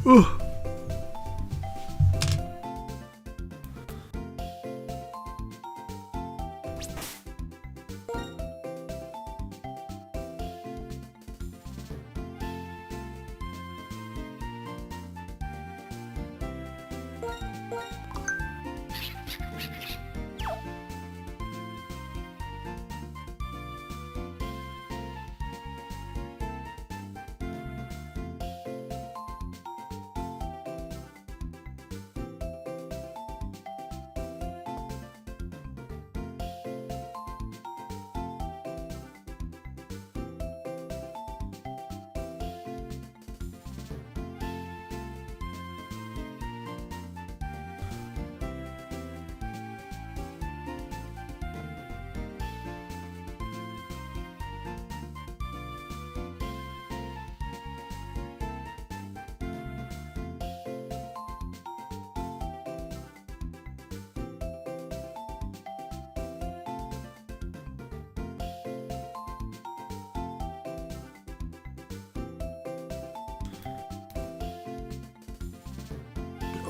Ugh.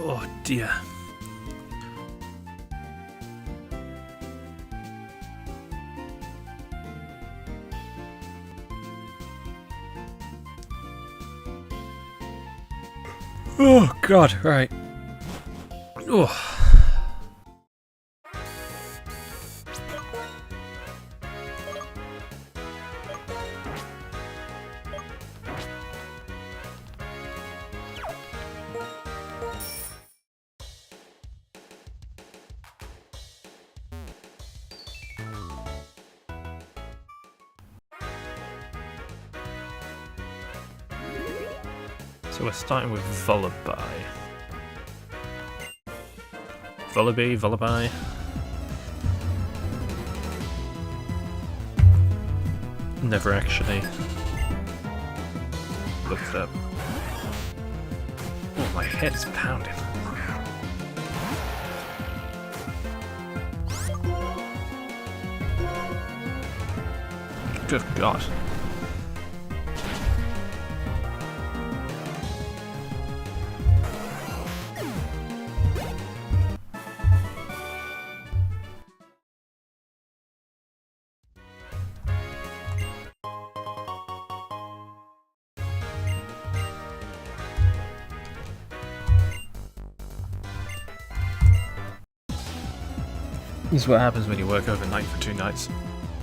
Oh dear. Oh god, right. Oh. So we're starting with Volibee. Volibee. Never actually looked up. Oh, my head's pounding. Good God. This is what happens when you work overnight for 2 nights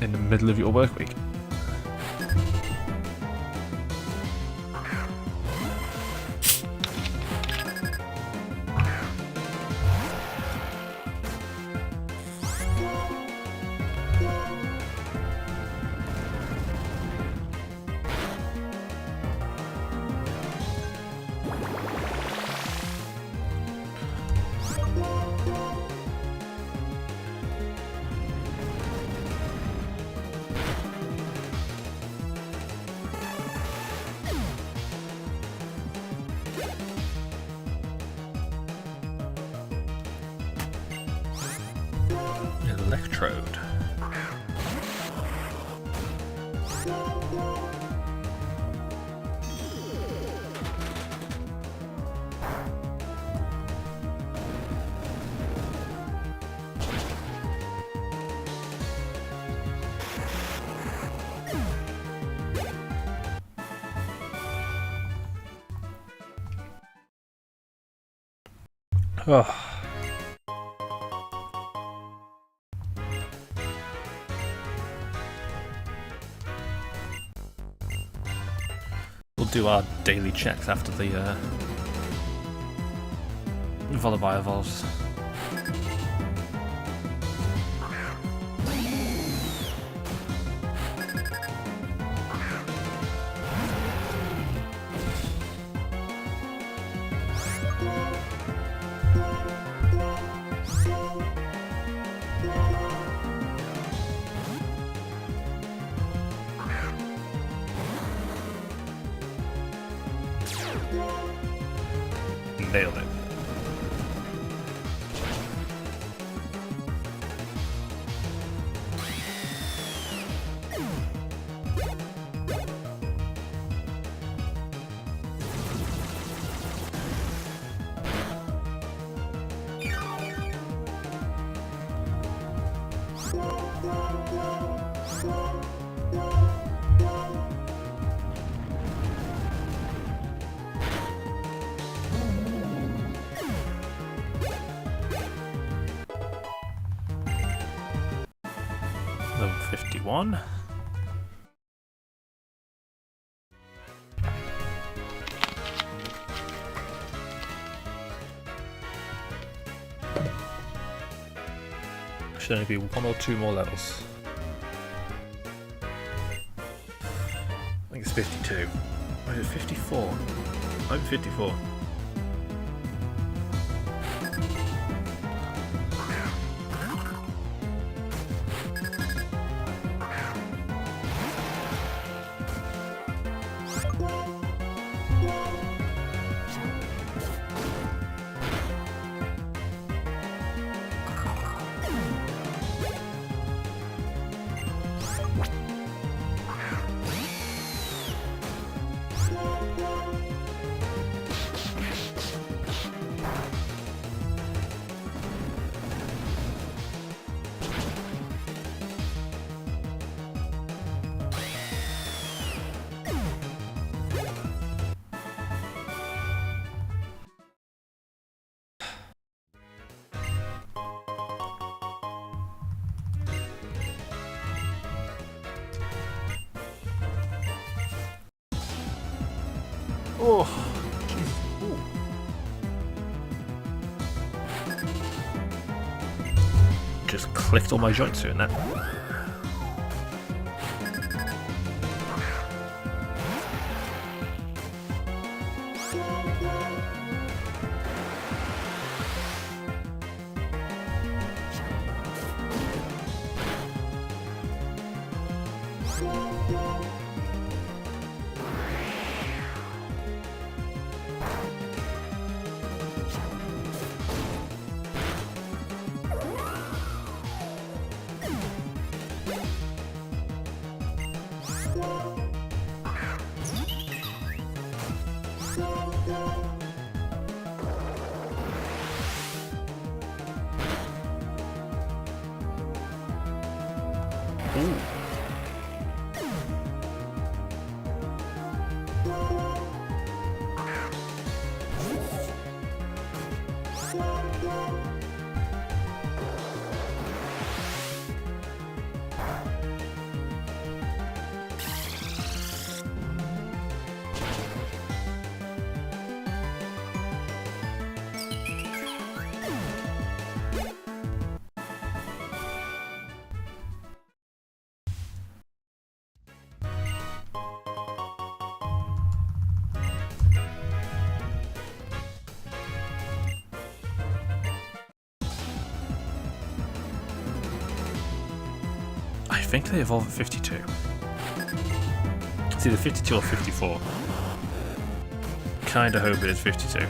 in the middle of your work week. Electrode. Oh. We'll do our daily checks after the Volibee evolves. Nailed it. 51. Should only be 1 or 2 more levels. I think it's 52. Or is it 54? I'm 54. Oh, jeez. Ooh. Just clicked all my joints doing that. Ooh. I think they evolve at 52. It's either 52 or 54. Kinda hope it is 52.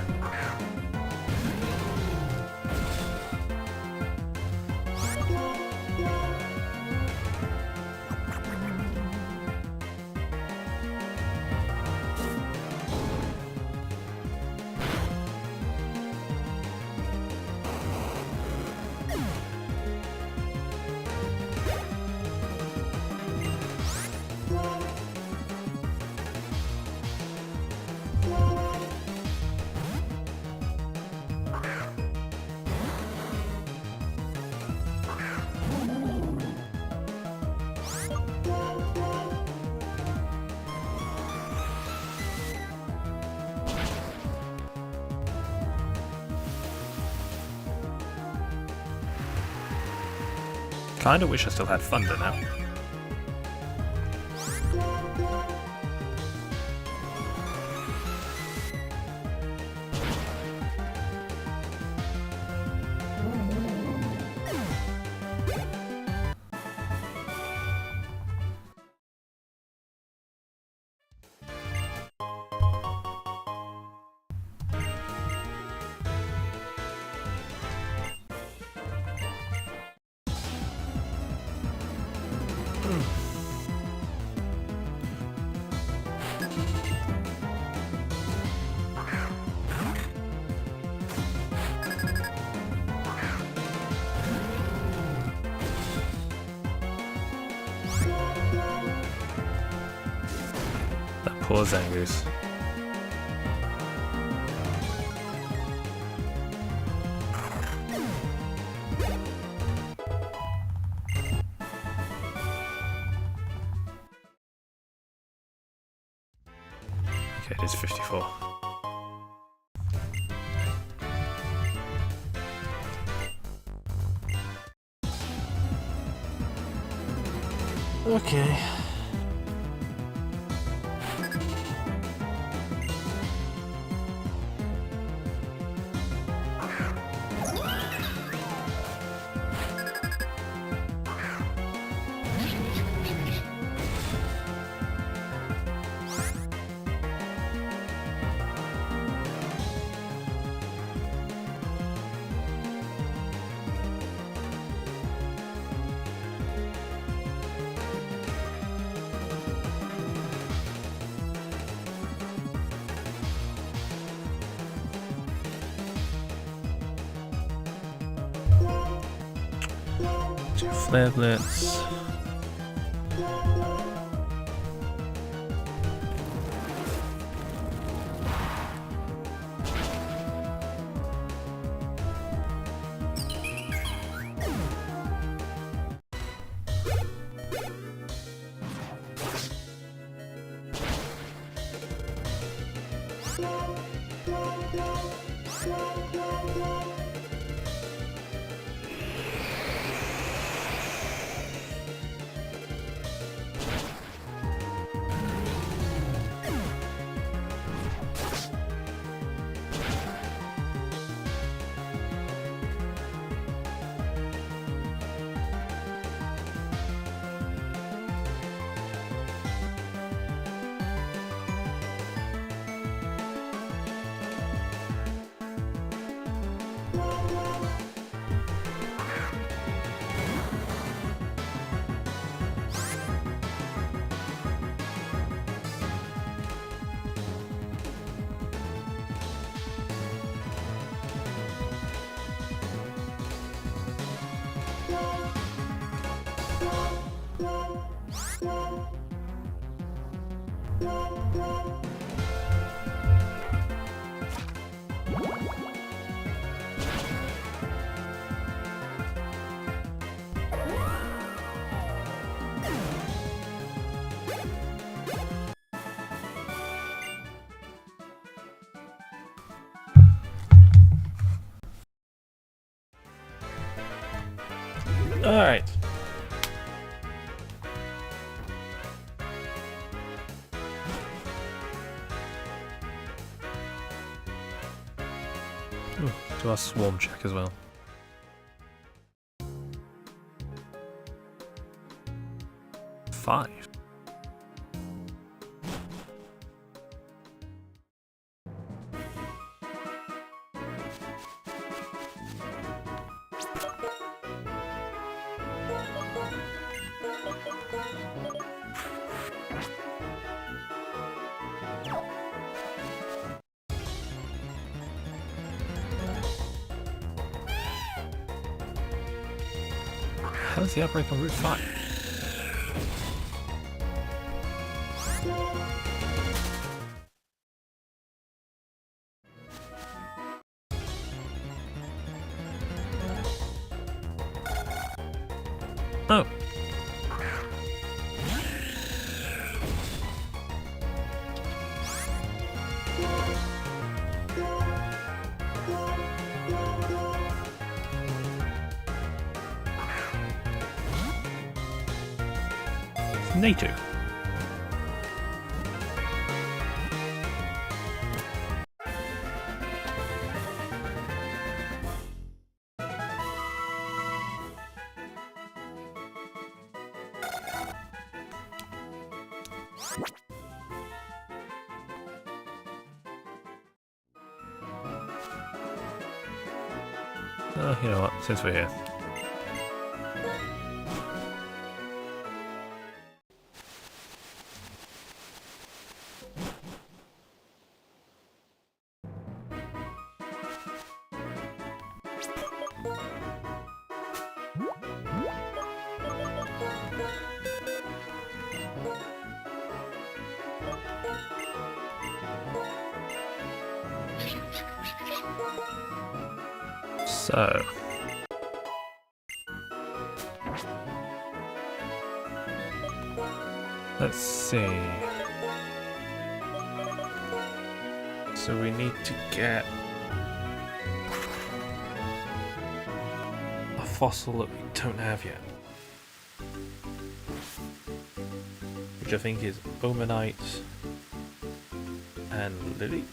Kinda wish I still had Thunder now. That poor Zangoose. Okay, it is 54. Okay. Two flare blitz. Alright. Do our swarm check as well. Five. How is the outbreak on Route 5? Oh. NATO. Oh, you know what, since we're here. So, let's see. So we need to get a fossil that we don't have yet. Which I think is Omanite and Lily.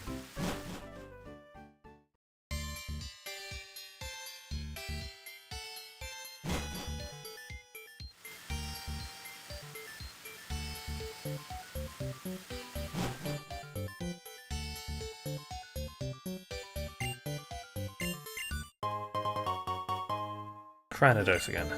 Cranidos again.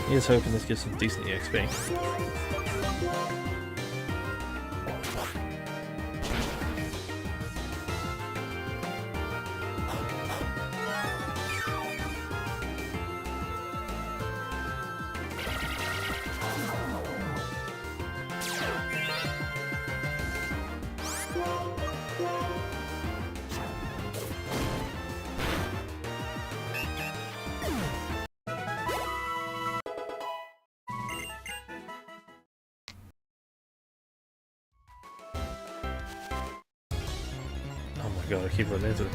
Here's hoping this gives some decent EXP. Oh my god, I keep running into them.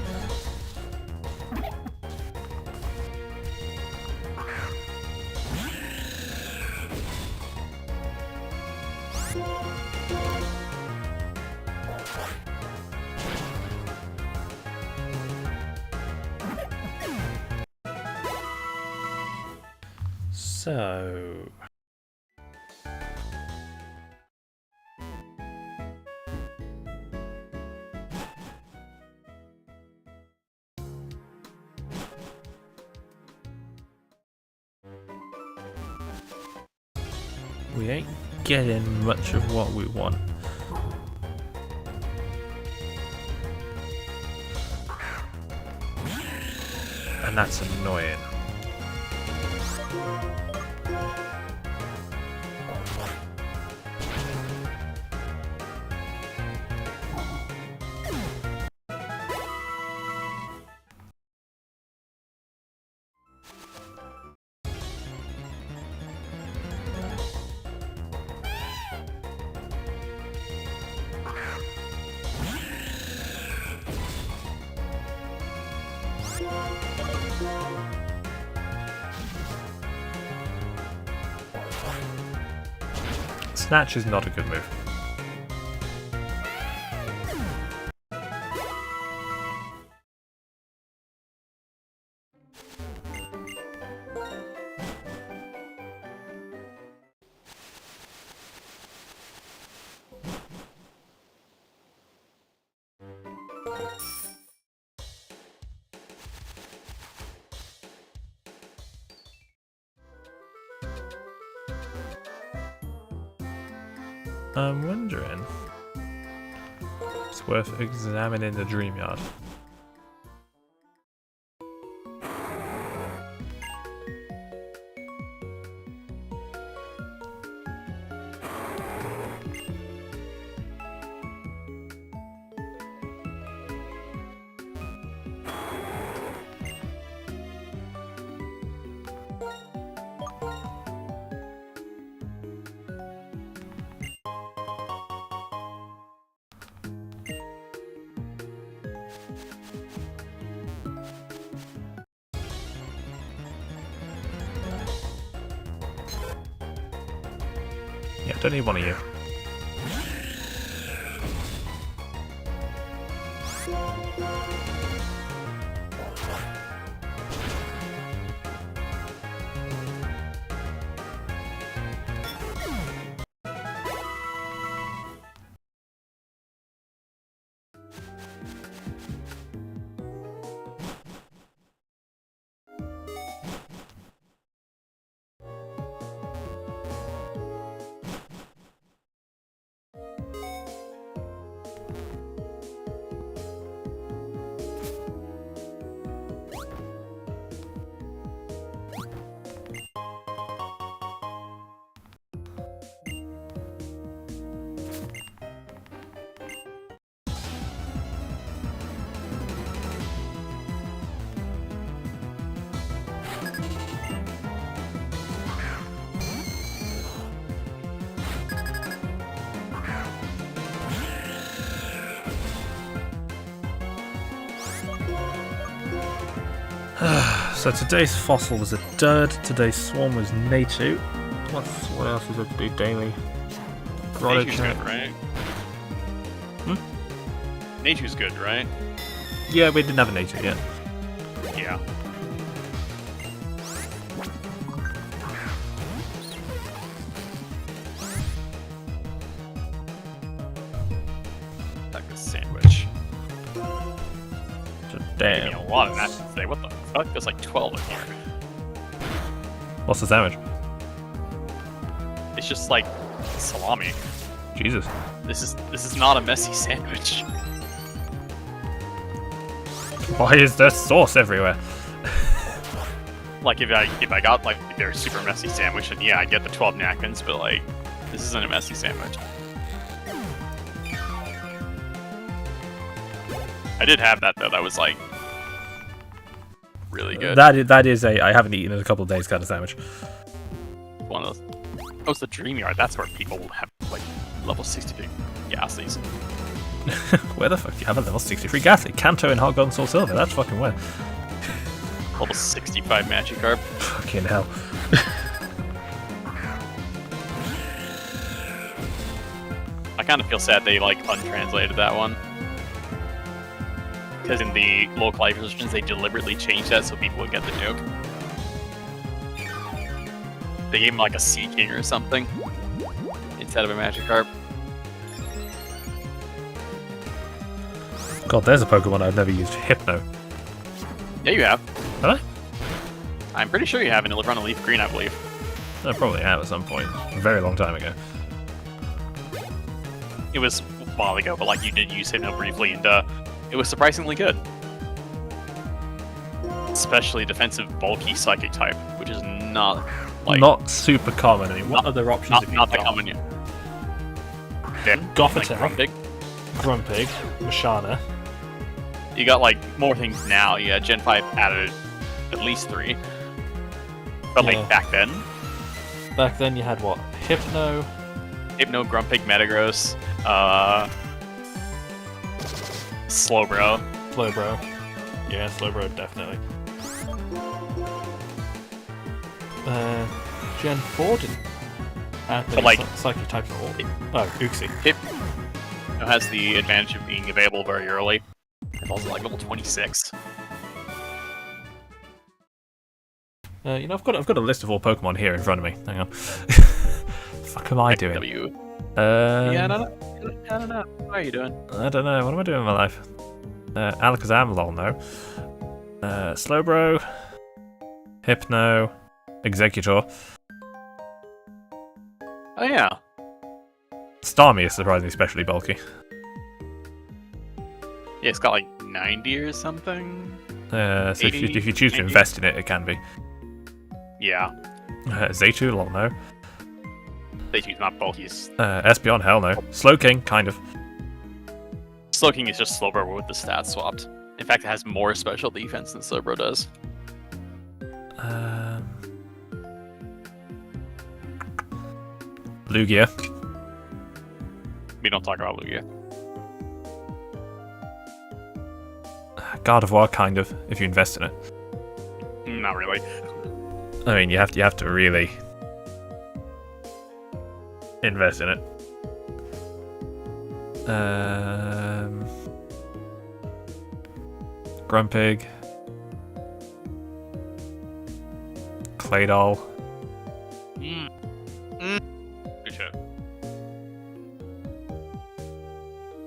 So... we ain't getting much of what we want. And that's annoying. Snatch is not a good move. I'm wondering, it's worth examining the dream yard. Yeah, don't need one of you. So today's fossil was a dud, today's swarm was Natu. What else is a big daily? Nature's good, right? Nature's good, right? Yeah, we didn't have a Natu yet. Yeah. Like a sandwich. Damn. Gave me a lot of matches today. What the fuck? There's like 12 in here. What's the sandwich? It's just like salami. Jesus. This is not a messy sandwich. Why is there sauce everywhere? Like if I got like their super messy sandwich, and yeah, I'd get the 12 napkins, but like this isn't a messy sandwich. I did have that though. That was like really good. That is a I haven't eaten in a couple of days kind of sandwich. One of those. Oh, it's the Dream Yard. That's where people have like level 63 Ghastlies. Where the fuck do you have a level 63 Ghastly? Kanto and Hot Gun Soul Silver. That's fucking where. Level 65 Magikarp. Fucking hell. I kind of feel sad they like untranslated that one. Because in the localized versions, they deliberately changed that so people would get the joke. They gave him like a Sea King or something instead of a Magikarp. God, there's a Pokemon I've never used. Hypno. Yeah, you have. Have I? I'm pretty sure you have in Run a Leaf Green, I believe. I probably have at some point. A very long time ago. It was a while ago, but like you did use Hypno briefly, and it was surprisingly good. Especially defensive, bulky Psychic type, which is not like not super common. I mean, what other options have you not got? that common yet. Gothitelle, Grumpig. Grumpig, Mashana. You got like more things now. Yeah, Gen 5 added at least 3. But like back then, you had what? Hypno, Grumpig, Metagross, Slowbro. Yeah, Slowbro definitely. Gen 4 didn't add But, like, Psychic types at all. Oh, Uxie. Hypno has the advantage of being available very early. It's also like level 26. You know, I've got a list of all Pokemon here in front of me. Hang on. Fuck am I doing? Yeah, I don't know. How are you doing? I don't know. What am I doing in my life? Alakazam, lol, no. Slowbro, Hypno, Executor. Oh yeah. Starmie is surprisingly especially bulky. Yeah, it's got like 90 or something. So 80, if you choose to 90. invest in it, it can be. Yeah. Zaytu, lol, no. Zaytu's not bulky. Espeon, hell no. Slowking, kind of. Slowking is just Slowbro with the stats swapped. In fact, it has more special defense than Slowbro does. Lugia. We don't talk about Lugia. Gardevoir, kind of, if you invest in it. Not really. I mean, you have to really. invest in it. Grumpig. Claydol. Good shit.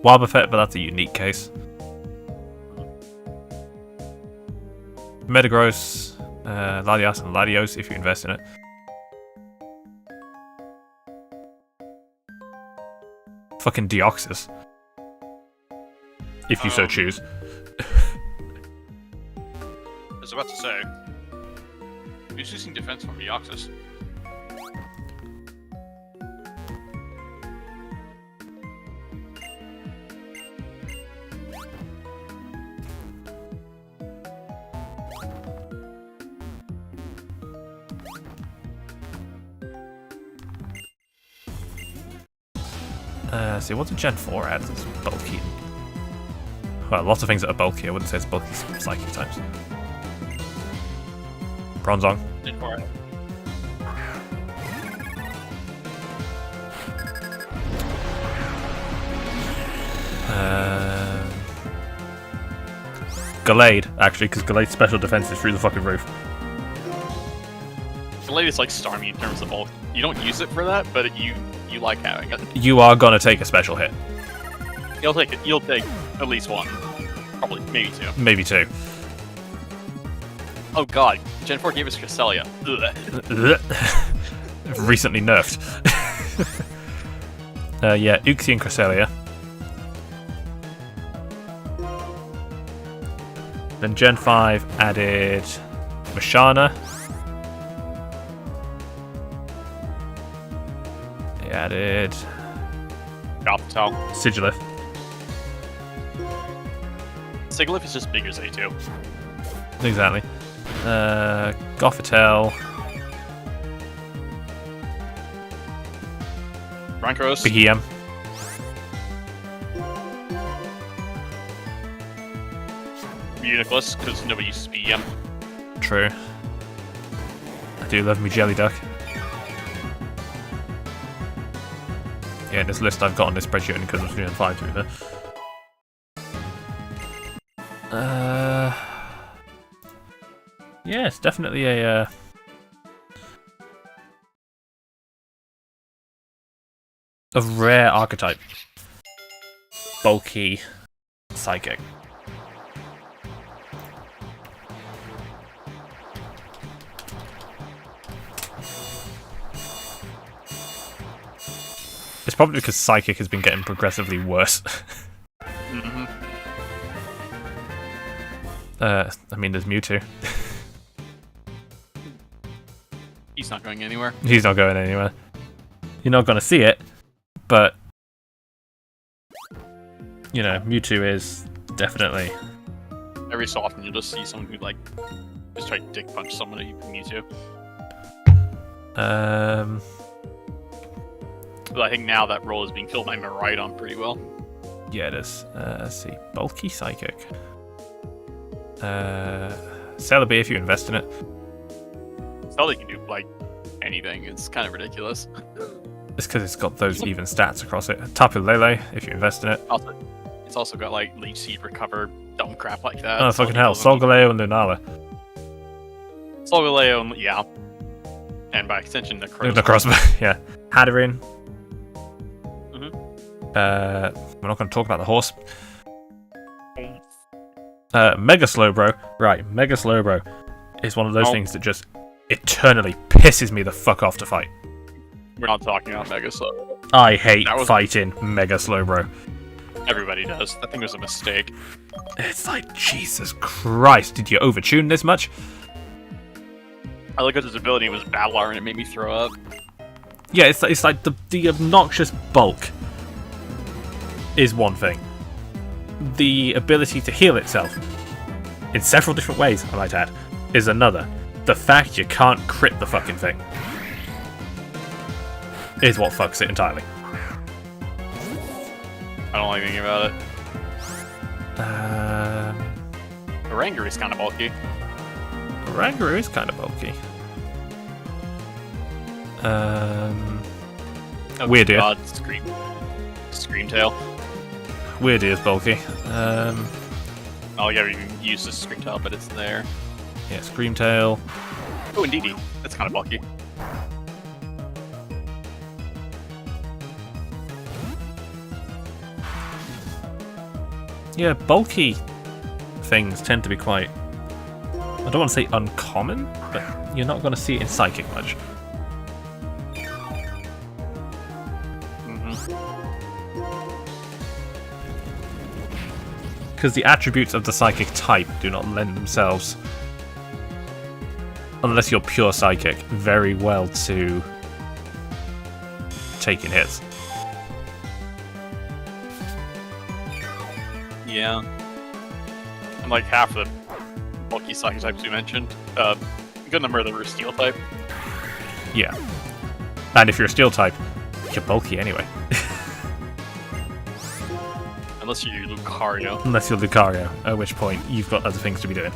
Wobbuffet, but that's a unique case. Metagross, Latias, and Latios if you invest in it. Fucking Deoxys. If you so choose. I was about to say, who's using defense from Deoxys? See, what's a Gen 4 add that's bulky? Well, lots of things that are bulky. I wouldn't say it's bulky psychic types. Bronzong. Gen 4. Gallade, actually, because Gallade's special defense is through the fucking roof. Gallade is like Starmie in terms of bulk. You don't use it for that, but you like having it. You are gonna take a special hit. You'll take it. You'll take at least one. Probably, maybe two. Maybe two. Oh god, Gen 4 gave us Cresselia. Recently nerfed. Yeah, Uxie and Cresselia. Then Gen 5 added Mashana. They added Gothitelle. Sigilyph. Sigilyph is just bigger as A2. Exactly. Gothitelle. Rancoros. BM. Uniclus, because nobody uses BM. True. I do love me Jelly Duck. Yeah, this list I've got on this spreadsheet only because I'm doing 5 to be fair. Yeah, it's definitely a rare archetype. Bulky psychic. It's probably because psychic has been getting progressively worse. Mm-hmm. I mean, there's Mewtwo. He's not going anywhere. He's not going anywhere. You're not going to see it, but you know, Mewtwo is definitely. Every so often you'll just see someone who like just try to dick punch someone that you can Mewtwo. But I think now that role is being filled by Miraidon pretty well. Yeah, it is. Let's see, bulky psychic. Celebi if you invest in it. Celebi can do like anything. It's kind of ridiculous. It's because it's got those even stats across it. Tapu Lele if you invest in it. Also, it's also got like Leech Seed Recover, dumb crap like that. Oh fucking hell! Solgaleo and Lunala. Solgaleo, yeah. And by extension, Necrozma. Necrozma, yeah. Hatterene. Mm-hmm. We're not going to talk about the horse. Mega Slowbro. Right, Mega Slowbro is one of those things that just eternally pisses me the fuck off to fight. We're not talking about Mega Slow. I hate fighting Mega Slowbro. Everybody does. That thing was a mistake. It's like, Jesus Christ, did you overtune this much? I look at his ability, it was Battler, and it made me throw up. Yeah, it's like the obnoxious bulk is one thing. The ability to heal itself, in several different ways, I might add, is another. The fact you can't crit the fucking thing is what fucks it entirely. I don't like thinking about it. Oranguru is kind of bulky. Oranguru is kind of bulky. Oh, Weird-ear. God, Screamtail. Weird is bulky. Oh yeah, we use the Screamtail, but it's there. Yeah, Screamtail. Oh, indeedy. That's kind of bulky. Yeah, bulky things tend to be quite... I don't want to say uncommon, but you're not going to see it in Psychic much. Because the attributes of the Psychic type do not lend themselves, unless you're pure Psychic, very well to taking hits. Yeah. And like half the bulky Psychic types we mentioned, a good number of them are Steel type. Yeah. And if you're a Steel type, you're bulky anyway. Unless you're Lucario. Unless you're Lucario, at which point you've got other things to be doing.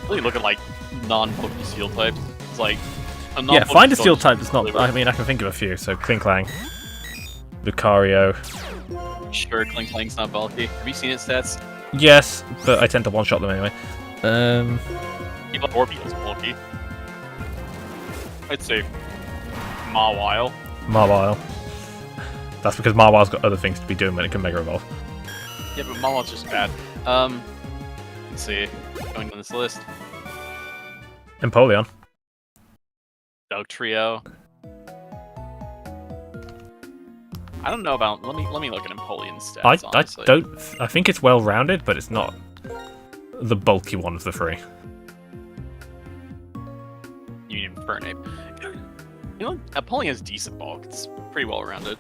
Really look at like non-bulky Steel types. It's like a Yeah, find a Steel type is that's not... I mean, I can think of a few. So Klinklang, Lucario. Sure, Klinklang's not bulky. Have you seen its stats? Yes, but I tend to one-shot them anyway. Even Orbeetle's bulky. I'd say Mawile. Mawile. That's because Mawile's got other things to be doing when it can Mega Evolve. Yeah, but Mawile's just bad. Let's see. Going down this list. Empoleon. Dugtrio. I don't know about. Let me look at Empoleon's stats. I think it's well rounded, but it's not the bulky one of the three. Union Fernape. You know, Empoleon's decent bulk. It's pretty well rounded.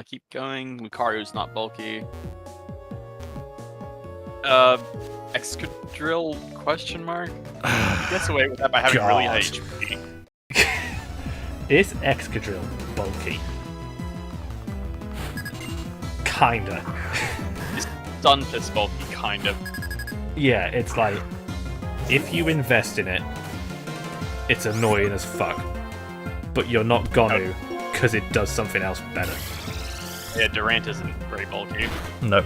Keep going. Lucario's not bulky. Excadrill question mark? Gets away with that by having really high HP. Is Excadrill bulky? Kinda. Is Stunfisk bulky? Kind of. Yeah, it's like, if you invest in it, it's annoying as fuck. But you're not gonna, because it does something else better. Yeah, Durant isn't very bulky. No.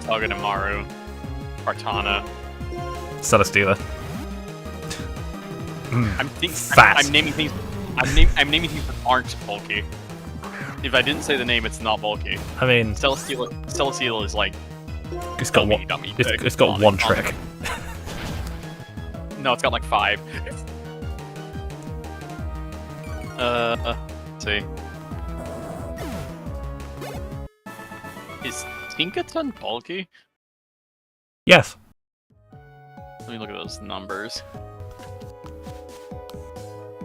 Togedemaru, Kartana. Celesteela. I'm naming things. I'm naming things that aren't bulky. If I didn't say the name, it's not bulky. I mean, Celesteela is like. It's got one. It's got one trick. No, it's got like 5. Let's see. Is Tinkaton bulky? Yes. Let me look at those numbers.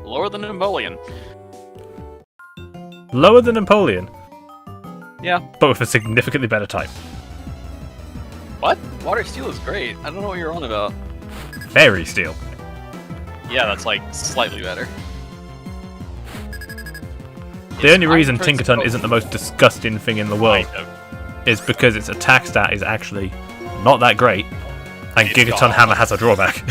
Lower than Empoleon. Lower than Empoleon? Yeah. But with a significantly better type. What? Water Steel is great. I don't know what you're on about. Fairy Steel. Yeah, that's like slightly better. The only reason Tinkaton isn't the most disgusting thing in the world is because its attack stat is actually not that great, and Gigaton Hammer has a drawback.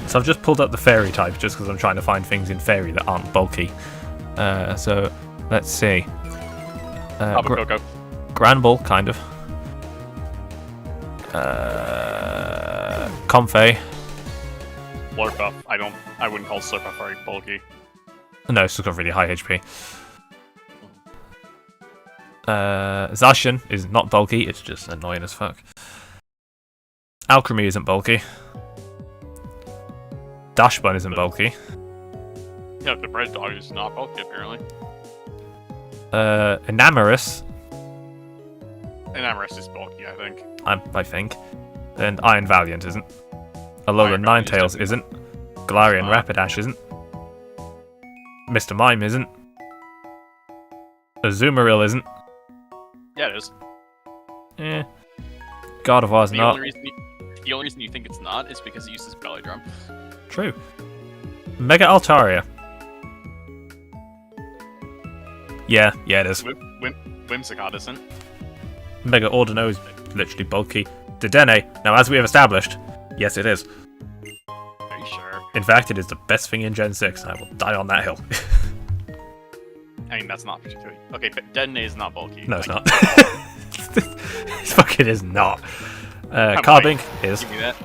So I've just pulled up the fairy type just because I'm trying to find things in fairy that aren't bulky. So let's see. Granbull, kind of. Comfey. Slurpuff. I wouldn't call Slurpuff very bulky. No, it's just got really high HP. Zacian is not bulky, it's just annoying as fuck. Alchemy isn't bulky. Dashbun isn't bulky. Yeah, the Bread Dog is not bulky, apparently. Enamorous. Enamorous is bulky, I think. I think. And Iron Valiant isn't. Alola Ninetales isn't. Galarian It's not. Rapidash isn't. Mr. Mime isn't. Azumarill isn't. Yeah, it is. Eh. Gardevoir's The not. the only reason you think it's not is because it uses belly drum. True. Mega Altaria. Yeah, it is. Whimsicott isn't. Mega Ordino is literally bulky. Dedenne, now as we have established, yes it is. Are you sure? In fact, it is the best thing in Gen 6, and I will die on that hill. I mean, that's not particularly... Okay, but Dedenne is not bulky. No, it's Like, not. It fucking is not. Carbink is. Give me that.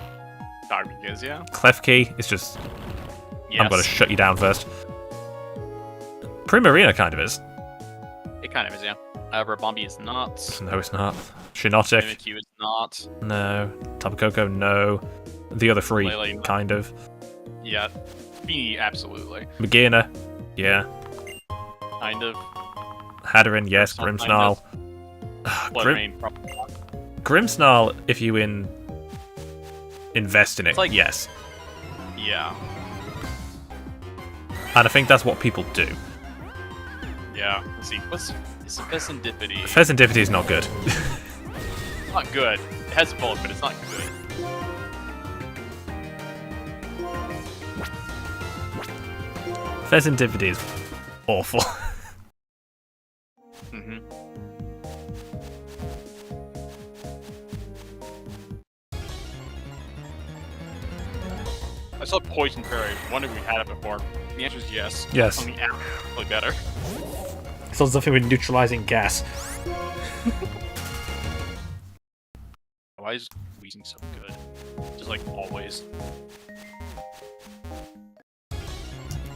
Carbink is, yeah. Klefki is just... Yes. I'm gonna shut you down first. Primarina kind of is. It kind of is, yeah. Rabombi is not. No, it's not. Shinotic, Mimikyu is not. no. Tapu Koko, no. The other three, Lele, no. kind of. Yeah. Beanie, absolutely. Magina, yeah. Kind of. Hatterin, yes. Kind Grimmsnarl. Fluttermane, probably not. Grimmsnarl, if you invest in it, It's like- yes. Yeah. And I think that's what people do. Yeah. Let's see. What's Pheasantipity? Pheasantipity is not good. Not good. It has bulk, but it's not good. Pheasantipity is awful. Mm-hmm. I saw Poison Fairy. Wonder if we had it before. The answer is yes. Yes. Only app play better. So something with neutralizing gas. Why is Weezing so good? Just like always.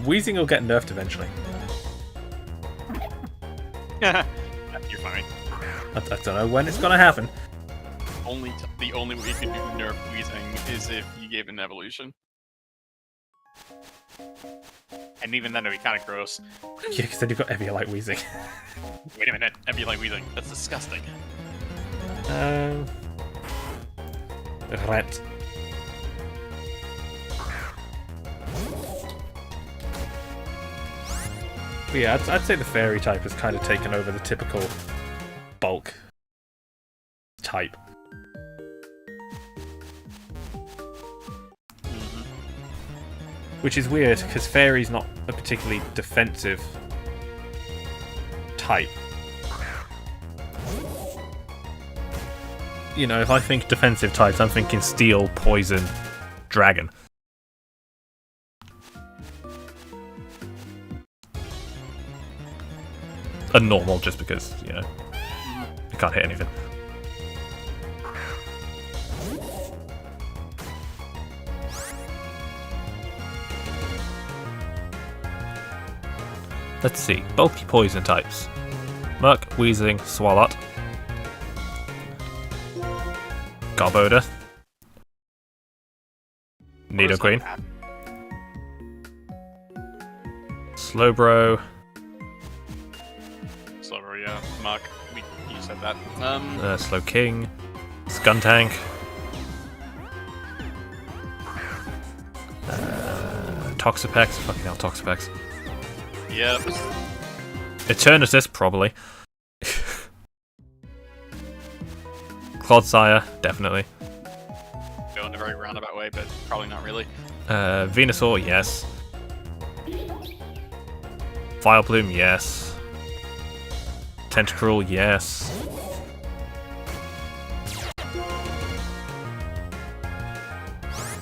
Weezing will get nerfed eventually. You're funny. I don't know when it's gonna happen. The only way you can do nerf Weezing is if you gave it an evolution. And even then, it'd be kind of gross. Yeah, because then you've got Eviolite Weezing. Wait a minute, that'd be like Weezing. That's disgusting. Rat. But yeah, I'd say the fairy type has kind of taken over the typical bulk type. Which is weird, because fairy's not a particularly defensive type. You know, if I think defensive types, I'm thinking steel, poison, dragon. And normal, just because, you know, you can't hit anything. Let's see, bulky poison types. Murk, Weezing, Swalot. Garbodor. Nidoqueen. Slowbro. Slower, yeah. Muck. You said that. Slowking. Skuntank. Toxapex. Fucking hell, Toxapex. Yep. Eternatus, probably. Clodsire, definitely. Go in a very roundabout way, but probably not really. Venusaur, yes. Vileplume, yes. Tentacruel, yes.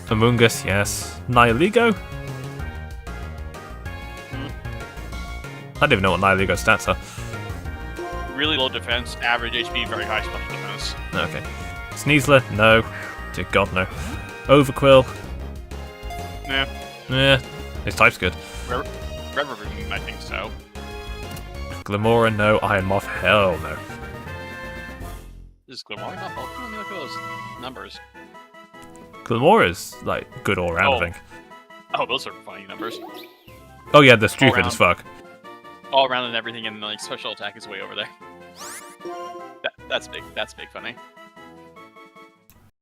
Amoonguss, yes. Nihilego? I don't even know what Nihilego stats are. Really low defense, average HP, very high special defense. Okay. Sneasler, no. Dear God, no. Overquill, Nah. eh. His type's good. Red River, I think so. Glamora, no. Iron Moth, hell no. Is Glamora not bulky? Let me look at those numbers. Glamora's, like, good all round, I think. Oh, those are funny numbers. Oh yeah, they're stupid round. as fuck. All around and everything, and like special attack is way over there. That's big. That's big funny.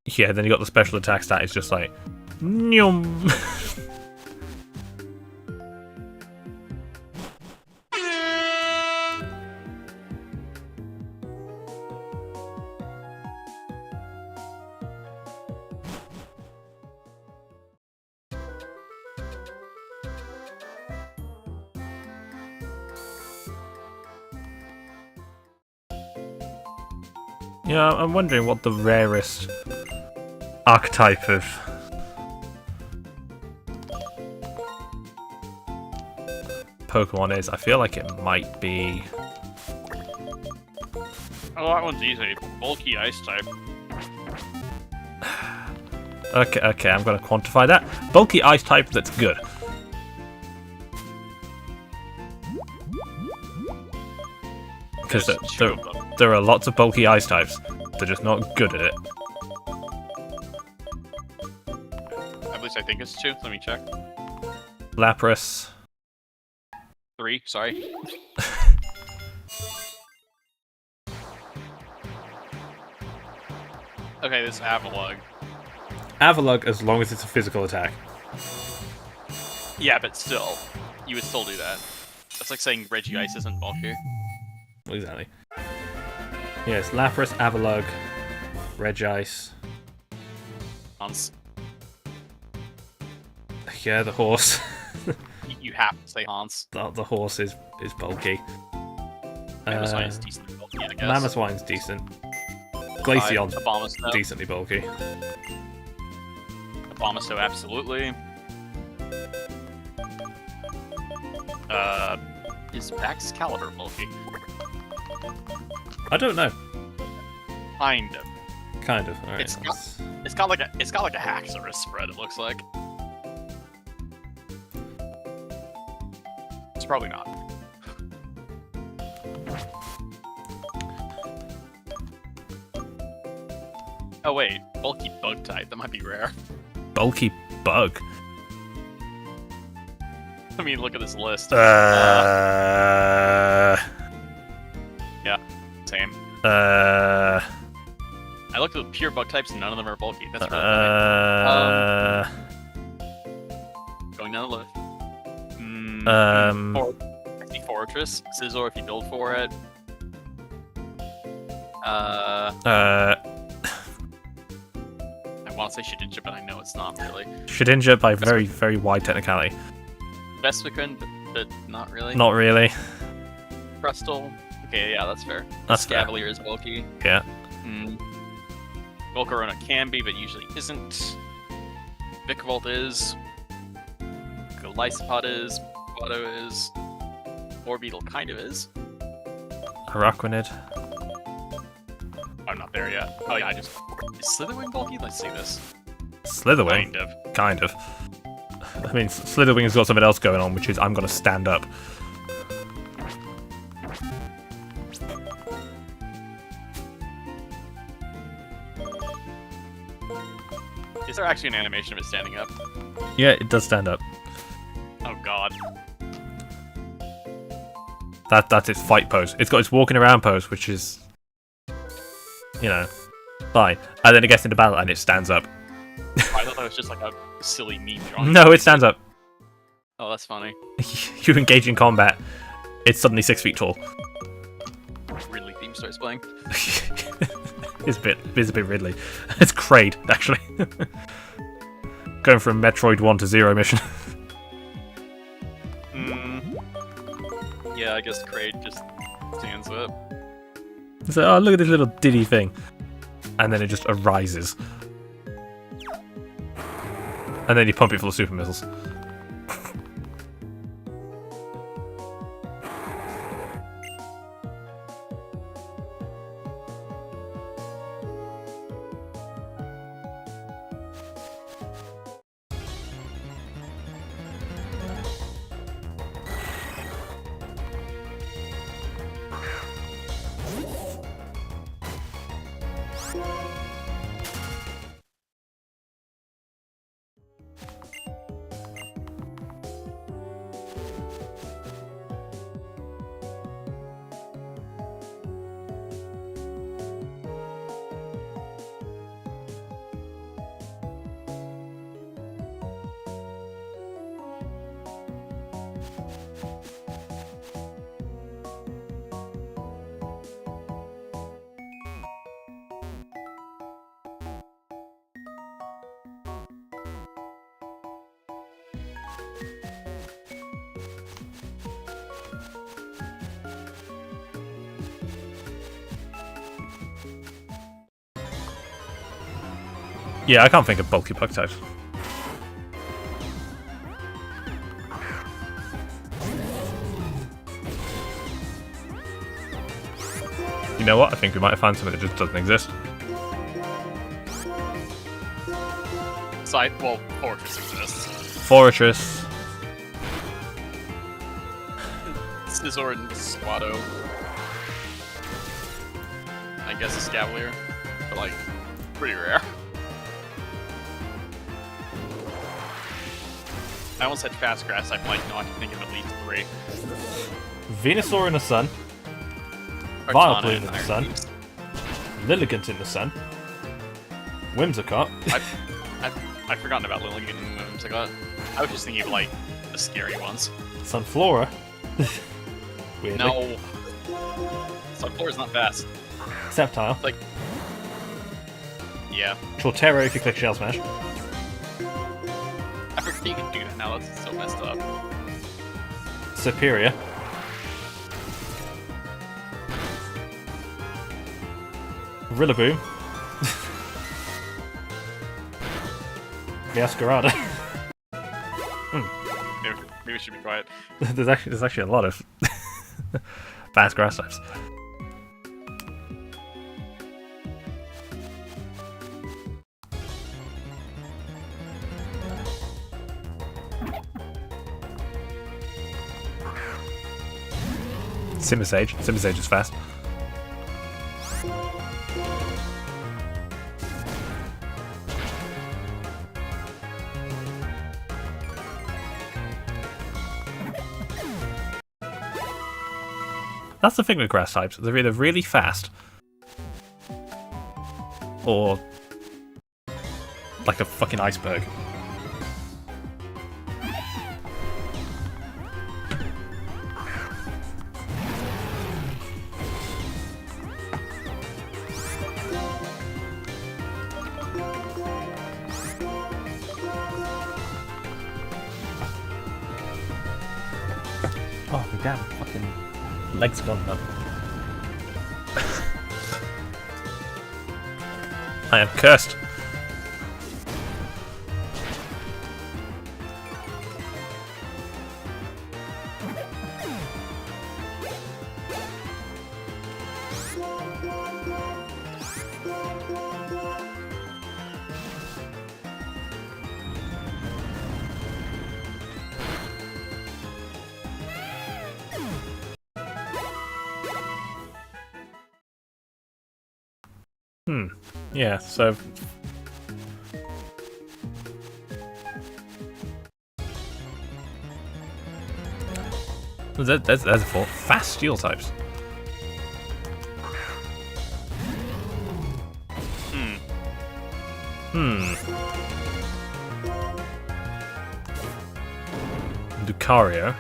Yeah, then you got the special attack stat, it's just like... Nyum. Yeah, I'm wondering what the rarest archetype of Pokemon is. I feel like it might be... Oh, that one's easy. Bulky ice type. Okay, I'm going to quantify that. Bulky ice type that's good. Because there are lots of bulky ice types. They're just not good at it. At least I think it's 2. Let me check. Lapras. 3, sorry. Okay, this Avalugg. Avalugg, as long as it's a physical attack. Yeah, but still. You would still do that. That's like saying Regice isn't bulky. Exactly. Yes, Lapras, Avalugg, Regice. Hans. Yeah, the horse. You have to say Hans. The horse is bulky. Mamoswine is decently bulky, I guess. Mamoswine's decent. Glaceon's Abomasnow. decently bulky. Abomasnow, absolutely. Is Excalibur bulky? I don't know. Kind of. Kind of. All right, It's got like a Haxorus spread. It looks like. It's probably not. Oh wait, bulky bug type. That might be rare. Bulky bug. I mean, look at this list. Yeah, same. Uh. I looked at the pure bug types and none of them are bulky. That's really funny. Going down the list. Fortress. Scizor if you build for it. I want to say Shedinja, but I know it's not really. Shedinja by very, very wide technicality. Vespiquen, but not really. Not really. Crustle. Okay, yeah, that's fair. That's fair. Scavalier is bulky. Yeah. Volcarona can be, but usually isn't. Vikavolt is. Golisopod is. Pidgeotto is. Orbeetle kind of is. Araquanid. I'm not there yet. Oh yeah, is Slitherwing bulky? Let's see this. Slitherwing? Kind of. I mean, Slitherwing's got something else going on, which is I'm gonna stand up. Is there actually an animation of it standing up? Yeah, it does stand up. Oh god. That's its fight pose. It's got its walking around pose, which is, you know, fine. And then it gets into battle and it stands up. I thought that was just like a silly meme drawing. No, it stands up. Oh, that's funny. You engage in combat, it's suddenly 6 feet tall. Ridley theme starts playing. It's a bit Ridley. It's Kraid, actually. Going from Metroid 1 to 0 mission. Yeah, I guess Kraid just stands up. It's like, oh, look at this little diddy thing. And then it just arises. And then you pump it full of super missiles. Yeah, I can't think of bulky bug types. You know what? I think we might have found something that just doesn't exist. Well, Fortress exists. Fortress. Scizor and Squado. I guess a Scavalier, but like, pretty rare. I almost said fast grass. I'm like, no, I can think of at least 3. Venusaur in the sun. Artana Vileplume in and the Iron sun. Beams. Lilligant in the sun. Whimsicott. I've forgotten about Lilligant and Whimsicott. I was just thinking of like the scary ones. Sunflora. Weirdly. No. Sunflora's not fast. Sceptile. Like, yeah. Torterra if you click Shell Smash. I forget you can do that now. That's so messed up. Superior. Rillaboom. Meowscarada. Maybe we should be quiet. there's actually a lot of fast grass types. Simisage. Simisage is fast. That's the thing with grass types. They're either really fast or like a fucking iceberg. Oh, my damn fucking legs gone now. I am cursed. Yeah, so there's a thought. Fast steel types. Lucario.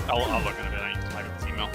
I'll look at it. I need to type this email.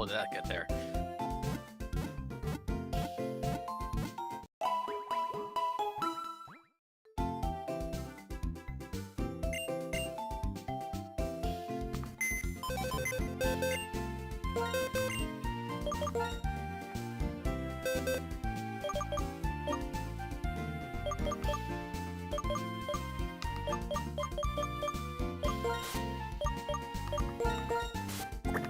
hell did that get there?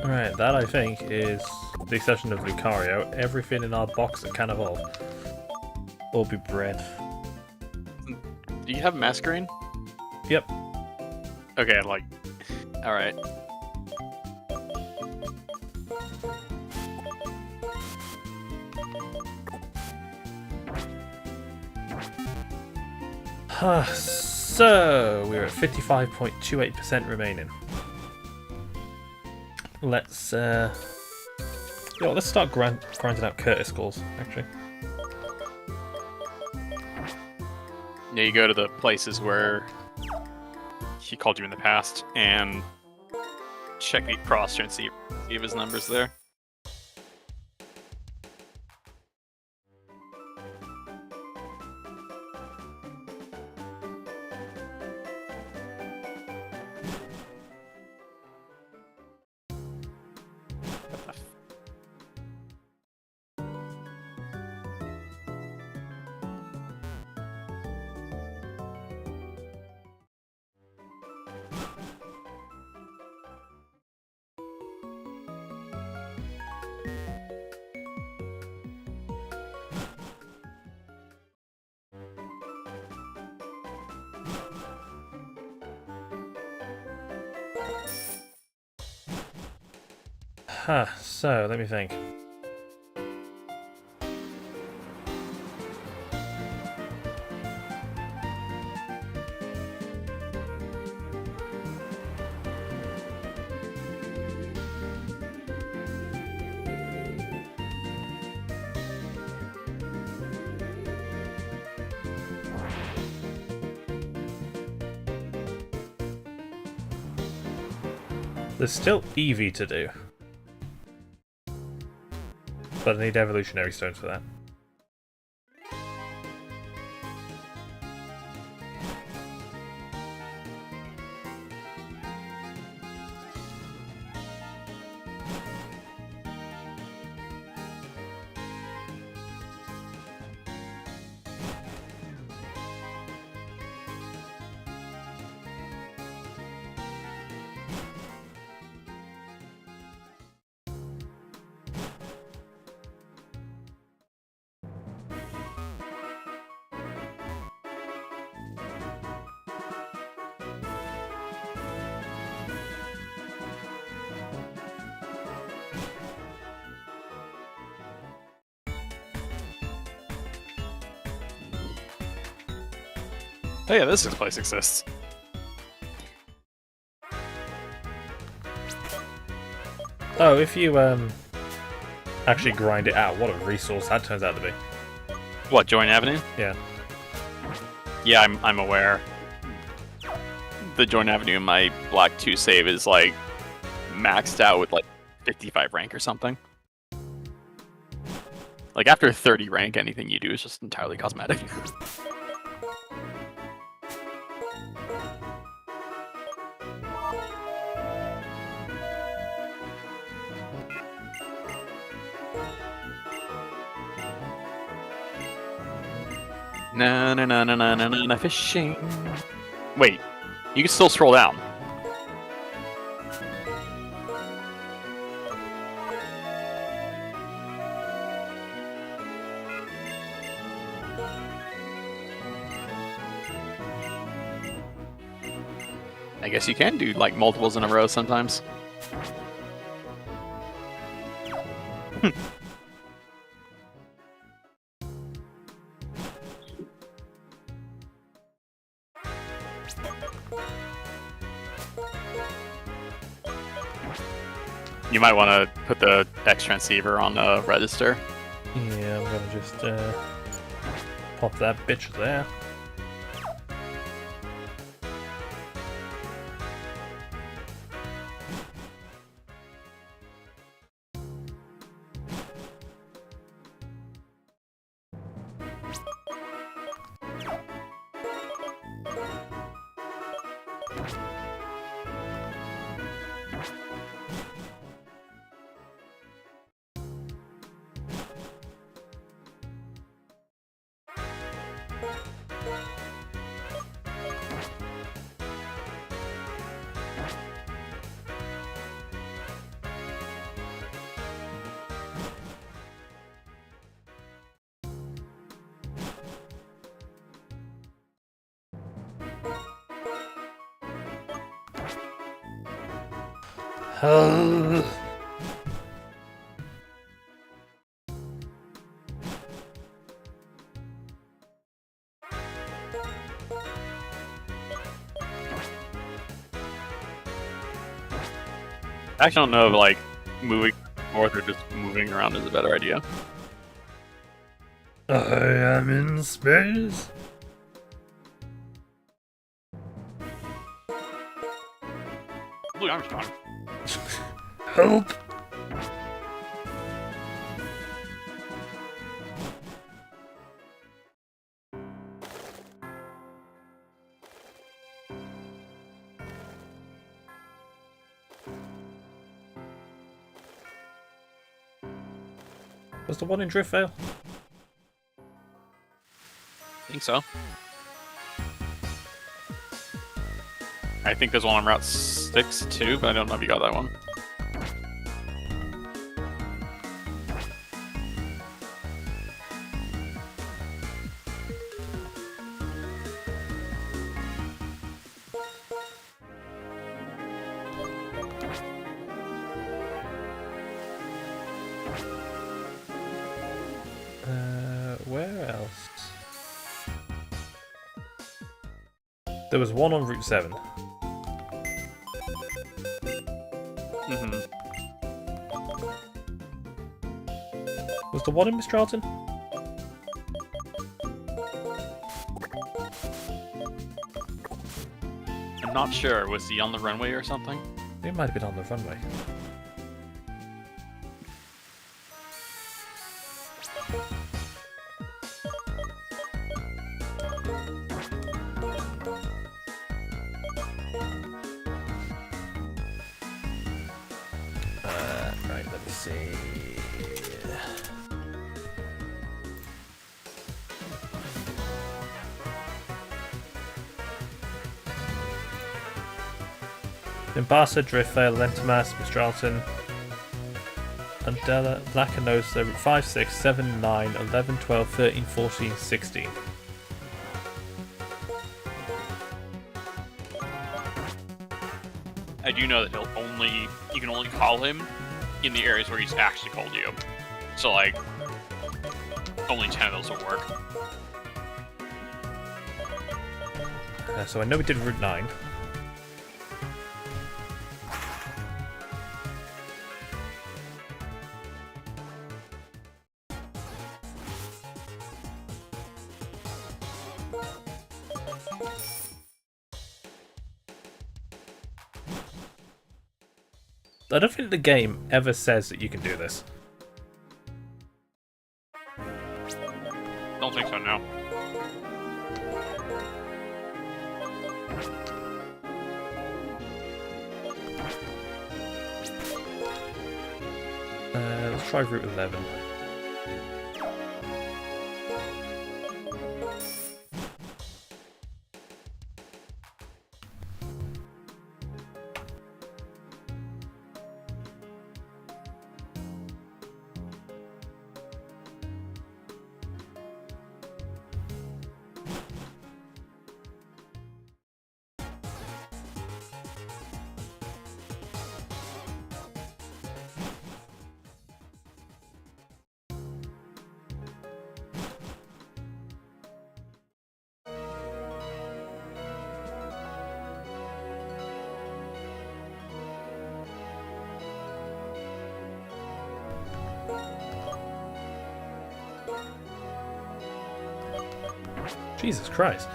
Right, that I think is, with the exception of Lucario, everything in our box that can evolve. Or be bred. Do you have Masquerain? Yep. Okay, like, alright. So, we're at 55.28% remaining. Let's, let's start grinding out Curtis scores, actually. Yeah, you go to the places where he called you in the past and check the cross and see if his number's there. So, let me think. There's still Eevee to do. But I need evolutionary stones for that. Oh yeah, this place exists. Oh, if you actually grind it out, what a resource that turns out to be. What, Join Avenue? Yeah. Yeah, I'm aware. The Join Avenue in my Black 2 save is like maxed out with like 55 rank or something. Like after 30 rank, anything you do is just entirely cosmetic. Na fishing. Wait, you can still scroll down. I guess you can do like multiples in a row sometimes. You might want to put the X transceiver on the register. Yeah, I'm gonna just pop that bitch there. I actually don't know if like moving north or just moving around is a better idea. I am in space. Louis Armstrong. Help! Was the one in Driftvale? I think so. I think there's one on Route 6 too, but I don't know if you got that one. Where else? There was one on Route 7. Mm-hmm. Was the one in Miss Charlton? I'm not sure. Was he on the runway or something? It might have been on the runway. Right, let me see. Mombasa, Driftvale, Lentamas, Miss Charlton, Andella, Lacanosa, 5, 6, 7, 9, 11, 12, 13, 14, 16. I do know that you can only call him in the areas where he's actually called you. So like, only 10 of those will work. So I know we did Route 9. I don't think the game ever says that you can do this. Don't think so, no. Let's try Route 11. Jesus Christ.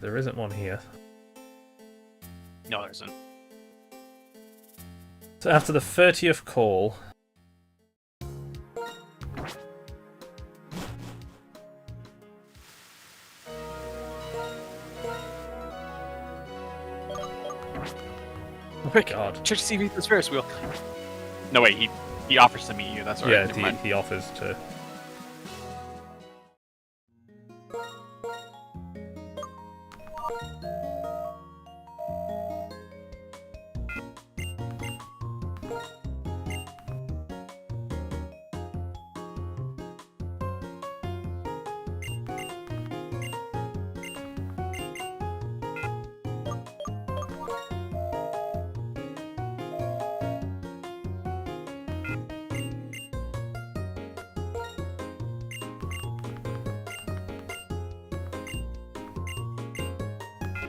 There isn't one here. No, there isn't. So after the 30th call... Quick, God. check to see if he's Ferris wheel. No, wait, he offers to meet you. That's right. Never Yeah, mind. he offers to.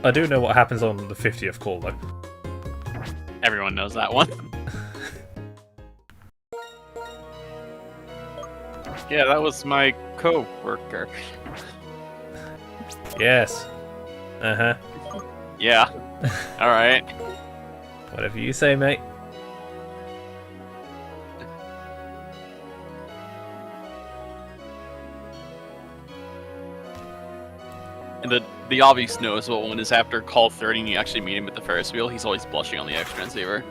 I do know what happens on the 50th call, though. Everyone knows that one. Yeah, that was my co-worker. Yes. Uh-huh. Yeah. Alright. Whatever you say, mate. And the obvious noticeable one is after call 30 and you actually meet him at the Ferris wheel, he's always blushing on the X transceiver.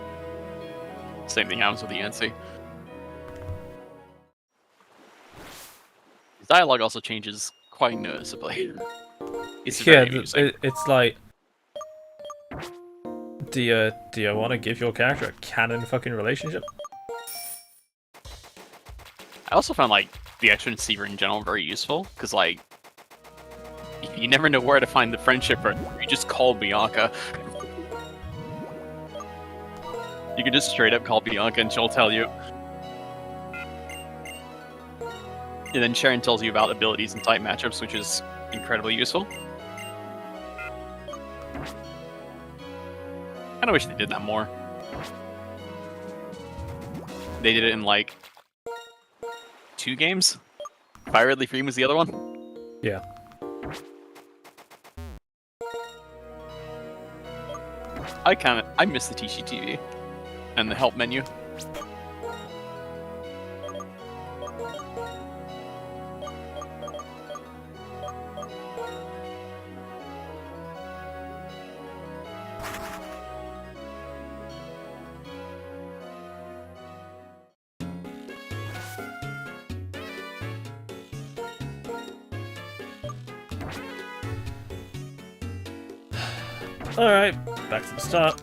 Same thing happens with the NC. His dialogue also changes quite noticeably. It's very amusing. It's like, do you want to give your character a canon fucking relationship? I also found like the X transceiver in general very useful because like you never know where to find the friendship, or you just call Bianca. You can just straight up call Bianca and she'll tell you. And then Sharon tells you about abilities and type matchups, which is incredibly useful. I kinda wish they did that more. They did it in like 2 games. Fire Ridley Freeman was the other one. Yeah. I miss the TCTV and the help menu. Alright, back to the start.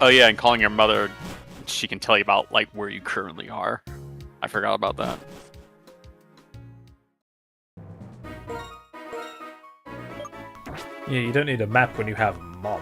Oh yeah, and calling your mother, she can tell you about like where you currently are. I forgot about that. Yeah, you don't need a map when you have Mom.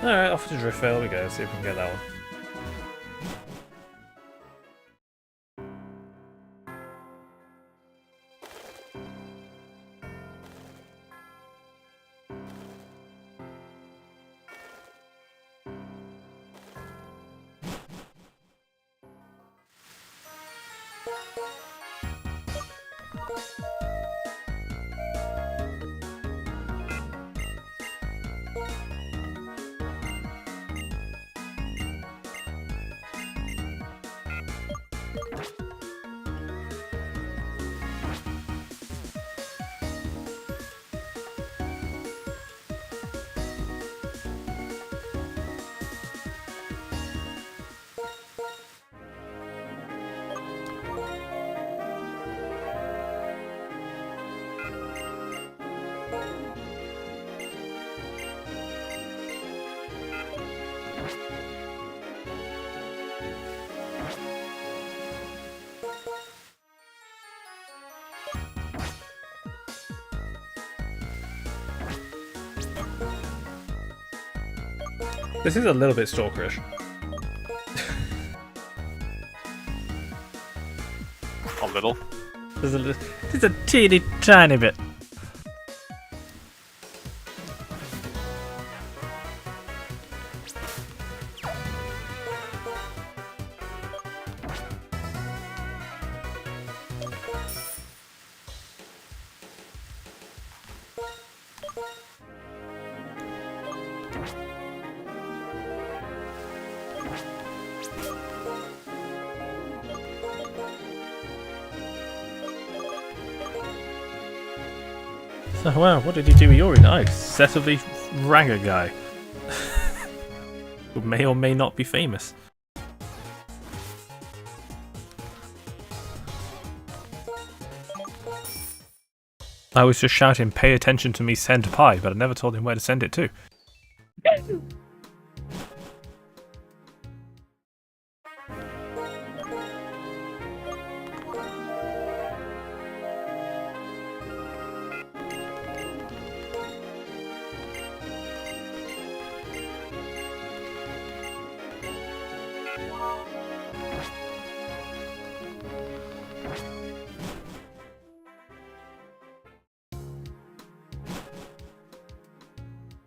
Alright, off to Driftveil we go, see if we can get that one. This is a little bit stalkerish. A little. Just a teeny tiny bit. Oh wow, what did you do with your nice excessively ranger guy? Who may or may not be famous. I was just shouting, pay attention to me, send pie, but I never told him where to send it to.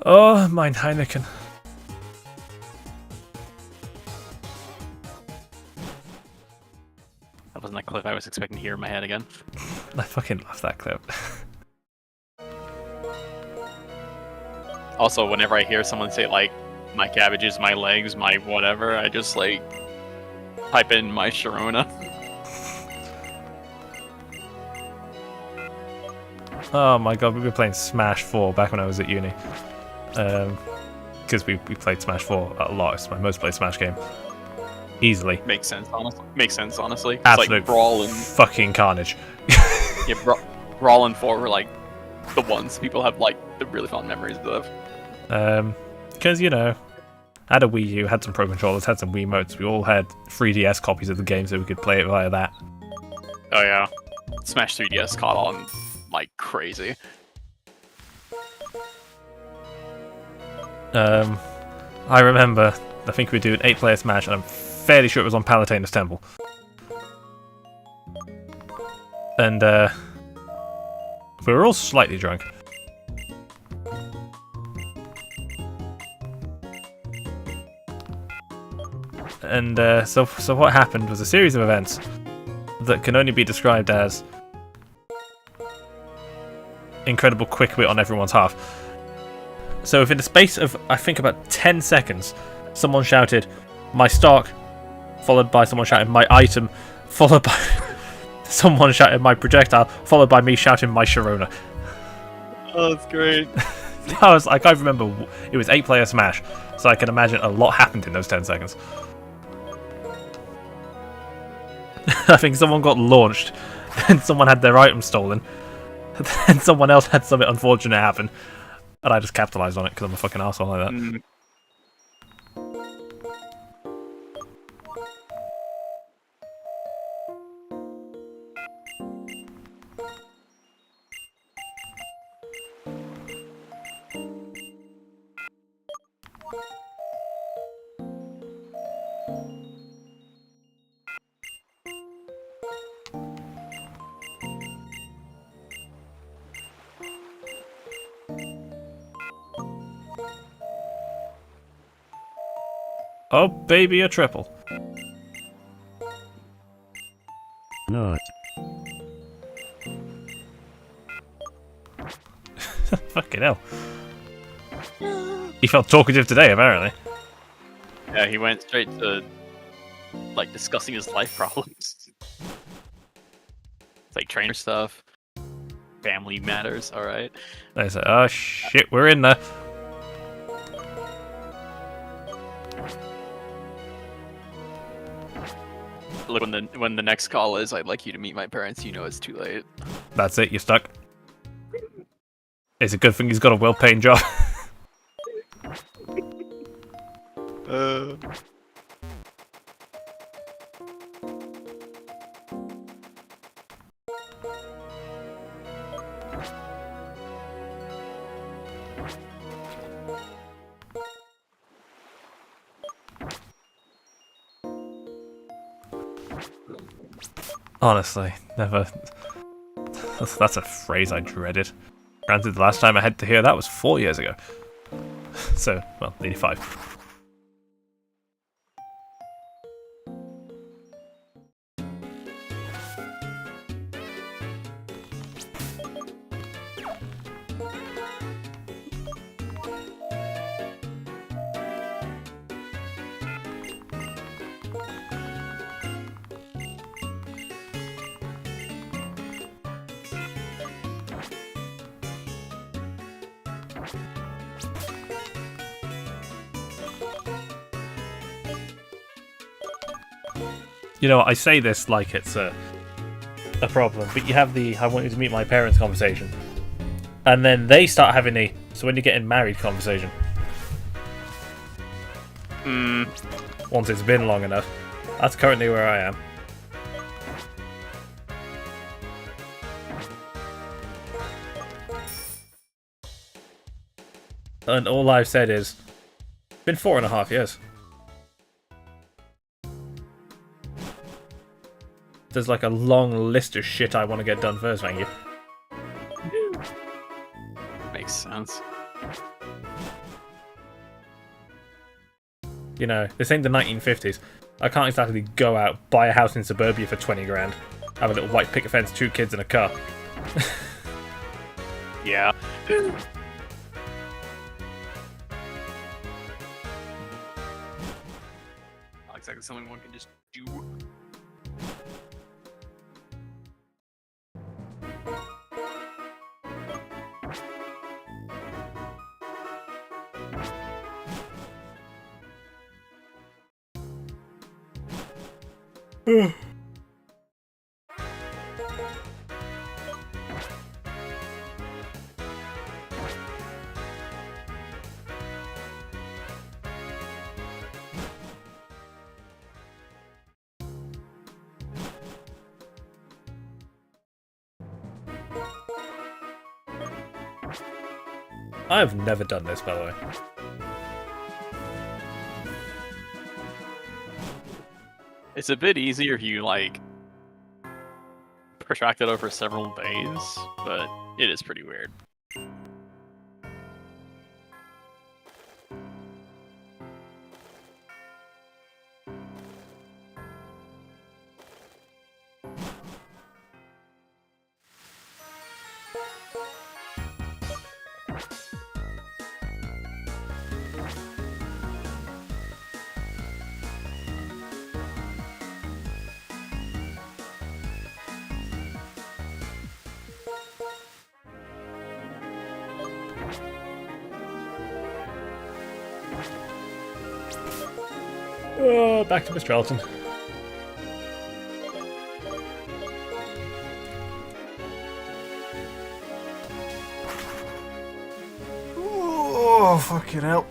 Oh, mein Heineken. That wasn't a clip I was expecting to hear in my head again. I fucking love that clip. Also, whenever I hear someone say like, my cabbages, my legs, my whatever, I just like type in my Sharona. Oh my god, we were playing Smash 4 back when I was at uni. Because we played Smash 4 a lot. It's my most played Smash game. Easily. Makes sense, honestly. It's Absolute like Brawl and fucking carnage. yeah, Brawl and 4 were like the ones people have like the really fond memories of. Because, you know, had a Wii U, had some Pro Controllers, had some Wiimotes. We all had 3DS copies of the game so we could play it via that. Oh yeah. Smash 3DS caught on like crazy. I remember, I think we do an 8-player Smash, and I'm fairly sure it was on Palatinus Temple. And, we were all slightly drunk. And, so what happened was a series of events that can only be described as incredible quick wit on everyone's half. So within the space of, I think, about 10 seconds, someone shouted, "My stock," followed by someone shouting, "My item," followed by someone shouting, "My projectile," followed by me shouting, "My Sharona." Oh, that's great. I can't remember. It was 8-player Smash, so I can imagine a lot happened in those 10 seconds. I think someone got launched, and someone had their item stolen, and someone else had something unfortunate happen, and I just capitalized on it because I'm a fucking asshole like that. Mm. Oh, baby, a triple. Not. Fucking hell. He felt talkative today, apparently. Yeah, he went straight to like discussing his life problems. It's like trainer stuff, family matters. All right. They said, "Oh shit, we're in there." Look, when the next call is, "I'd like you to meet my parents," you know it's too late. That's it, you're stuck. It's a good thing he's got a well-paying job. Honestly, never. That's a phrase I dreaded. Granted, the last time I had to hear that was 4 years ago. So, well, 85. You know, I say this like it's a problem, but you have the "I want you to meet my parents" conversation, and then they start having the "so when you're getting married" conversation. Once it's been long enough. That's currently where I am. And all I've said is, it's been 4.5 years. There's like a long list of shit I want to get done first, thank you. Makes sense. You know, this ain't the 1950s. I can't exactly go out, buy a house in suburbia for 20 grand, have a little white picket fence, 2 kids and a car. Yeah. Not exactly something one can just do. I've never done this, by the way. It's a bit easier if you like protract it over several days, but it is pretty weird. Oh, back to Miss Charlton. Oh, fucking hell.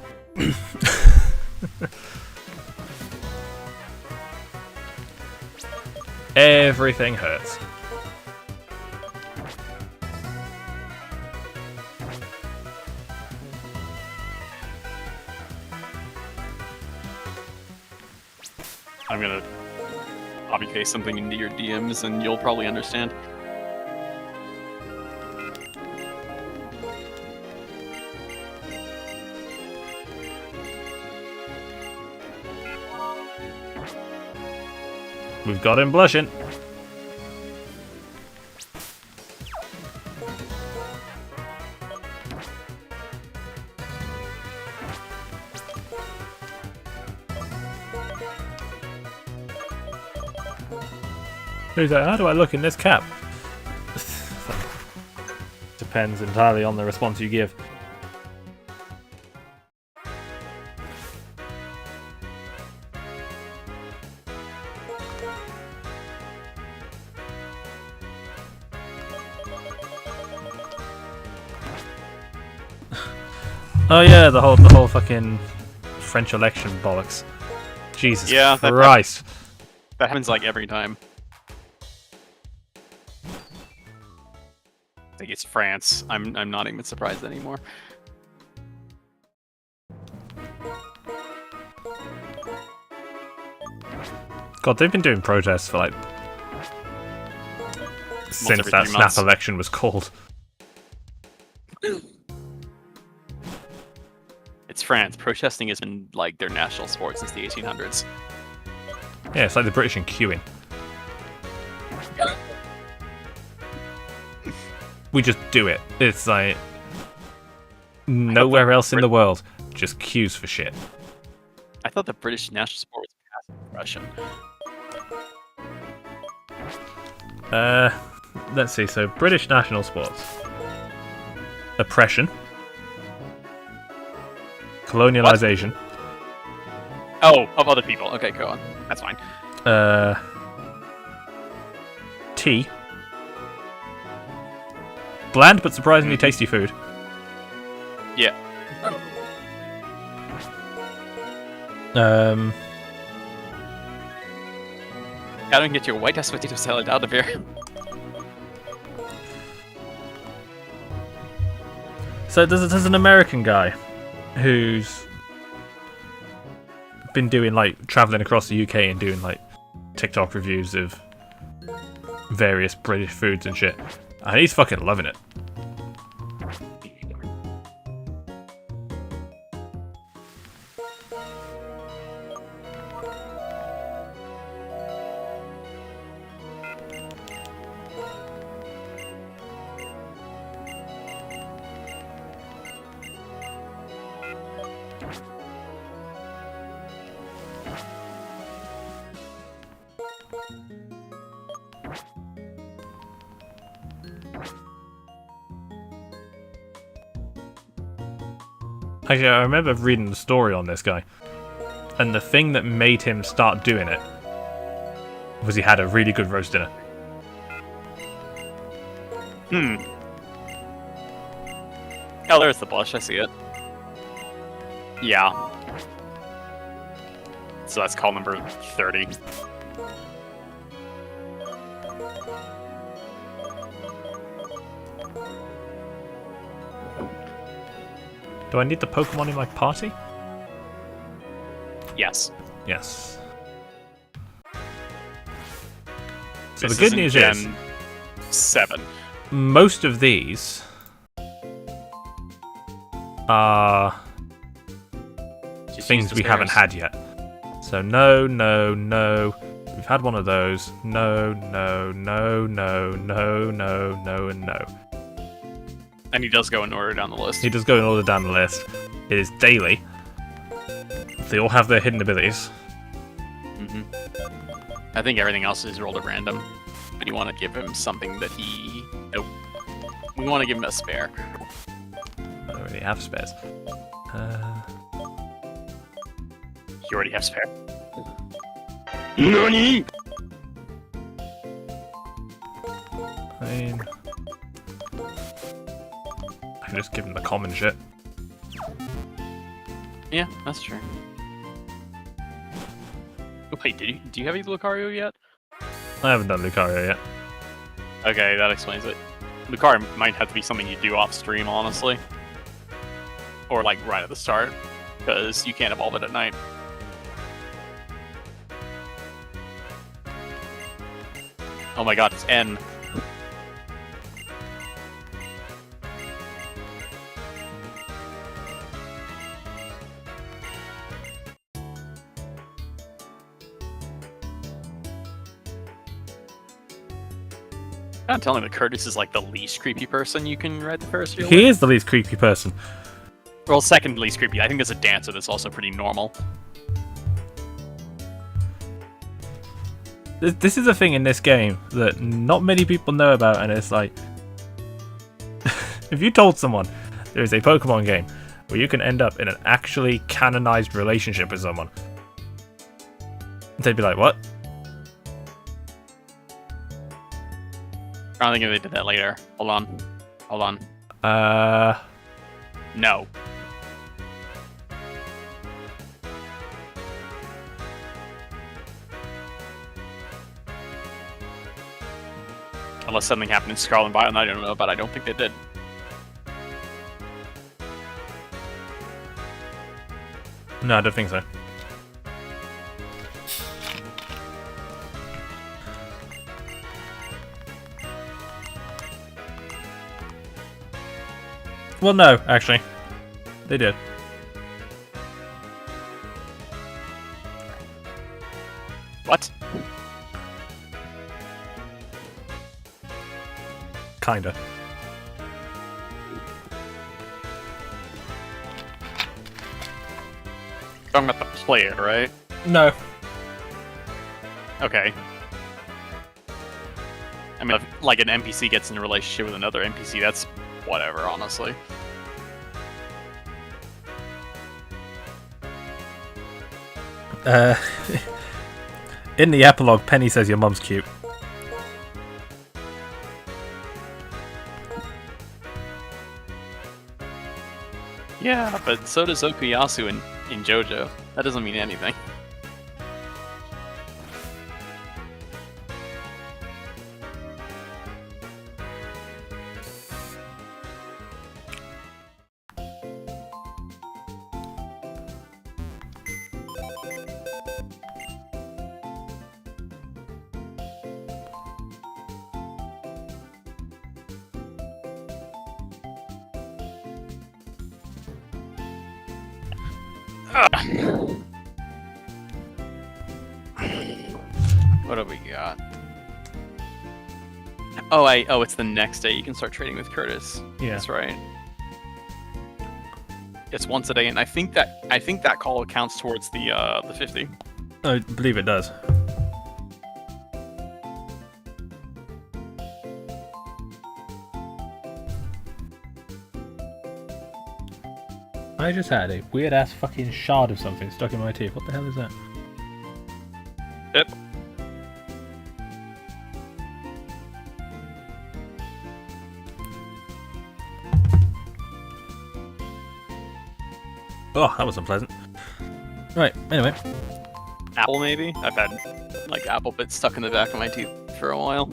Everything hurts. I'm gonna copy paste something into your DMs and you'll probably understand. We've got him blushing. Who's like, how do I look in this cap? Depends entirely on the response you give. Oh yeah, the whole fucking French election bollocks. Jesus Christ. That happens like every time. I think it's France. I'm not even surprised anymore. God, they've been doing protests for like since that snap election was called. It's France. Protesting has been like their national sport since the 1800s. Yeah, it's like the British in queuing. We just do it. It's like nowhere else in the world just queues for shit. I thought the British national sport was passive aggression. Let's see. So British national sports: oppression, colonialization. Oh, of other people. Okay, go on. That's fine. Tea. Bland but surprisingly tasty food. Yeah. How do I get your white ass potato salad out of here? So there's an American guy who's been doing like traveling across the UK and doing like TikTok reviews of various British foods and shit, and he's fucking loving it. Actually, I remember reading the story on this guy, and the thing that made him start doing it was he had a really good roast dinner. Oh, there's the blush. I see it. Yeah. So that's call number 30. Do I need the Pokemon in my party? Yes. Yes. So This the good in news Gen is 7. most of these are Just things use the we haven't spares. had yet. So no, no, no. We've had one of those. No, no, no, no, no, no, no, and no. And he does go in order down the list. He does go in order down the list. It is daily. They all have their hidden abilities. I think everything else is rolled at random. But you want to give him something that he... Nope. We want to give him a spare. Oh, have spares. You already have spare. NANI?! I mean, I can just give him the common shit. Yeah, that's true. Wait, do you have a Lucario yet? I haven't done Lucario yet. Okay, that explains it. Lucario might have to be something you do off stream, honestly. Or like right at the start, because you can't evolve it at night. Oh my god, it's N. I'm telling that Curtis is like the least creepy person you can ride the Ferris wheel with. He is the least creepy person. Well, second least creepy. I think there's a dancer that's also pretty normal. This is a thing in this game that not many people know about, and it's like, if you told someone there is a Pokemon game where you can end up in an actually canonized relationship with someone, they'd be like, what? I don't think they did that later. Hold on. Hold on. No. Unless something happened in Scarlet and Violet, I don't know, but I don't think they did. No, I don't think so. Well, no, actually. They did. What? Kinda. Talking about the player, right? No. Okay. I mean, if, like, an NPC gets in a relationship with another NPC, that's whatever, honestly. In the epilogue, Penny says your mum's cute. Yeah, but so does Okuyasu in JoJo. That doesn't mean anything. What do we got? Oh, it's the next day you can start trading with Curtis. Yeah. That's right. It's once a day, and I think that call counts towards the 50. I believe it does. I just had a weird ass fucking shard of something stuck in my teeth. What the hell is that? Yep. Oh, that was unpleasant. Right, anyway. Apple, maybe? I've had, like, apple bits stuck in the back of my teeth for a while.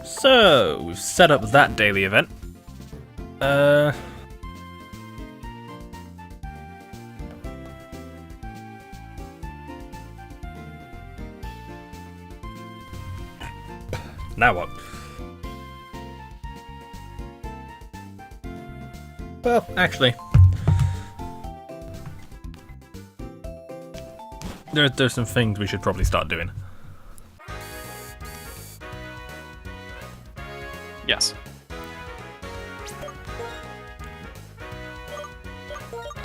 So, we've set up that daily event. Now what? Well, actually, there's some things we should probably start doing. Yes.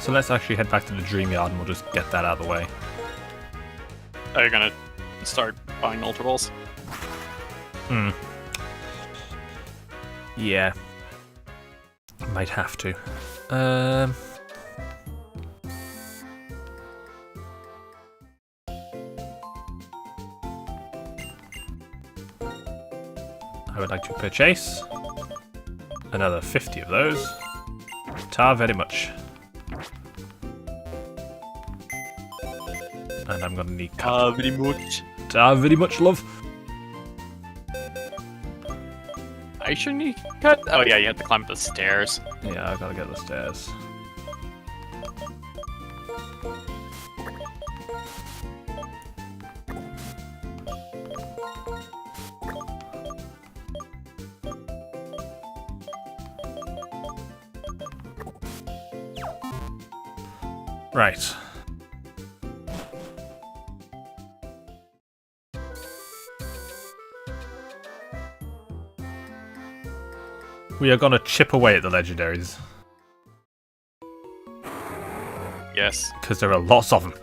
So let's actually head back to the Dream Yard and we'll just get that out of the way. Are you gonna start buying Ultra Balls? Yeah. Might have to. I would like to purchase another 50 of those. Ta very much. And I'm gonna need cut. Very much. Ta very much, love. I shouldn't need cut. Oh yeah, you have to climb up the stairs. Yeah, I gotta get the stairs. Right. We are gonna chip away at the legendaries. Yes. Because there are lots of them.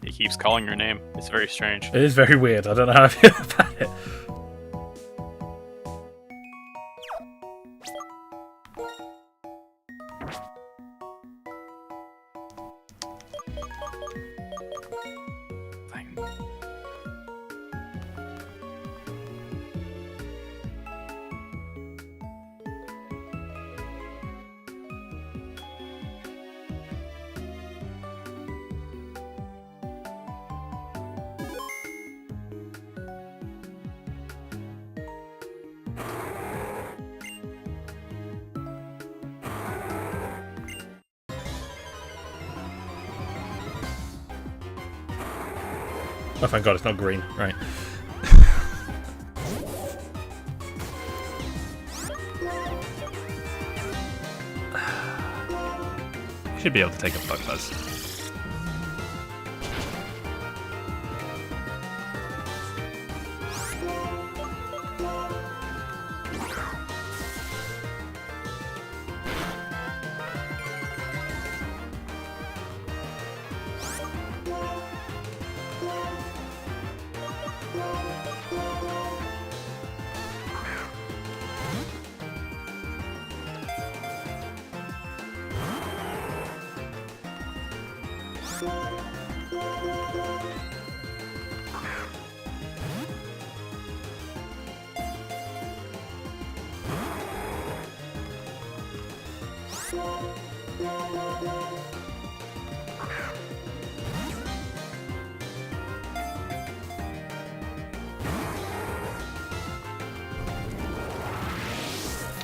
He keeps calling your name. It's very strange. It is very weird. I don't know how I feel about it. Fine. Oh, thank God, it's not green. Right. Should be able to take a bug buzz.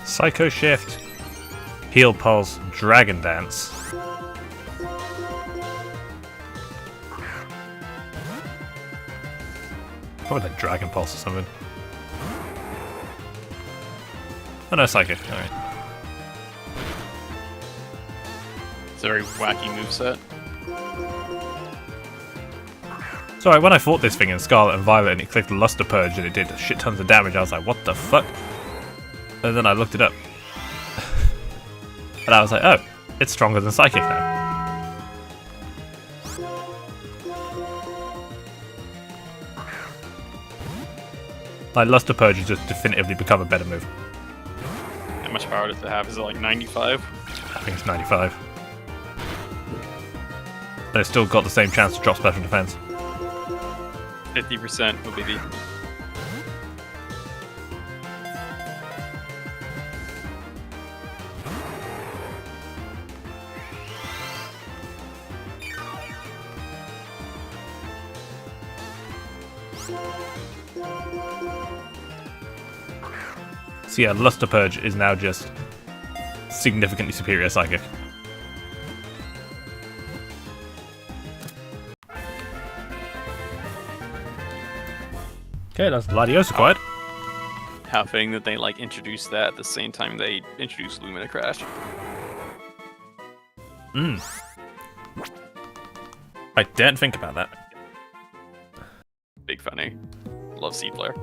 Psycho Shift, Heal Pulse, Dragon Dance. Probably like Dragon Pulse or something. Oh no, Psychic, alright. It's a very wacky moveset. So when I fought this thing in Scarlet and Violet and it clicked Luster Purge and it did shit tons of damage, I was like, what the fuck? And then I looked it up. And I was like, oh, it's stronger than Psychic now. Like, Luster Purge has just definitively become a better move. How much power does it have? Is it like 95? I think it's 95. But it's still got the same chance to drop special defense. 50% will be the... So yeah, Luster Purge is now just significantly superior Psychic. Okay, that's Latios acquired. How fitting that they like introduced that at the same time they introduced Lumina Crash. I didn't think about that. Big funny. Love Seed Flare.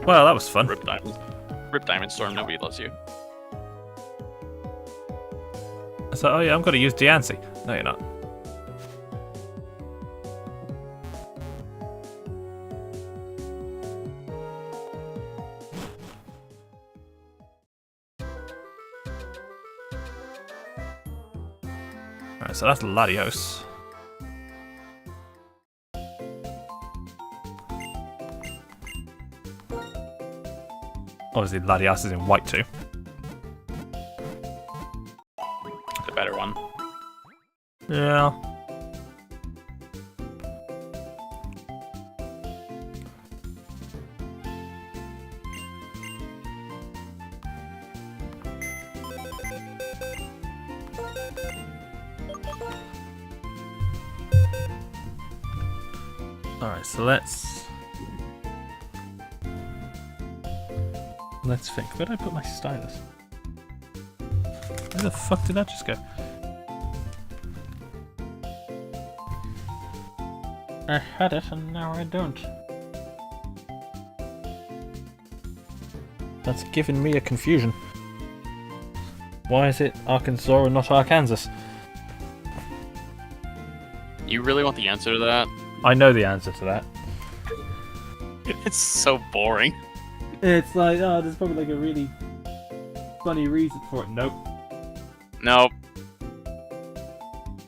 Well, that was fun. Rip Diamond Storm, nobody loves you. So, oh yeah, I'm going to use Diancie. No, you're not. Alright, so that's Latios. Obviously, Latias is in white too. The better one. Yeah. Alright, so let's think. Where did I put my stylus? Where the fuck did that just go? I had it and now I don't. That's given me a confusion. Why is it Arkansas and not Arkansas? You really want the answer to that? I know the answer to that. It's so boring. It's like, oh, there's probably like a really funny reason for it. Nope. Nope.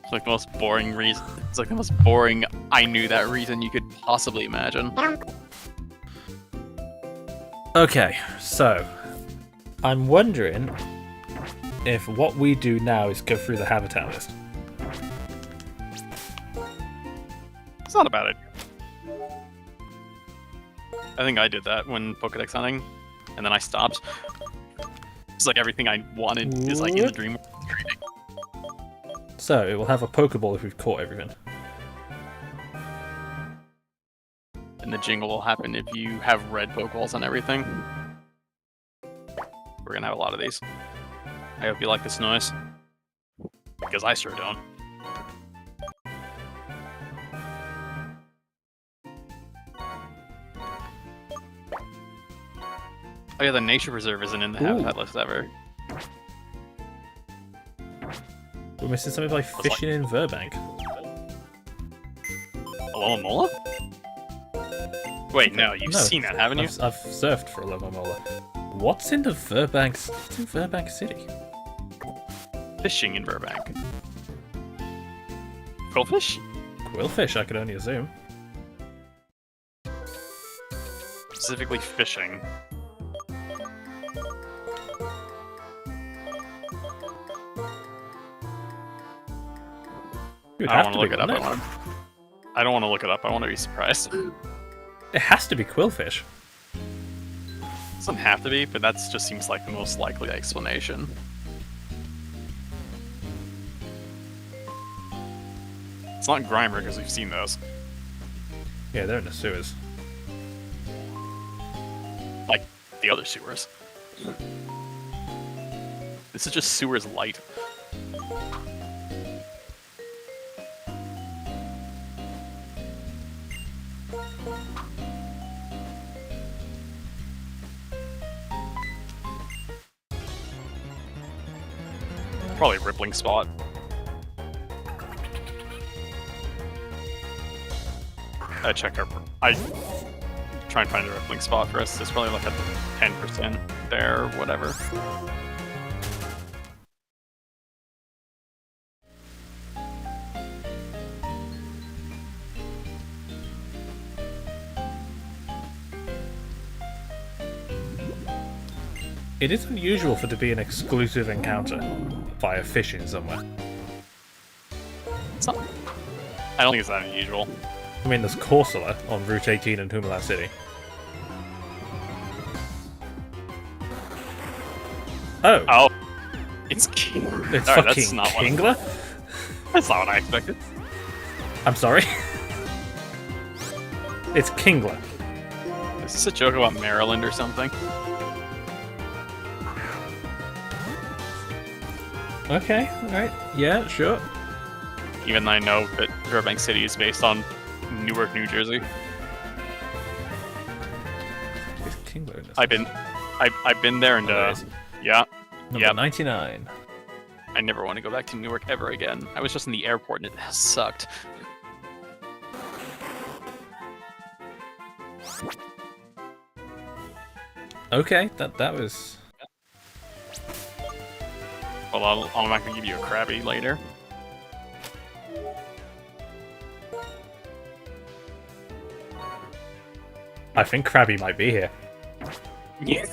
It's like the most boring reason. It's like the most boring I knew that reason you could possibly imagine. Okay, so I'm wondering if what we do now is go through the habitat list. It's not a bad idea. I think I did that when Pokedex hunting, and then I stopped. It's like everything I wanted is like in the dream. So it will have a Pokeball if we've caught everything. And the jingle will happen if you have red Pokeballs on everything. We're gonna have a lot of these. I hope you like this noise. Because I sure don't. Oh yeah, the nature preserve isn't in the habitat list ever. We're missing something like fishing in Verbank. Alomomola? Wait, no, you've seen that, haven't you? I've surfed for Alomomola. What's in the Verbank? What's in Verbank City? Fishing in Burbank. Quillfish? Quillfish, I could only assume. Specifically fishing. I don't want to look it up. I don't want to look it up. I want to be surprised. It has to be Quillfish. It doesn't have to be, but that just seems like the most likely explanation. It's not Grimer because we've seen those. Yeah, they're in the sewers. Like the other sewers. This is just sewers light. Probably Rippling Spot. check our. I try and find a rippling spot for us. There's probably like a 10% there, or whatever. It is unusual for it to be an exclusive encounter via fishing somewhere. It's not, I don't think it's that unusual. I mean, there's Corsola on Route 18 in Humalan City. Oh, Oh, it's it's Alright, fucking that's not Kingler? That's not what I expected. I'm sorry. It's Kingler. Is this a joke about Maryland or something? Okay, alright. Yeah, sure. Even though I know that Burbank City is based on Newark, New Jersey. It's Kingler in this. I've been there and There it is. yeah, Number yep. 99. I never want to go back to Newark ever again. I was just in the airport and it sucked. Okay, that was... Well, I'm not gonna give you a Krabby later. I think Krabby might be here. Yeah.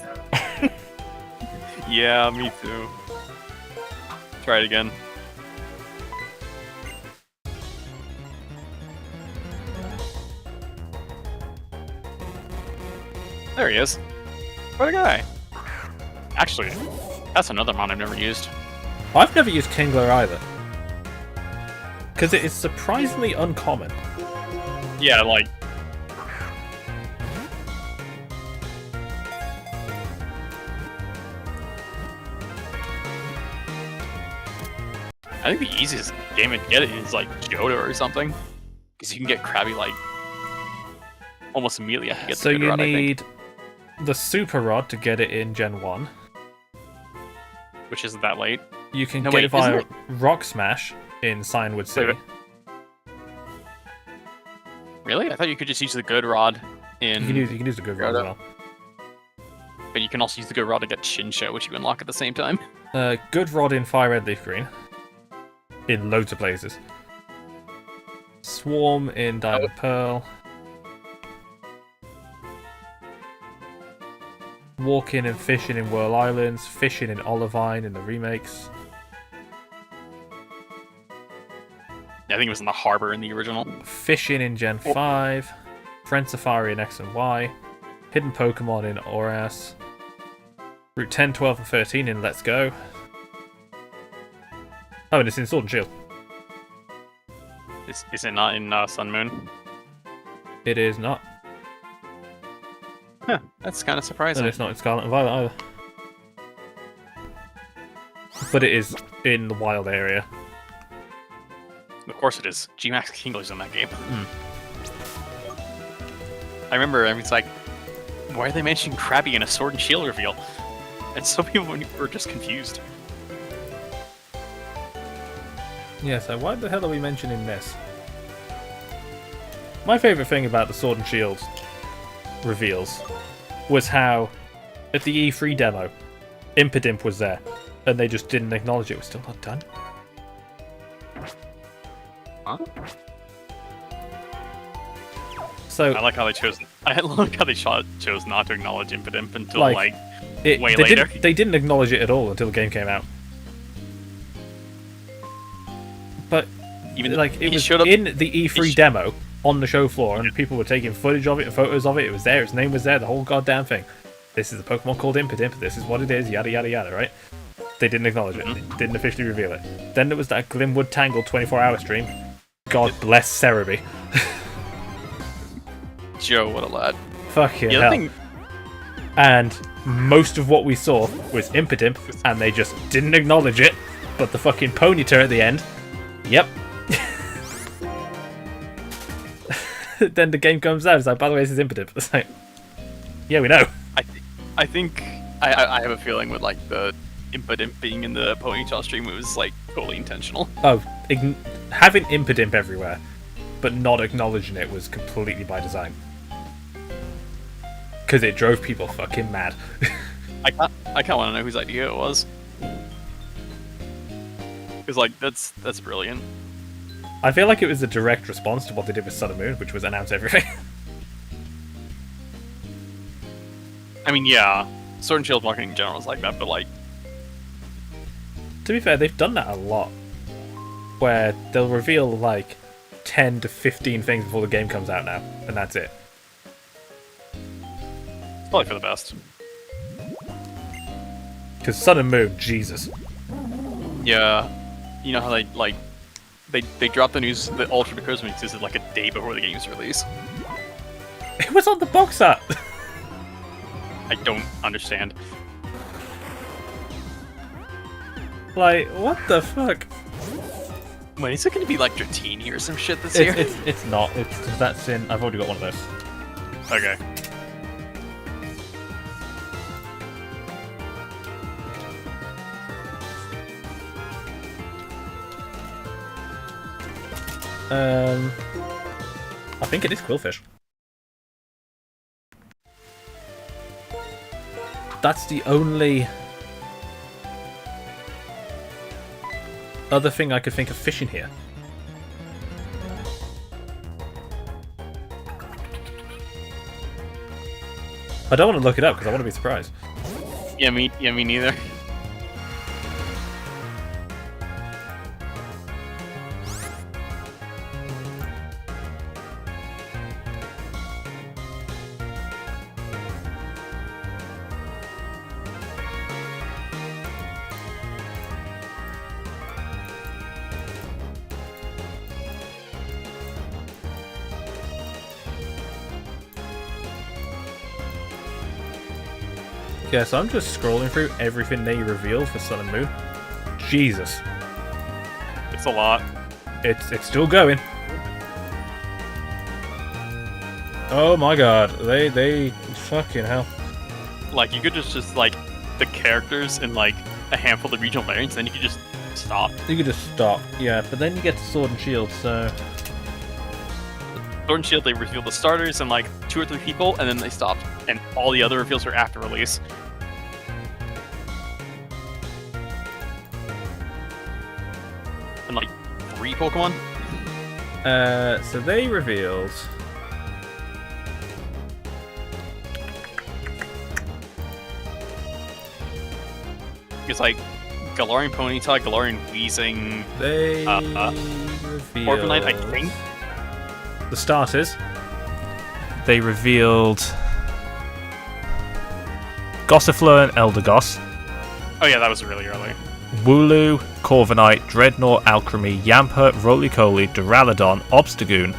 Yeah, me too. Try it again. There he is. What a guy. Actually, that's another mon I've never used. I've never used Kingler either. Because it is surprisingly uncommon. Yeah, like... I think the easiest game to get it is like Johto or something. Because you can get Krabby like almost immediately after you get So the good you rod, I think. need the Super Rod to get it in Gen 1. Which isn't that late. You can No, get wait, it via isn't Rock Smash in Cyanwood City. Really? I thought you could just use the good rod in... You can use the good rod as well. But you can also use the good rod to get Shinsho, which you unlock at the same time. Good Rod in Fire Red Leaf Green. In loads of places. Swarm in Diamond Pearl. Walking and Fishing in Whirl Islands. Fishing in Olivine in the remakes. I think it was in the harbor in the original. Fishing in Gen 5. Friend Safari in X and Y. Hidden Pokemon in Oras. Route 10, 12, and 13 in Let's Go. Oh, and it's in Sword and Shield. Is it not in Sun Moon? It is not. Huh, that's kind of surprising. And it's not in Scarlet and Violet either. But it is in the wild area. Of course it is. G-Max Kingler's in that game. Mm. I remember, it's like, why are they mentioning Krabby in a Sword and Shield reveal? And so people were just confused. Yeah, so why the hell are we mentioning this? My favourite thing about the Sword and Shield reveals was how, at the E3 demo, Impidimp was there, and they just didn't acknowledge it was still not done. Huh? So I like how they chose. I like how they chose not to acknowledge Impidimp until like way they later. they didn't acknowledge it at all until the game came out. But Even like it he was showed up in the E3 demo on the show floor, and Yeah. people were taking footage of it and photos of it. It was there. Its name was there. The whole goddamn thing. This is a Pokemon called Impidimp. This is what it is. Yada yada yada. Right? They didn't acknowledge it. They didn't officially reveal it. Then there was that Glimwood Tangle 24-hour stream. God bless Cerebi. Joe, what a lad. Fucking The hell. other thing, And most of what we saw was Impidimp, and they just didn't acknowledge it. But the fucking Ponyta at the end, yep. Then the game comes out, it's like, by the way, this is Impidimp. It's like, yeah, we know. I think I have a feeling with like the Impidimp being in the Ponytail stream, it was like totally intentional. Oh, having Impidimp everywhere but not acknowledging it was completely by design. Because it drove people fucking mad. I kind of want to know whose idea it was. Because like that's brilliant. I feel like it was a direct response to what they did with Sun and Moon, which was announce everything. I mean, yeah, Sword and Shield marketing in general is like that, but like, To be fair, they've done that a lot. Where they'll reveal like 10 to 15 things before the game comes out now, and that's it. it's probably for the best. Because Sun and Moon, Jesus. Yeah, you know how they like they dropped the news, the Ultra Because Mix is like a day before the game's release. It was on the box art! I don't understand. Like, what the fuck? Wait, is it going to be like Dratini or some shit this year? It's not. That's in. I've already got one of those. Okay. I think it is Quillfish. That's the only other thing I could think of fishing here. I don't want to look it up because I want to be surprised. Yeah, me neither. Yeah, so I'm just scrolling through everything they revealed for Sun and Moon. Jesus. It's a lot. It's still going. Oh my god. They fucking hell. Like, you could just like the characters and like a handful of regional variants, then you could just stop. You could just stop. Yeah, but then you get to Sword and Shield, so... Sword and Shield, they revealed the starters and like 2 or 3 people, and then they stopped. And all the other reveals are after release. And like 3 Pokemon? So they revealed... It's like Galarian Ponyta, Galarian Weezing, They revealed... Corviknight, I think. The starters. They revealed... Gossifleur and Eldegoss. Oh yeah, that was really early. Wooloo, Corviknight, Dreadnought, Alchemy, Yamper, Roly-Poly, Duraludon, Obstagoon,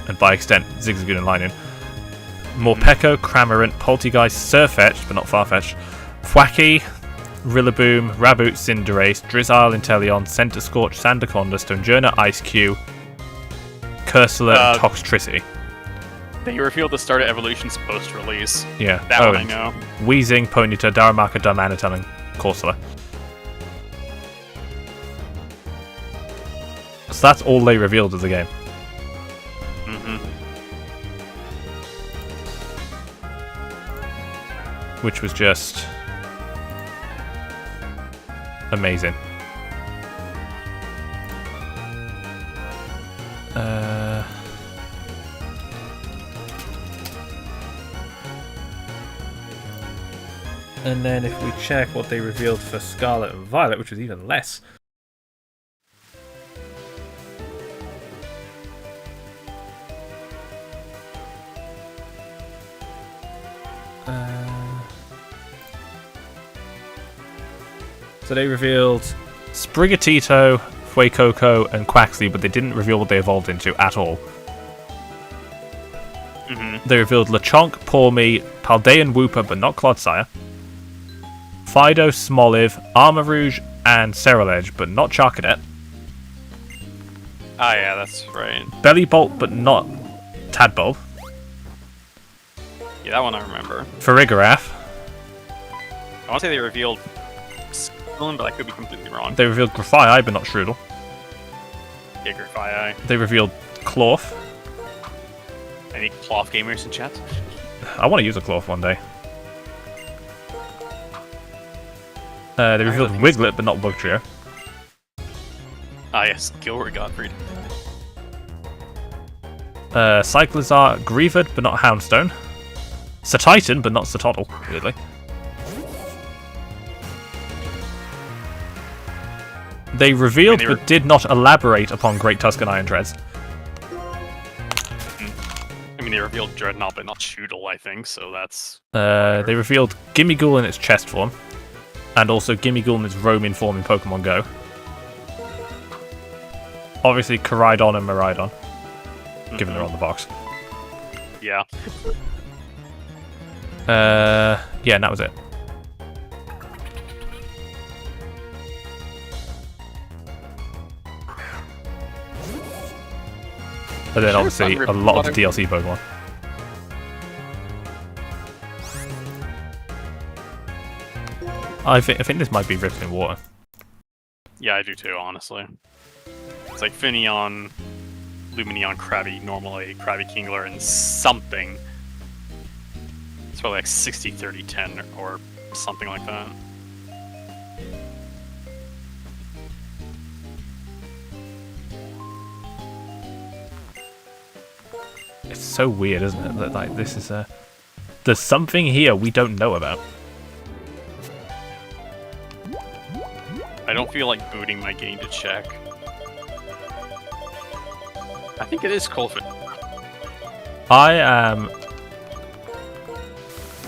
and by extent, Zigzagoon and Linen. Morpeko, Cramorant, Poltegeist, Sirfetch'd, but not Farfetch'd, Thwackey, Rillaboom, Raboot, Cinderace, Drizzile, Inteleon, Centiskorch, Sandaconda, Stonjourner, Ice-Q, Cursula, and Toxtricity. They revealed the starter evolutions post-release. Yeah. That one I know. Weezing, Ponyta, Darumaka, Darmanitan, and Corsola. So that's all they revealed of the game. Mm-hmm. Which was just... amazing. And then if we check what they revealed for Scarlet and Violet, which was even less. So they revealed Sprigatito, Fuecoco, and Quaxley, but they didn't reveal what they evolved into at all. Mm-hmm. They revealed Lechonk, Pawmi, Paldean Wooper, but not Clodsire. Fido, Smoliv, Armarouge, and Ceruledge, but not Charcadet. Ah, yeah, that's right. Bellybolt, but not Tadbulb. Yeah, that one I remember. Farigiraf. I want to say they revealed Skillen, but I could be completely wrong. They revealed Grafaiai, but not Strudel. Yeah, Grafaiai. They revealed Cloth. Any cloth gamers in chat? I want to use a cloth one day. They revealed Wiglet, but not Bugtrio. Ah, yes, Gilbert Gottfried. Cyclizar, Grieved, but not Houndstone. Satitan, but not Satoddle, weirdly. They revealed, but did not elaborate upon Great Tuscan Iron Treads. I mean, they revealed Dreadnought, but not Shoodle, I think, so that's... They revealed Gimmighoul in its chest form, and also Gimmighoul in its roaming form in Pokemon Go. Obviously, Koraidon and Miraidon, given they're on the box. Yeah. Yeah, and that was it. And then obviously a lot of the DLC Pokemon. I think this might be Rippling Water. Yeah, I do too, honestly. It's like Finneon, Lumineon, Krabby, normally Krabby Kingler, and something. It's probably like 60, 30, 10 or something like that. It's so weird, isn't it? That like this is a... There's something here we don't know about. I don't feel like booting my game to check. I think it is Colfin. I am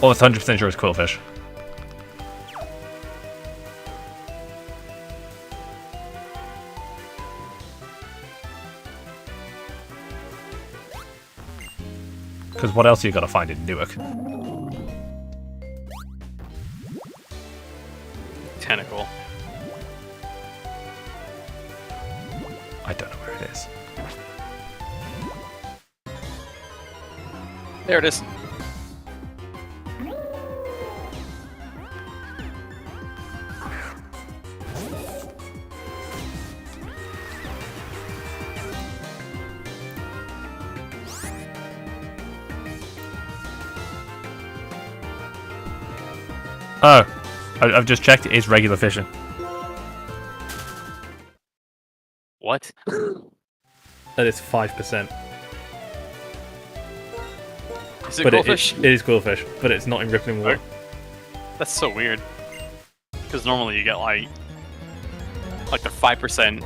almost 100% sure it's Quillfish. Because what else you got to find in Newark? Tentacle. I don't know where it is. There it is. Oh, I've just checked. It is regular fishing. What? That is 5%. Is it But Quillfish? it is Quillfish, but it's not in Rippling Water. That's so weird. Because normally you get like the 5%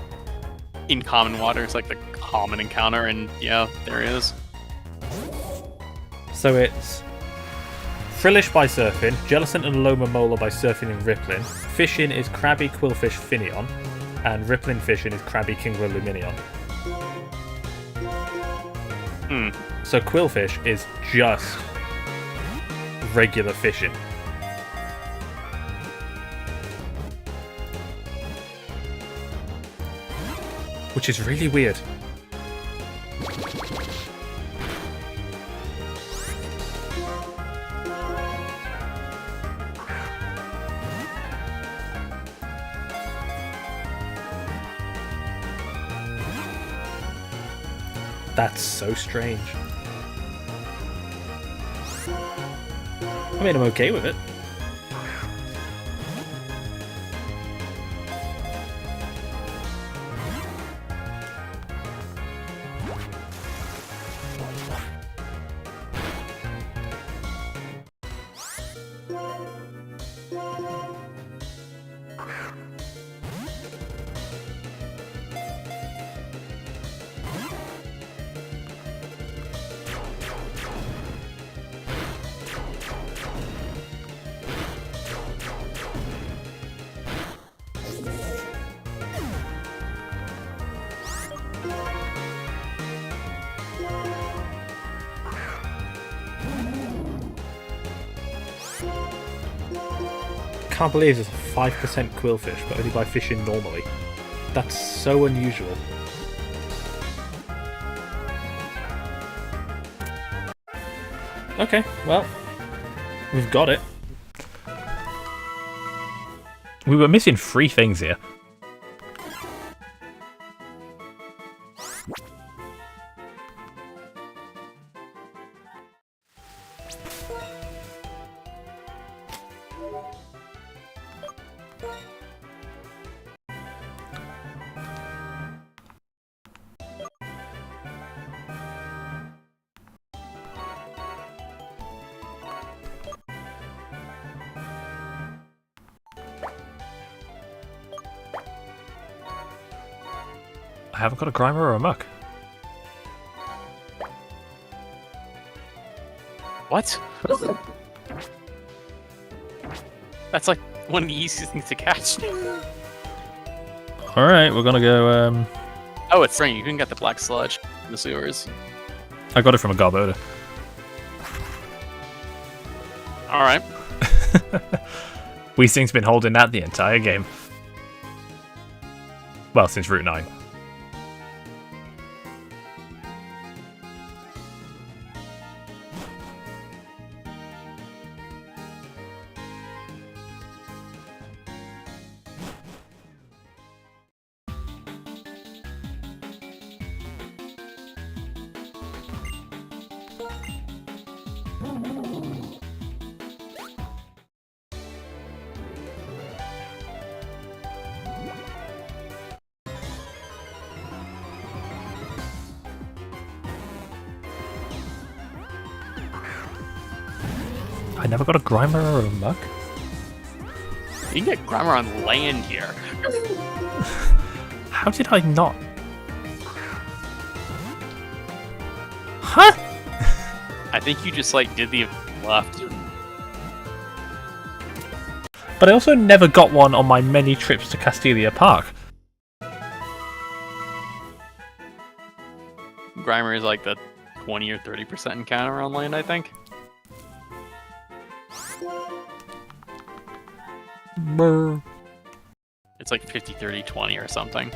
in common water. It's like the common encounter, and yeah, there it is. So it's Frillish by Surfing, Jellicent and Lomomola by Surfing and Rippling. Fishing is Krabby, Quillfish, Finneon, and Rippling Fishing is Krabby, Kingler, Lumineon. So Quillfish is just regular fishing. Which is really weird. That's so strange. I mean, I'm okay with it. I can't believe there's a 5% Quillfish, but only by fishing normally. That's so unusual. Okay, well, we've got it. We were missing 3 things here. haven't got a Grimer or a Muck. What? That's like one of the easiest things to catch. Alright, we're gonna go, Oh, it's spring. You can get the black sludge in the sewers. I got it from a Garbodor. Alright. Weezing's been holding that the entire game. Well, since Route 9. I never got a Grimer or a Muck. You can get Grimer on land here. How did I not? Huh? I think you just like did the left. But I also never got one on my many trips to Castelia Park. Grimer is like the 20 or 30% encounter on land, I think. Brr. It's like 50, 30, 20 or something.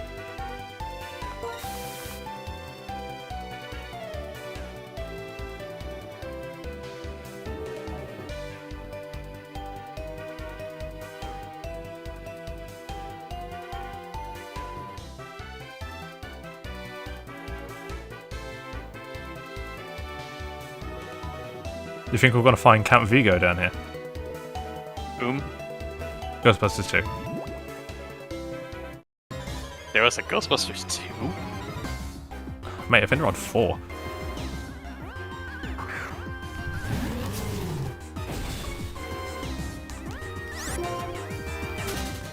You think we're gonna find Count Vigo down here? Boom. Ghostbusters 2. There was a Ghostbusters 2? Mate, I think they're on 4.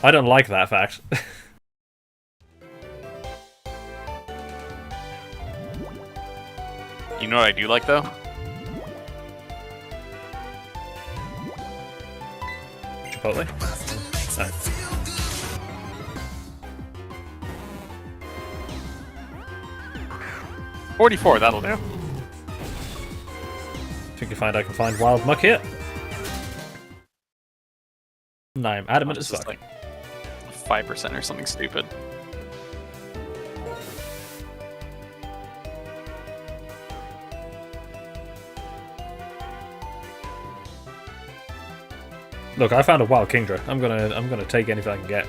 I don't like that fact. You know what I do like though? Chipotle? Oh. 44, that'll do. Think you find I can find wild muck here? No, I'm adamant as This is fuck. like 5% or something stupid. Look, I found a wild Kingdra. I'm gonna take anything I can get.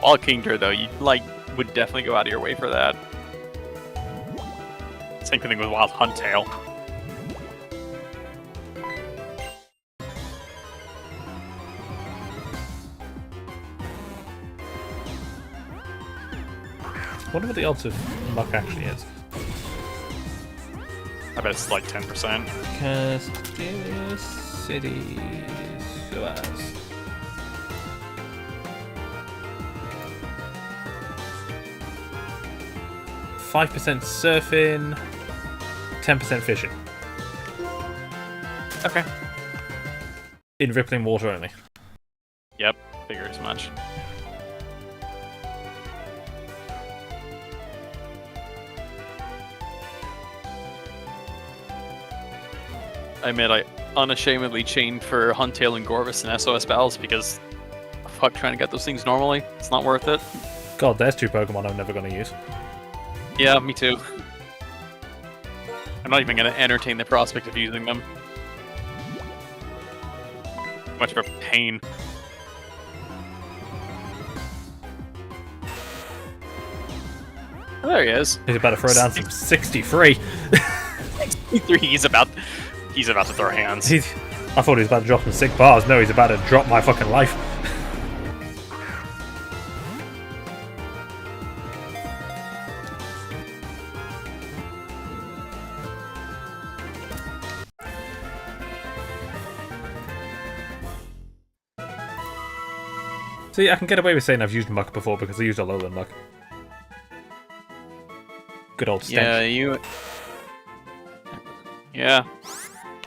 Wild Kingdra though, you like would definitely go out of your way for that. Same thing with Wild Huntail. I wonder what the odds of muck actually is. I bet it's like 10%. Castelia City Suez. 5% surfing, 10% fishing. Okay. In rippling water only. Yep, figure as much. I admit I unashamedly chained for Huntail and Gorvis and SOS battles because fuck trying to get those things normally. It's not worth it. God, there's 2 Pokemon I'm never going to use. Yeah, me too. I'm not even going to entertain the prospect of using them. Much of a pain. Oh, there he is. He's about to throw down some 63. 3, he's about to throw hands. I thought he was about to drop some sick bars. No, he's about to drop my fucking life. See, I can get away with saying I've used muck before because I used a lowland muck. Good old stench. Yeah, you. Yeah,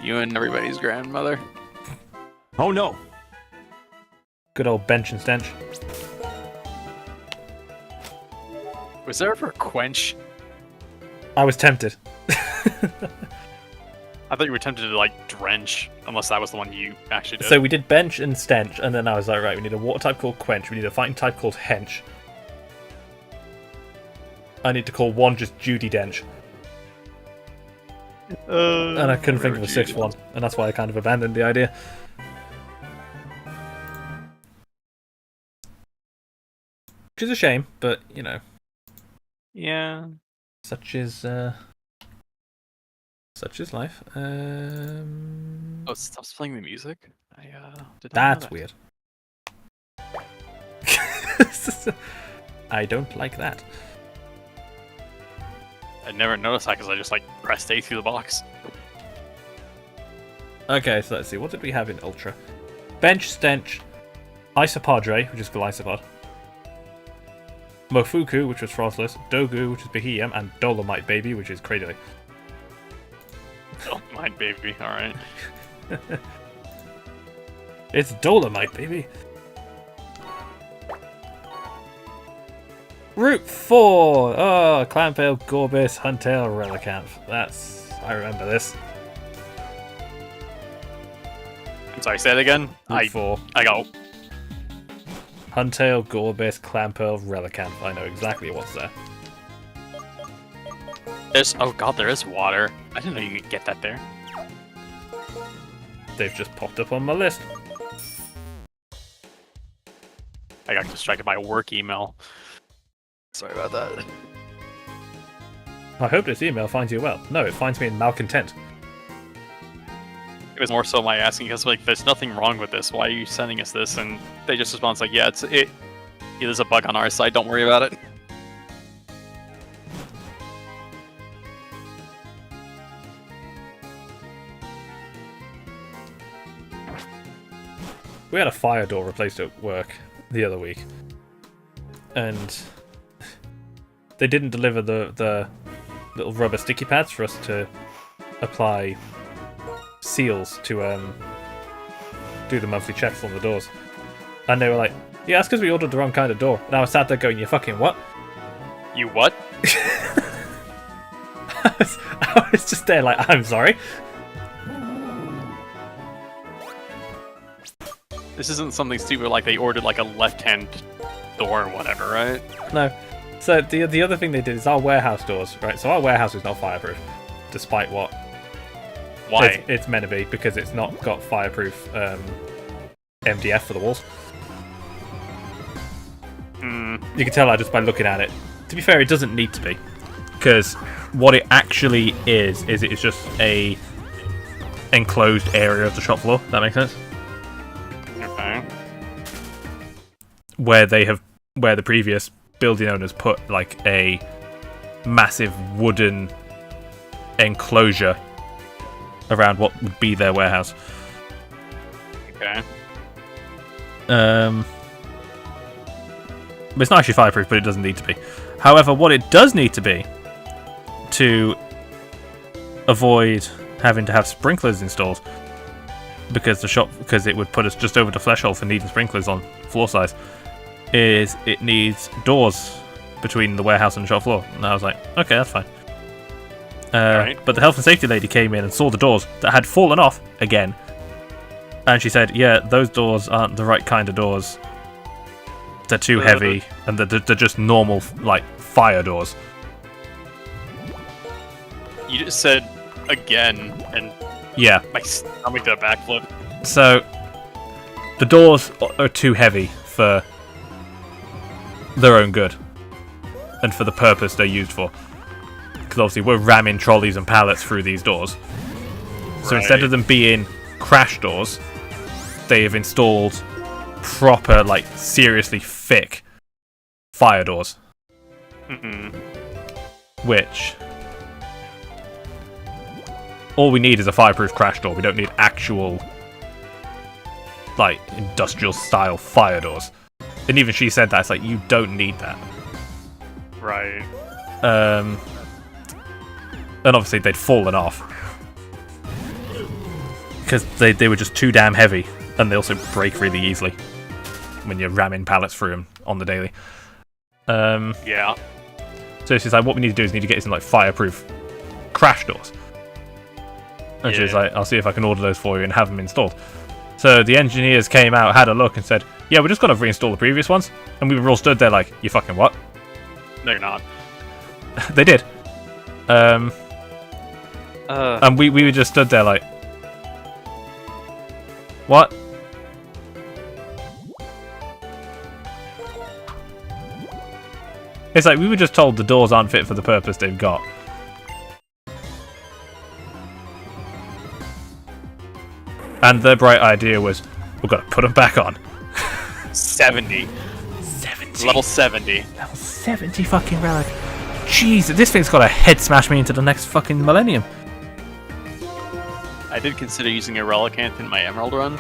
you and everybody's grandmother. Oh no! Good old bench and stench. Was there ever a quench? I was tempted. I thought you were tempted to like drench, unless that was the one you actually did. So we did bench and stench, and then I was like, right, we need a water type called quench, we need a fighting type called hench. I need to call one just Judy Dench. And I couldn't think of a sixth one, and that's why I kind of abandoned the idea. Which is a shame, but, you know. Yeah. Such is life. Oh, it stops playing the music? I did not know That's that. weird. I don't like that. I never noticed that because I just like pressed A through the box. Okay, so let's see. What did we have in Ultra? Bench, Stench, Isopadre, which is Glisopod, Mofuku, which was Frostless, Dogu, which is Behem, and Dolomite Baby, which is Cradily. Don't mind, baby. All right. It's Dolomite Baby. Route 4! Oh, Clamtail, Gorbis, Huntail, Relicanth. I remember this. I'm sorry, say it again. Route 4. I go. Huntail, Gorbis, Clamperl, Relicanth. I know exactly what's there. Oh god, there is water. I didn't know you could get that there. They've just popped up on my list. I got distracted by a work email. Sorry about that. I hope this email finds you well. No, it finds me in malcontent. It was more so my asking because like, there's nothing wrong with this. Why are you sending us this? And they just respond like, yeah, there's a bug on our side. Don't worry about it. We had a fire door replaced at work the other week, and they didn't deliver the little rubber sticky pads for us to apply seals to do the monthly checks on the doors. And they were like, yeah, that's because we ordered the wrong kind of door. And I was sat there going, you fucking what? You what? I was just there like, I'm sorry. This isn't something stupid like they ordered like a left-hand door or whatever, right? No. So the other thing they did is our warehouse doors, right? So our warehouse is not fireproof, despite what Why? it's meant to be, because it's not got fireproof MDF for the walls. You can tell that just by looking at it. To be fair, it doesn't need to be, because what it actually is it's just a enclosed area of the shop floor. That makes sense. Okay. Where the previous building owners put like a massive wooden enclosure around what would be their warehouse. Okay. But it's not actually fireproof, but it doesn't need to be. However, what it does need to be to avoid having to have sprinklers installed, because it would put us just over the threshold for needing sprinklers on floor size, is it needs doors between the warehouse and the shop floor. And I was like, okay, that's fine. Right. But the health and safety lady came in and saw the doors that had fallen off again, and she said, yeah, those doors aren't the right kind of doors. They're too heavy, and they're just normal, like, fire doors. You just said again, and Yeah. my stomach did a backflip. So, the doors are too heavy for their own good, and for the purpose they're used for. Because obviously we're ramming trolleys and pallets through these doors. So instead of them being crash doors, they have installed proper, like, seriously thick fire doors. Which, all we need is a fireproof crash door. We don't need actual, like, industrial style fire doors. And even she said that, it's like, you don't need that. Right. And obviously they'd fallen off. Because they were just too damn heavy. And they also break really easily. When you're ramming pallets through them on the daily. Yeah. So she's like, what we need to do is need to get some like fireproof crash doors. And she's like, I'll see if I can order those for you and have them installed. So the engineers came out, had a look, and said, yeah, we're just going to reinstall the previous ones. And we were all stood there like, you fucking what? No, you're not. They did. And we were just stood there like, what? It's like, we were just told the doors aren't fit for the purpose they've got. And their bright idea was, we've got to put them back on. 70. 70. Level 70. Level 70 fucking relic. Jeez, this thing's got to head smash me into the next fucking millennium. I did consider using a Relicanth in my Emerald run.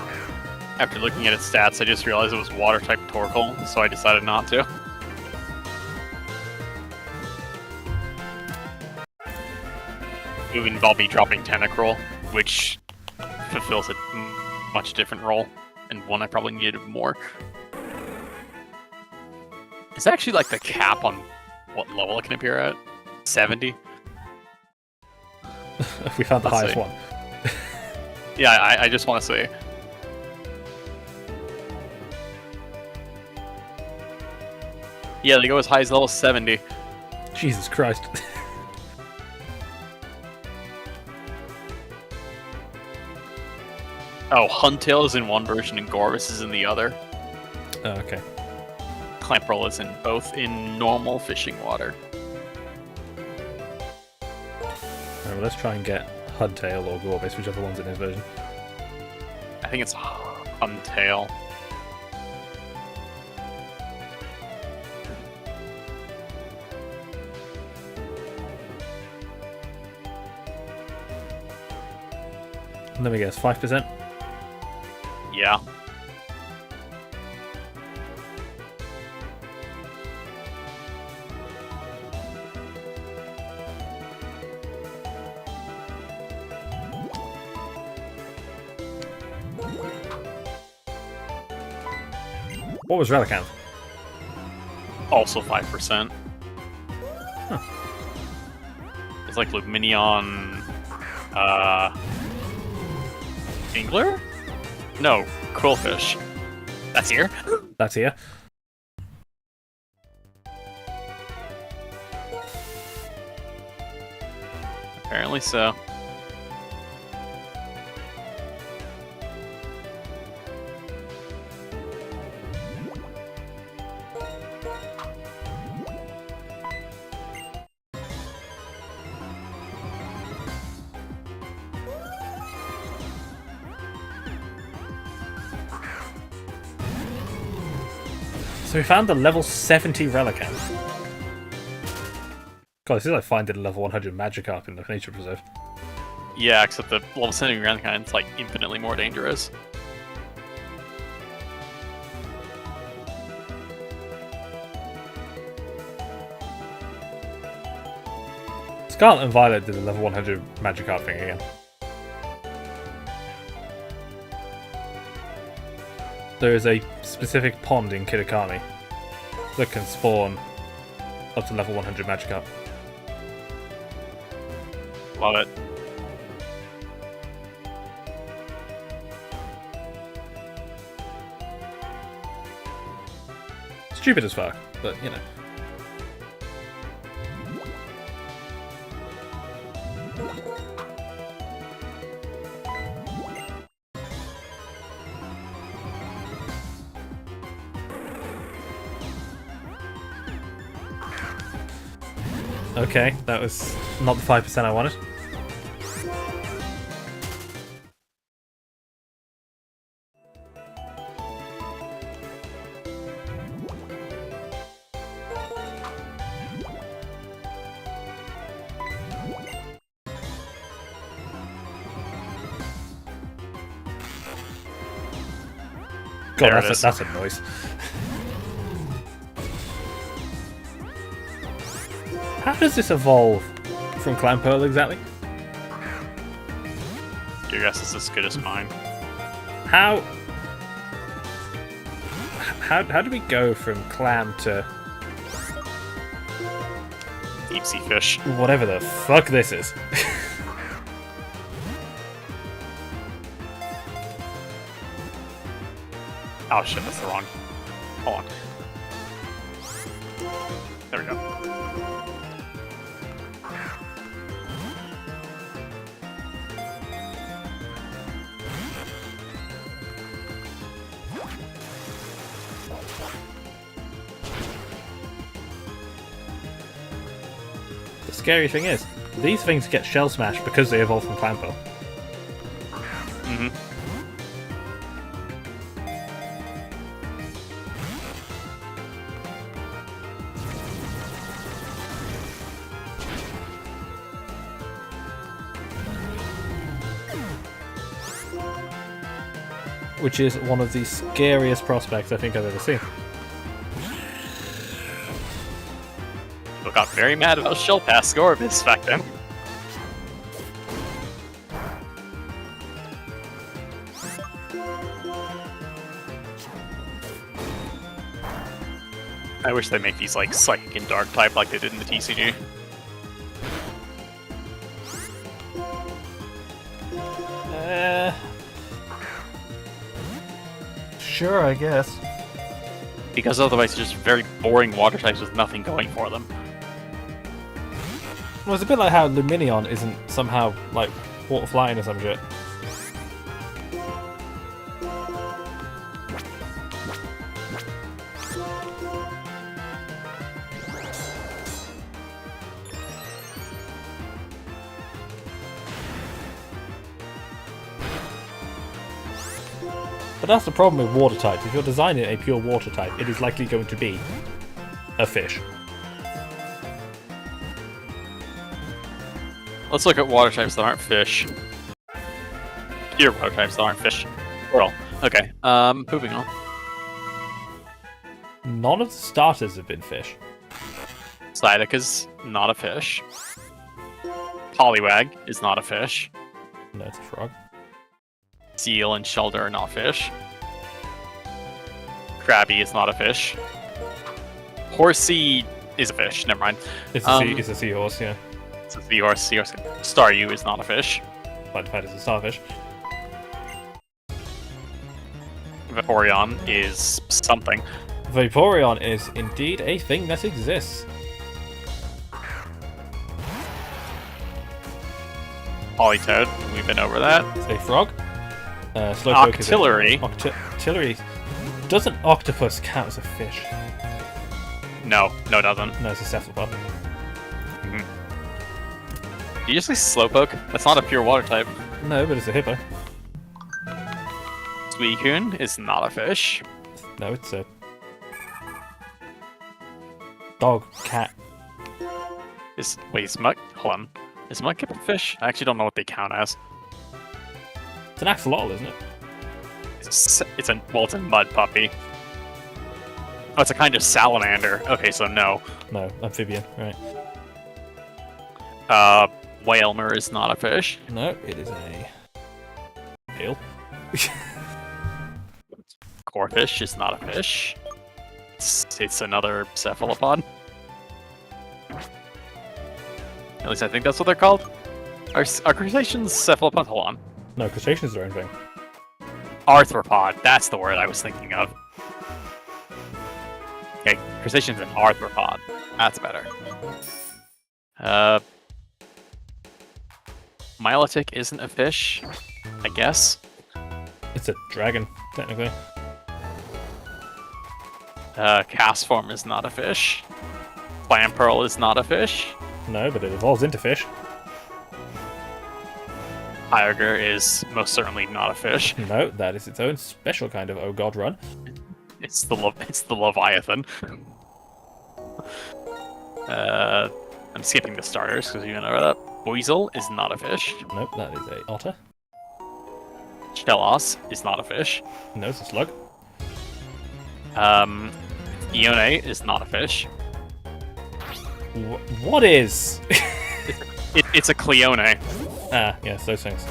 After looking at its stats, I just realized it was Water-type Torkoal, so I decided not to. It would involve me dropping Tentacruel, which fulfills a much different role, and one I probably needed more. Is that actually like the cap on what level it can appear at? 70? We found the highest one. Yeah, I just want to say. Yeah, they go as high as level 70. Jesus Christ. Oh, Huntail is in one version and Gorvis is in the other. Oh, okay. Clamperl is in both in normal fishing water. Alright, well, let's try and get Huntail or Gorbis, whichever one's in his version. I think it's Huntail. Let me guess, 5%? Yeah. What was Relicanth? Also 5%. Huh. It's like Luminion... Angler? No, Quillfish. That's here? That's here. Apparently so. So we found the level 70 Relicanth. God, this is like finding a level 100 Magikarp in the Nature Preserve. Yeah, except the level 70 Relicanth's like infinitely more dangerous. Scarlet and Violet did the level 100 Magikarp thing again. There is a specific pond in Kitakami that can spawn up to level 100 Magikarp. Love it. Stupid as fuck, but you know. Okay, that was not the 5% I wanted. God, There it that's is. that's a noise. How does this evolve from Clan Pearl exactly? Your guess is as good as mine. How do we go from clam to Deep sea fish. whatever the fuck this is? Oh shit, that's the wrong. Hold on. There we go. The scary thing is, these things get shell smashed because they evolve from Clan Pearl. Mm-hmm. Which is one of the scariest prospects I think I've ever seen. People got very mad about Shell Pass Scorbus back then. I wish they make these like Psychic and Dark type like they did in the TCG. Sure, I guess. Because otherwise they're just very boring water types with nothing going for them. Well, it's a bit like how Luminion isn't somehow, like, water flying or some shit. But that's the problem with water types. If you're designing a pure water type, it is likely going to be a fish. Let's look at water types that aren't fish. Pure water types that aren't fish. Well, okay. Moving on. None of the starters have been fish. Psyduck not a fish. Poliwag is not a fish. No, it's a frog. Seal and Shelder are not fish. Krabby is not a fish. Horsey is a fish. Never mind. It's a seahorse, yeah. It's a seahorse. Staryu is not a fish. Classified as a starfish. Vaporeon is something. Vaporeon is indeed a thing that exists. Politoed, we've been over that. It's a frog. Slowpoke Octillery. Octillery. Doesn't octopus count as a fish? No, it doesn't. No, it's a cephalopod. Did you just say Slowpoke? That's not a pure water type. No, but it's a hippo. Suicune is not a fish. No, it's a dog, cat. Hold on. Is Mudkip a fish? I actually don't know what they count as. It's an axolotl, isn't it? It's a mud puppy. Oh, it's a kind of salamander. Okay, so no. No, amphibian, right. Whalmer is not a fish. No, it is a eel. Corfish is not a fish. It's another cephalopod. At least I think that's what they're called. Are crustaceans cephalopods? Hold on. No, crustaceans are their own thing. Arthropod. That's the word I was thinking of. Okay, crustaceans and arthropod. That's better. Milotic isn't a fish, I guess. It's a dragon, technically. Castform is not a fish. Clamperl is not a fish. No, but it evolves into fish. Kyogre is most certainly not a fish. No, that is its own special kind of oh god run. It's the Leviathan. I'm skipping the starters because you know that. Weasel is not a fish. Nope, that is a otter. Shellos is not a fish. No, it's a slug. Ione is not a fish. What is? It's a Cleone, Ah, yes, those things.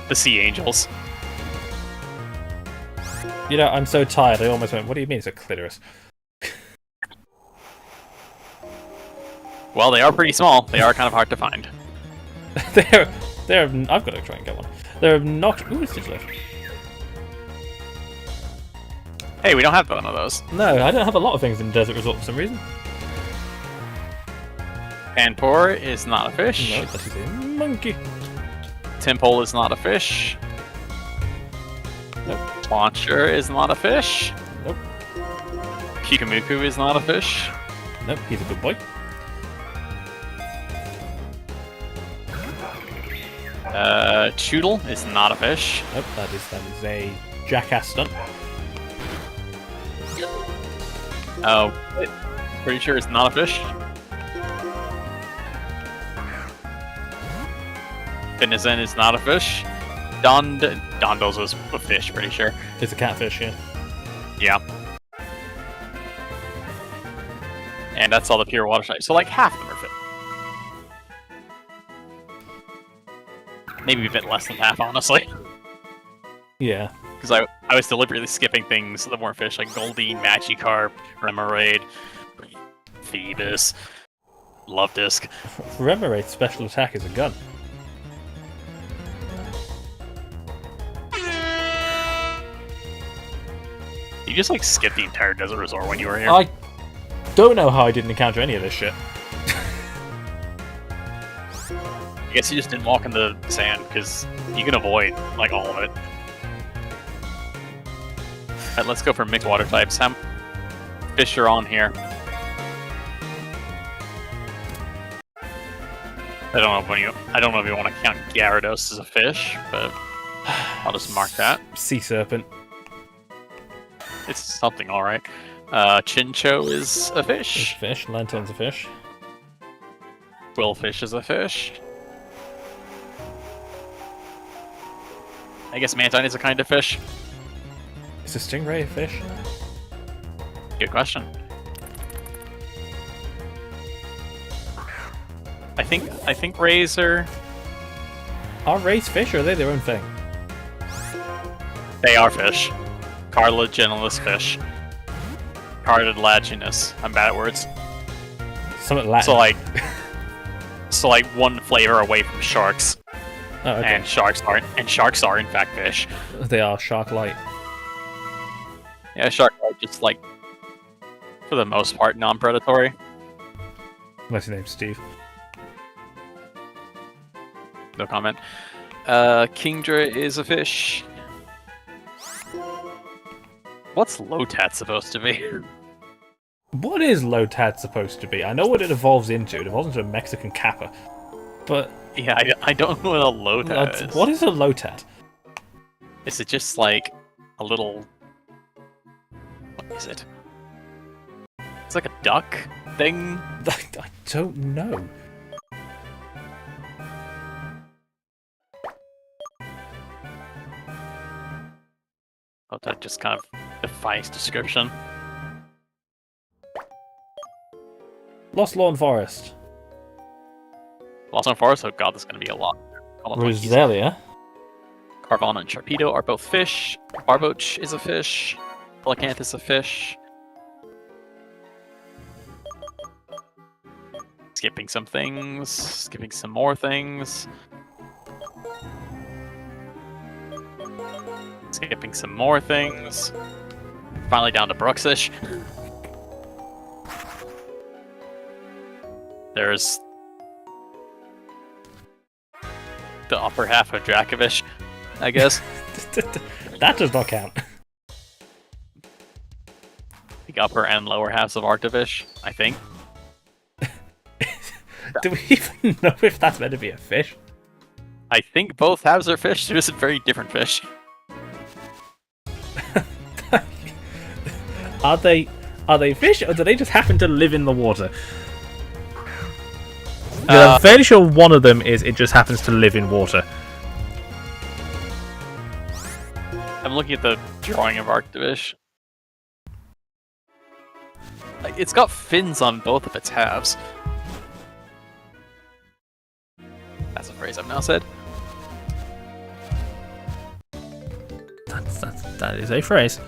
the sea angels. You know, I'm so tired, I almost went, what do you mean it's a clitoris? Well, they are pretty small. They are kind of hard to find. they're, I've got to try and get one. They're obnoxious. Ooh, it's left. Hey, we don't have one of those. No, I don't have a lot of things in Desert Resort for some reason. Panpour is not a fish. No, that is a monkey. Timpole is not a fish. Nope. Launcher is not a fish. Nope. Kikamuku is not a fish. Nope, he's a good boy. Choodle is not a fish. Nope, that is a jackass stunt. Oh, pretty sure it's not a fish. Finizen is not a fish. Dondos was a fish, pretty sure. It's a catfish, yeah. Yeah. And that's all the pure water types. So like half of them are fish. Maybe a bit less than half, honestly. Yeah. Because I was deliberately skipping things that weren't fish, like Goldie, Magikarp, Remoraid, Phoebus, Love Disc. Remoraid's special attack is a gun. You just like skipped the entire Desert Resort when you were here. I don't know how I didn't encounter any of this shit. I guess you just didn't walk in the sand, because you can avoid, like, all of it. Alright, let's go for mixed water types. How fish are on here? I don't know if you want to count Gyarados as a fish, but I'll just mark that. Sea serpent. It's something alright. Chincho is a It's fish. a fish. Lantern's a fish. Quillfish is a fish. I guess Mantine is a kind of fish. Is a stingray a fish? Good question. I think Razor. Are rays fish or are they their own thing? They are fish. Cartilaginous fish. Cartilaginous. I'm bad at words. Something Latin. So like one flavor away from sharks. Oh, okay. And sharks are in fact fish. They are shark light. Yeah, sharks are just like, for the most part, non-predatory. Unless your name's Steve. No comment. Kingdra is a fish. What's Lotat supposed to be? What is Lotad supposed to be? I know what it evolves into. It evolves into a Mexican Kappa. But Yeah, I don't know what a Lotat is. what is a Lotad? Is it just like a little... What is it? It's like a duck thing? I don't know. Lotat just kind of defies description. Lost Lawn Forest. Lost on Forest? Oh god, there's gonna be a lot. Roselia. Carvana and Sharpedo are both fish. Barboach is a fish. Pelicanth is a fish. Skipping some things. Skipping some more things. Skipping some more things. Finally down to Bruxish. There's the upper half of Dracovish, I guess. That does not count. The upper and lower halves of Arctovish, I think. Do we even know if that's meant to be a fish? I think both halves are fish. They're just very different fish. Are they fish, or do they just happen to live in the water? I'm fairly sure one of them is it just happens to live in water. I'm looking at the drawing of Arctovish. Like, it's got fins on both of its halves. phrase I've now said. That is a phrase.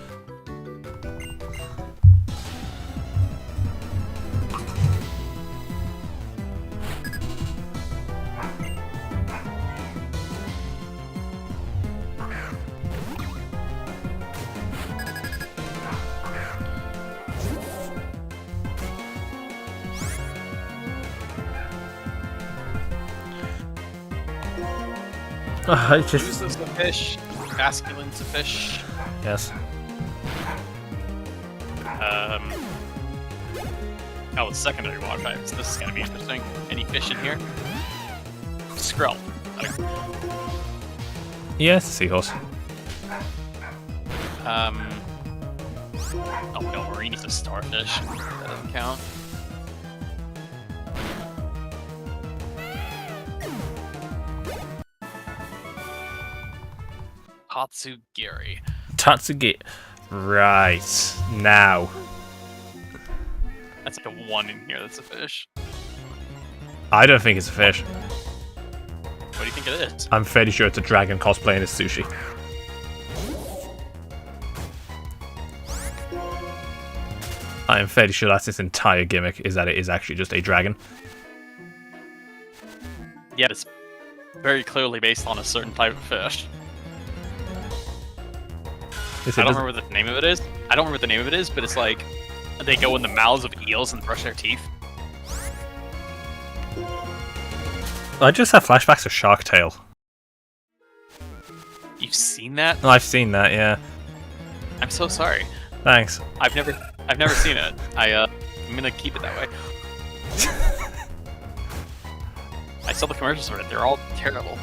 I just... Useless to fish, masculine to fish. Yes. Oh, it's secondary water types. This is gonna be interesting. Any fish in here? Skrill. Yes, seahorse. Oh no, Marini's a starfish. That doesn't count. Tatsugiri. Tatsugi. Right. Now. That's like a 1 in here that's a fish. I don't think it's a fish. What do you think it is? I'm fairly sure it's a dragon cosplaying as sushi. I am fairly sure that's its entire gimmick, is that it is actually just a dragon. Yeah, it's very clearly based on a certain type of fish. I don't remember what the name of it is. But it's like they go in the mouths of eels and brush their teeth. I just have flashbacks of Shark Tale. You've seen that? I've seen that, yeah. I'm so sorry. Thanks. I've never seen it. I'm gonna keep it that way. I saw the commercials for it. They're all terrible.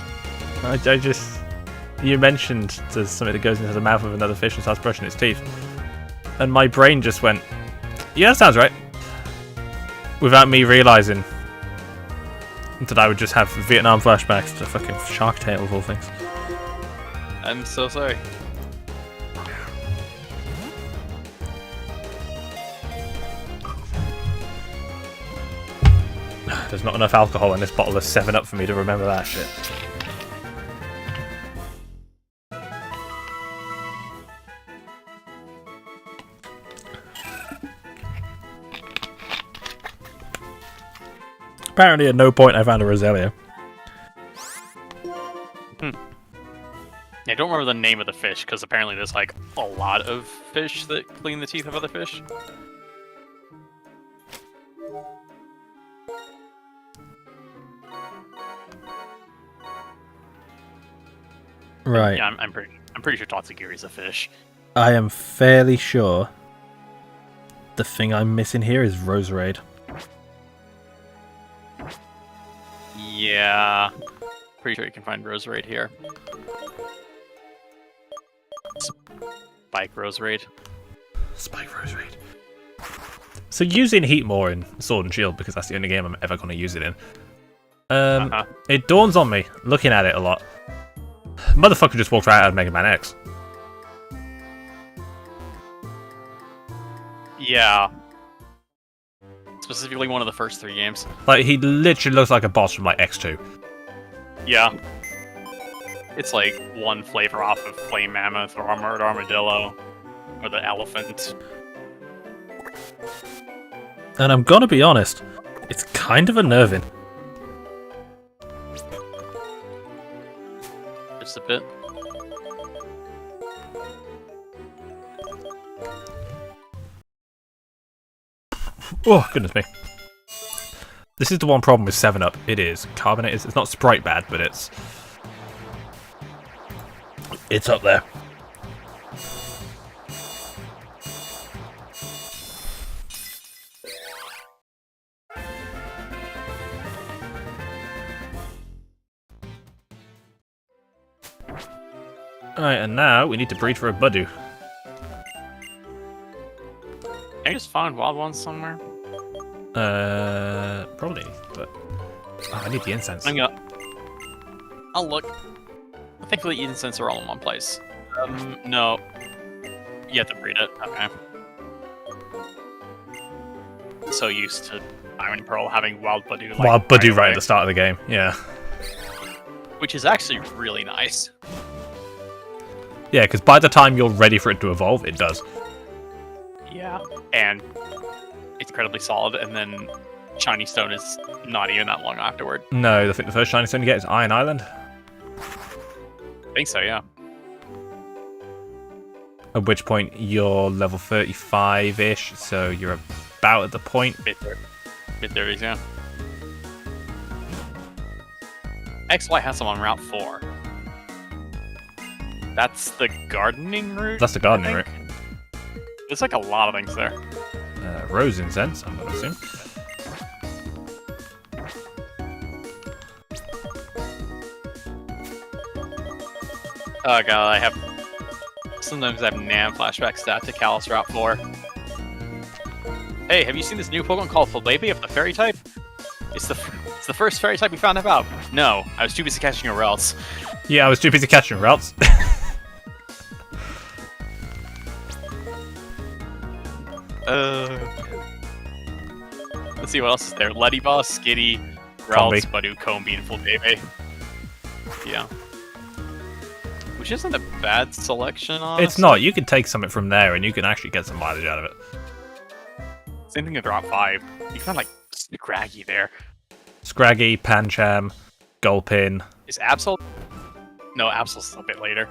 I just... You mentioned there's something that goes into the mouth of another fish and starts brushing its teeth. And my brain just went, yeah, that sounds right. Without me realising that I would just have Vietnam flashbacks to fucking Shark Tale of all things. I'm so sorry. There's not enough alcohol in this bottle of 7-Up for me to remember that shit. Apparently at no point I found a Roselia. I don't remember the name of the fish, because apparently there's like a lot of fish that clean the teeth of other fish. Right. Yeah, I'm pretty sure Tatsugiri's a fish. I am fairly sure the thing I'm missing here is Roserade. Yeah. Pretty sure you can find Roserade here. Spike Roserade. Spike Roserade. So using Heat more in Sword and Shield, because that's the only game I'm ever going to use it in. It dawns on me, looking at it a lot. Motherfucker just walked right out of Mega Man X. Yeah. Specifically one of the first 3 games. Like, he literally looks like a boss from, like, X2. Yeah. It's like one flavor off of Flame Mammoth or Armored Armadillo or the Elephant. And I'm gonna be honest, it's kind of unnerving. Just a bit. Oh, goodness me. This is the one problem with 7-Up. It is carbonated. It's not Sprite bad, but it's up there. Alright, and now we need to breed for a Budu. Can I just find wild ones somewhere? Probably, but I need the incense. I'll look. Thankfully, incense are all in one place. No. You have to breed it. Okay. So used to Diamond and Pearl having Wild Budu. Like, Wild Budu right away. at the start of the game, yeah. which is actually really nice. Yeah, because by the time you're ready for it to evolve, it does. Yeah, and it's incredibly solid. And then Shiny Stone is not even that long afterward. No, I think the first shiny stone you get is Iron Island. I think so, yeah. At which point you're level 35-ish, so you're about at the point. Mid 30s, yeah. XY has them on Route 4. That's the gardening route? That's the gardening route. There's like a lot of things there. Rose incense, I'm gonna assume. Oh god, sometimes I have Nam flashbacks to Kalos Route 4. Hey, have you seen this new Pokemon called Flabébé of the Fairy type? It's the first Fairy type we found about. No, I was too busy catching a else. Yeah, I was too busy catching routes. Let's see what else is there. Lettyboss, Skitty, Ralts, Badu, Combi, and Flabébé. Yeah. Which isn't a bad selection, honestly. It's not. You can take something from there and you can actually get some mileage out of it. Same thing with Route 5. You found like Scraggy there. Scraggy, Pancham, Gulpin. Is Absol? No, Absol's a bit later.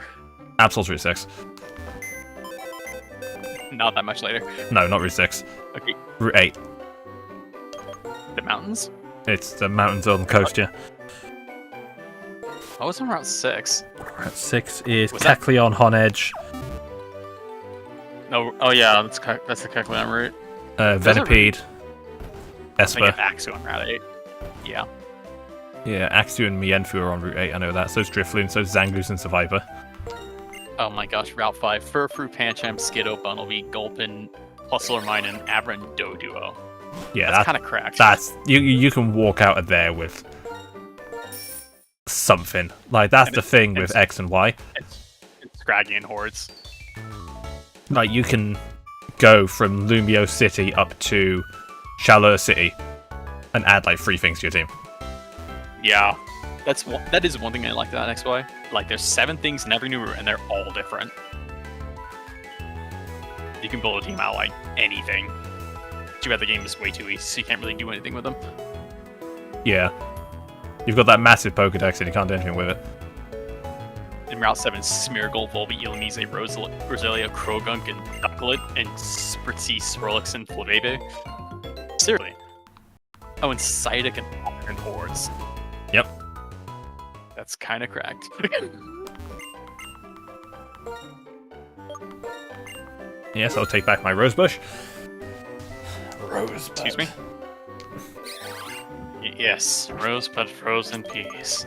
Absol's Route 6. Not that much later. No, not Route 6. Okay. Route 8. The mountains? It's the mountains on the coast, yeah. I was on Route 6. Route 6 is Was that- Kecleon, Honedge, No, oh yeah, that's the Kecleon route. Venipede, I think Esper. Axu on Route 8. Yeah. Yeah, Axew and Mienfu are on Route 8, I know that. So's Drifloon, so's Zangoose and Survivor. Oh my gosh, Route 5. Furfru, Pancham, Skiddo, Bunnelby, Gulpin, Plusler and Abra and Doduo. Yeah, That's kind of cracked. that's you can walk out of there with something. Like, that's And the thing with it's- X and Y. It's Scraggy and Hordes. Like, you can go from Lumio City up to Chaleur City and add, like, 3 things to your team. Yeah. That is one thing I like about XY. Like, there's 7 things in every new route, and they're all different. You can build a team out like anything. Too bad the game is way too easy, so you can't really do anything with them. Yeah. You've got that massive Pokedex and you can't do anything with it. In Route 7, Smeargle, Volbeat, Illumise, Roselia, Krogunk, and Ducklet, and Spritzy, Swirlix, and Flabébé. Seriously. Oh, and Psyduck and Hordes. Yep. That's kind of cracked. Yes, I'll take back my Rosebush. Rosebud. Excuse me? Yes, Rosebud frozen peas.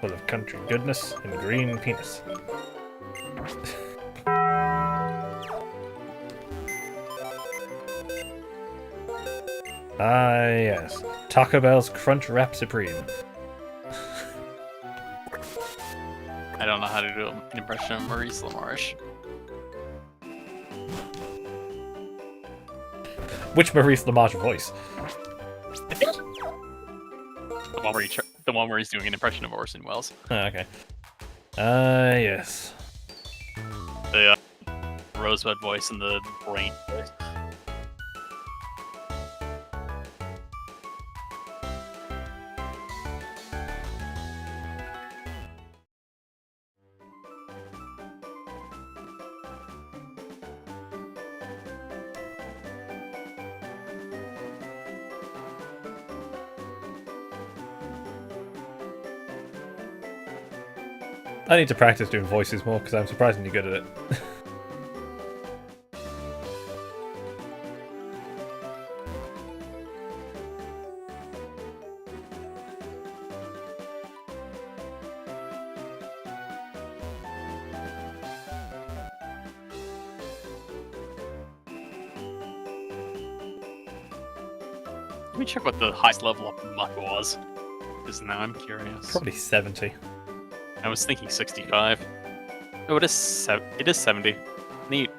Full of country goodness and green penis. Ah, yes. Taco Bell's Crunch Wrap Supreme. I don't know how to do an impression of Maurice LaMarche. Which Maurice LaMarche voice? The one where he's doing an impression of Orson Welles. Ah, okay. Ah, yes. The Rosebud voice and the brain voice. I need to practice doing voices more because I'm surprisingly good at it. Let me check what the highest level of Muck was. Because now I'm curious. Probably 70. I was thinking 65. Oh, it is 70. Neat.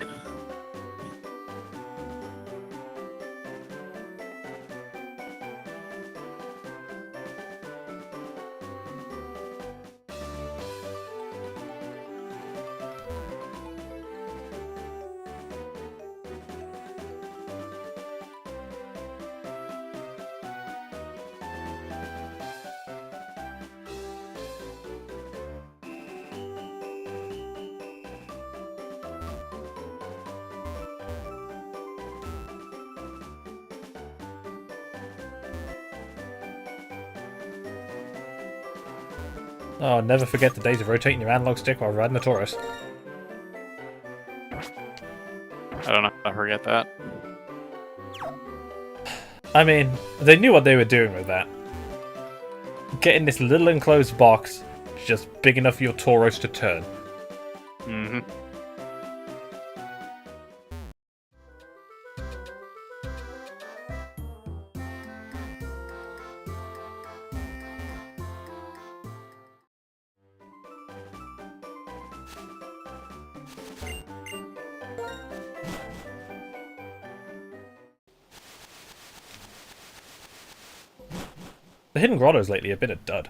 Oh, never forget the days of rotating your analog stick while riding a Taurus. I don't know. I forget that. I mean, they knew what they were doing with that. Getting this little enclosed box just big enough for your Tauros to turn. Mm-hmm. The hidden grottos lately have been a dud.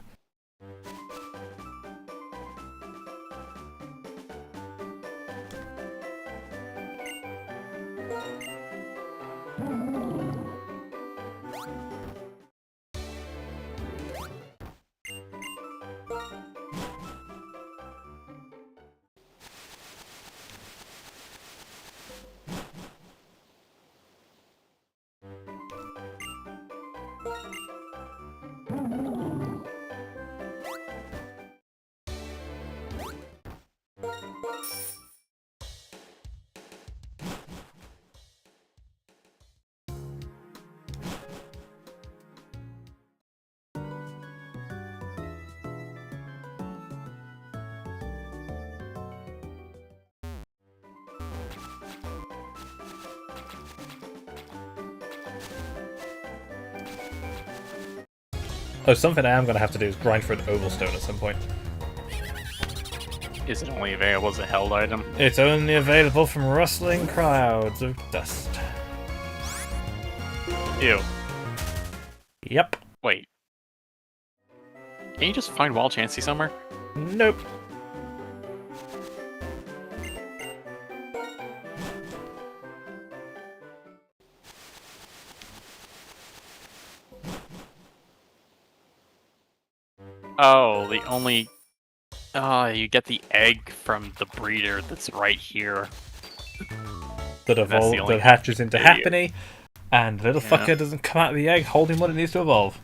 Oh, something I am going to have to do is grind for an oval stone at some point. Is it only available as a held item? It's only available from rustling clouds of dust. Ew. Yep. Wait. Can you just find Wild Chansey somewhere? Nope. Oh, the only... you get the egg from the breeder that's right here. That That's the evolve, only that hatches into idiot. Happiny, and the little Yeah. fucker doesn't come out of the egg holding what it needs to evolve.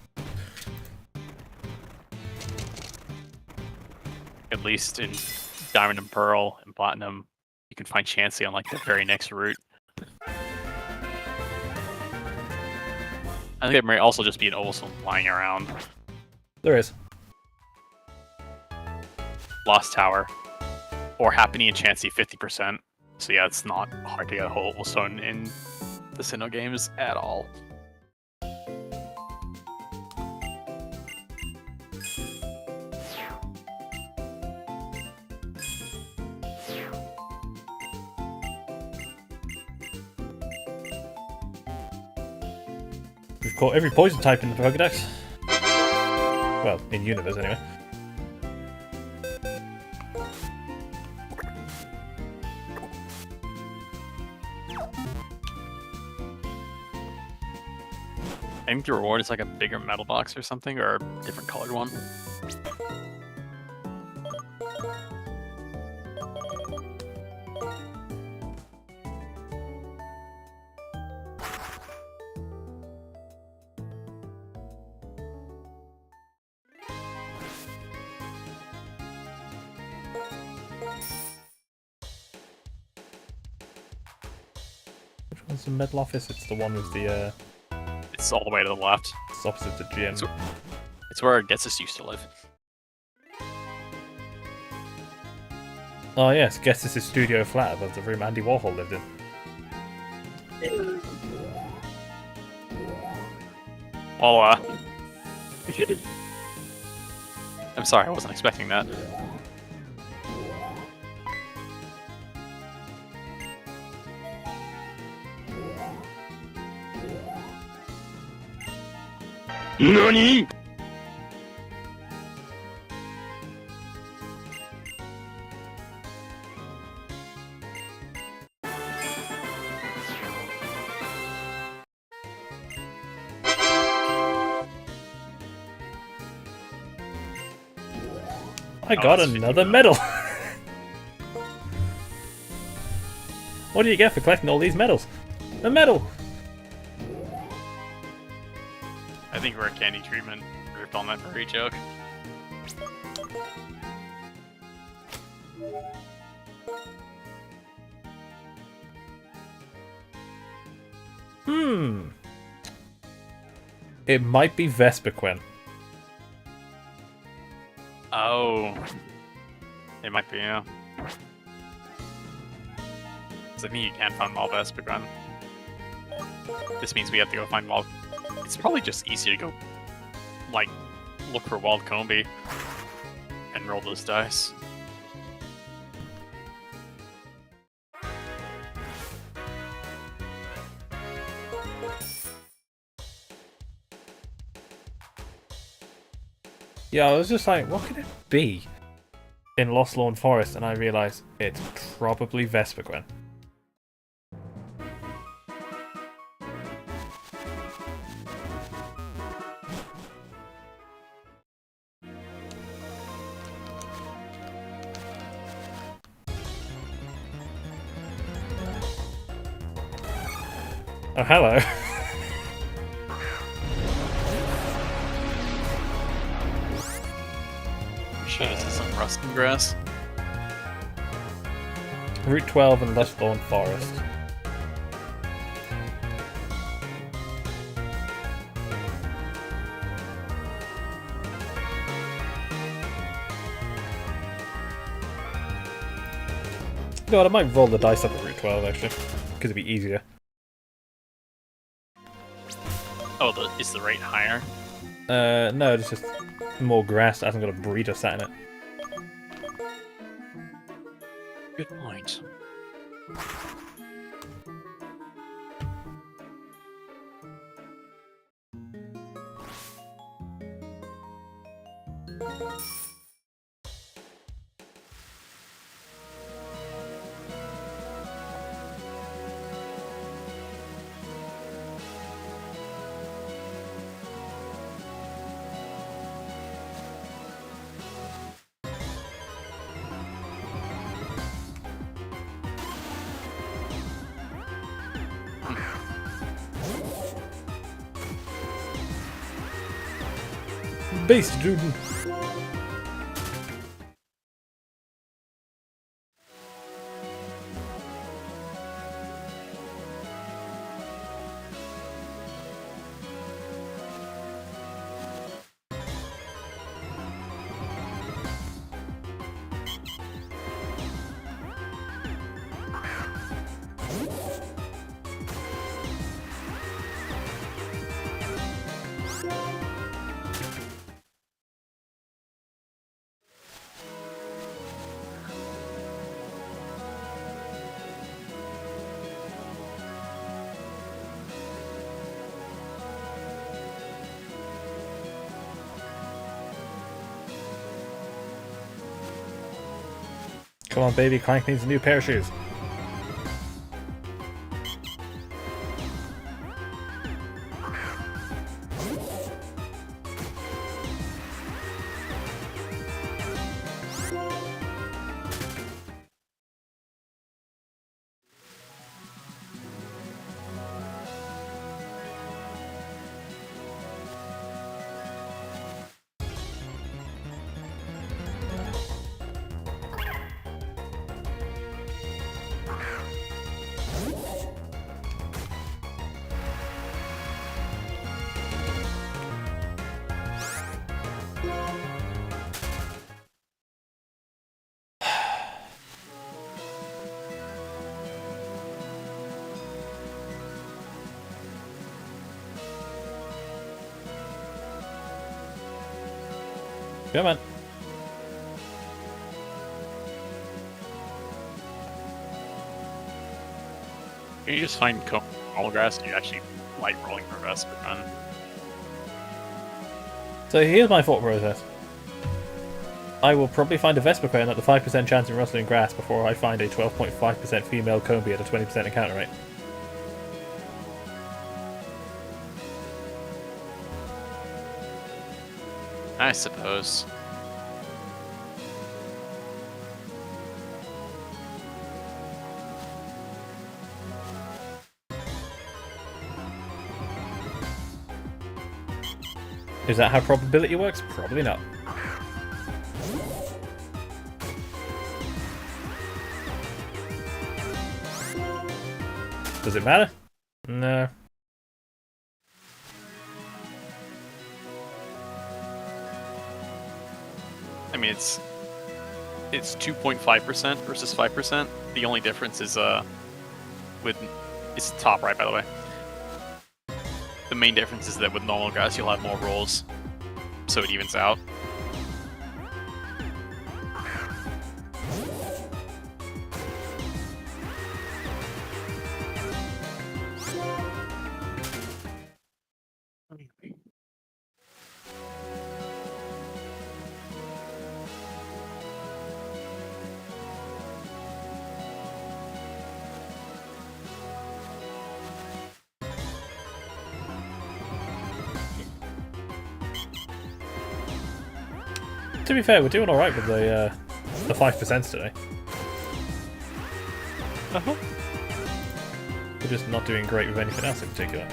At least in Diamond and Pearl and Platinum, you can find Chansey on like the very next route. I think there may also just be an Ovalstone lying around. There is. Lost Tower. Or Happiny and Chansey 50%. So yeah, it's not hard to get a whole Ovalstone in the Sinnoh games at all. We've caught every poison type in the Pokedex. Well, in universe anyway. I think the reward is like a bigger metal box or something, or a different colored one. Which one's the middle office? It's the one with the, It's all the way to the left. it's opposite the gym. It's where Getsus used to live. Oh yes, guess this is studio flat above the room Andy Warhol lived in. Well, I'm sorry, I wasn't expecting that. NANI?! I got that's another 50 medal! What do you get for collecting all these medals? A medal! I think we're a candy treatment ripped on that furry joke. It might be Vespiquen. Oh. It might be, yeah. 'Cause I think you can't find wild Vespiquen. This means we have to go find wild... It's probably just easier to go, like, look for wild Combi and roll those dice. Yeah, I was just like, what could it be in Lost Lawn Forest? And I realised it's probably Vespiquen. Oh, hello. Sure, this is some rusting grass. Route 12 and Lost Lawn Forest. You know what, I might roll the dice up at Route 12 actually, because it'd be easier. Oh, is the rate higher? No, it's just more grass that hasn't got a breeder sat in it. Good point. Beast Juden. Come on, baby, Clank needs a new pair of shoes. Come on. Can you just find all grass and you actually like rolling for Vespiquen? So here's my thought process. I will probably find a Vespiquen at the 5% chance in rustling grass before I find a 12.5% female Combi at a 20% encounter rate. I suppose. Is that how probability works? Probably not. Does it matter? No. I mean, it's 2.5% versus 5%. The only difference is it's top right, by the way. The main difference is that with normal guys, you'll have more rolls, so it evens out. To be fair, we're doing alright with the 5% today. Uh-huh. We're just not doing great with anything else in particular.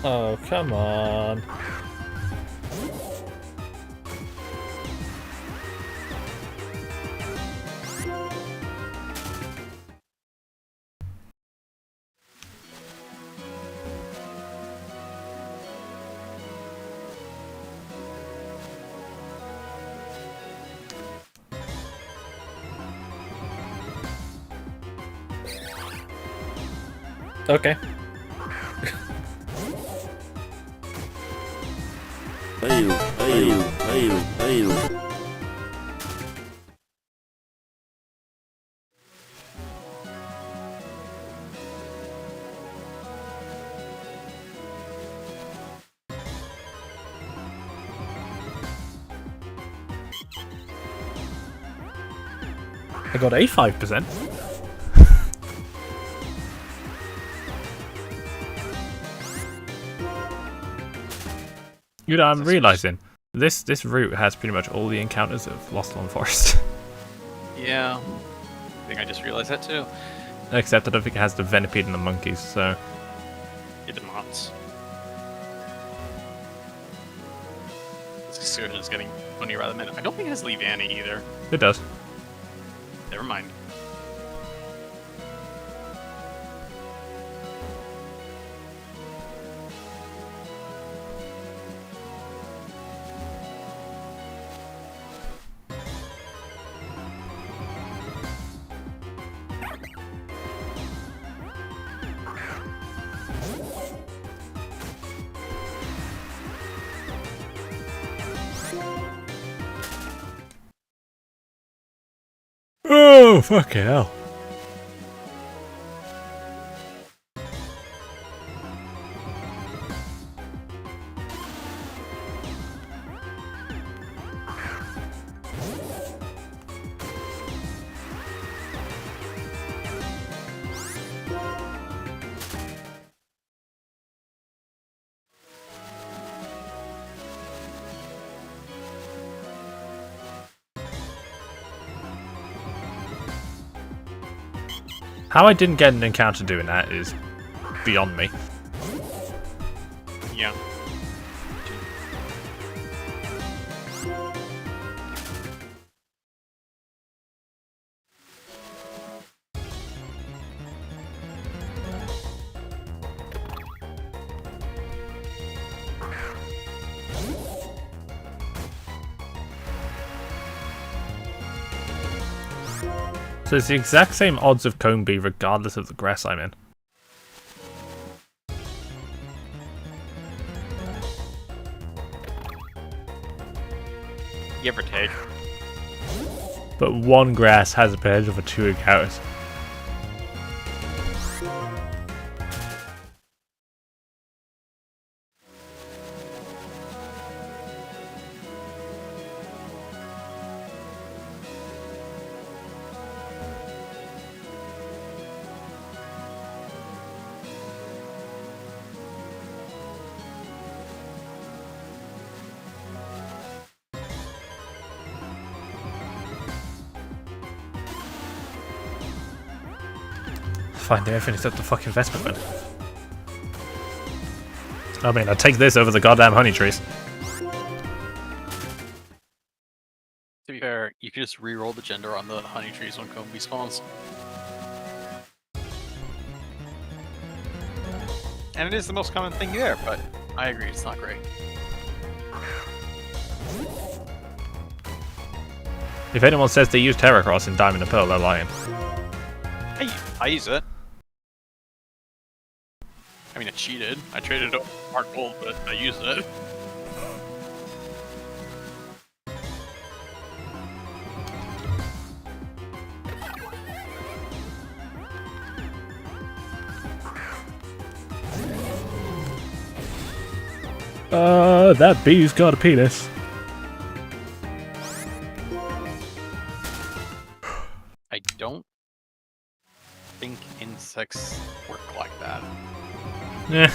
Oh, come on. Okay. I got a 5%. You know, I'm realizing this route has pretty much all the encounters of Lost Lawn Forest. Yeah, I think I just realized that too. Except I don't think it has the Venipede and the monkeys, so... It did not. This excursion is getting funny rather than... I don't think it has Leave Annie either. It does. Never mind. Oh, fucking hell. How I didn't get an encounter doing that is beyond me. Yeah. So it's the exact same odds of Combi regardless of the grass I'm in. Give or take. But one grass has a potential for 2 encounters. Find everything except the fucking Vesperman. I mean, I'd take this over the goddamn honey trees. To be fair, you could just re-roll the gender on the honey trees when Combi spawns. And it is the most common thing there, but I agree, it's not great. If anyone says they use Terracross in Diamond and Pearl, they're lying. I use it. I mean, I cheated. I traded it Mark Gold, but I used it. That bee's got a penis. I don't think insects work like that. Yeah.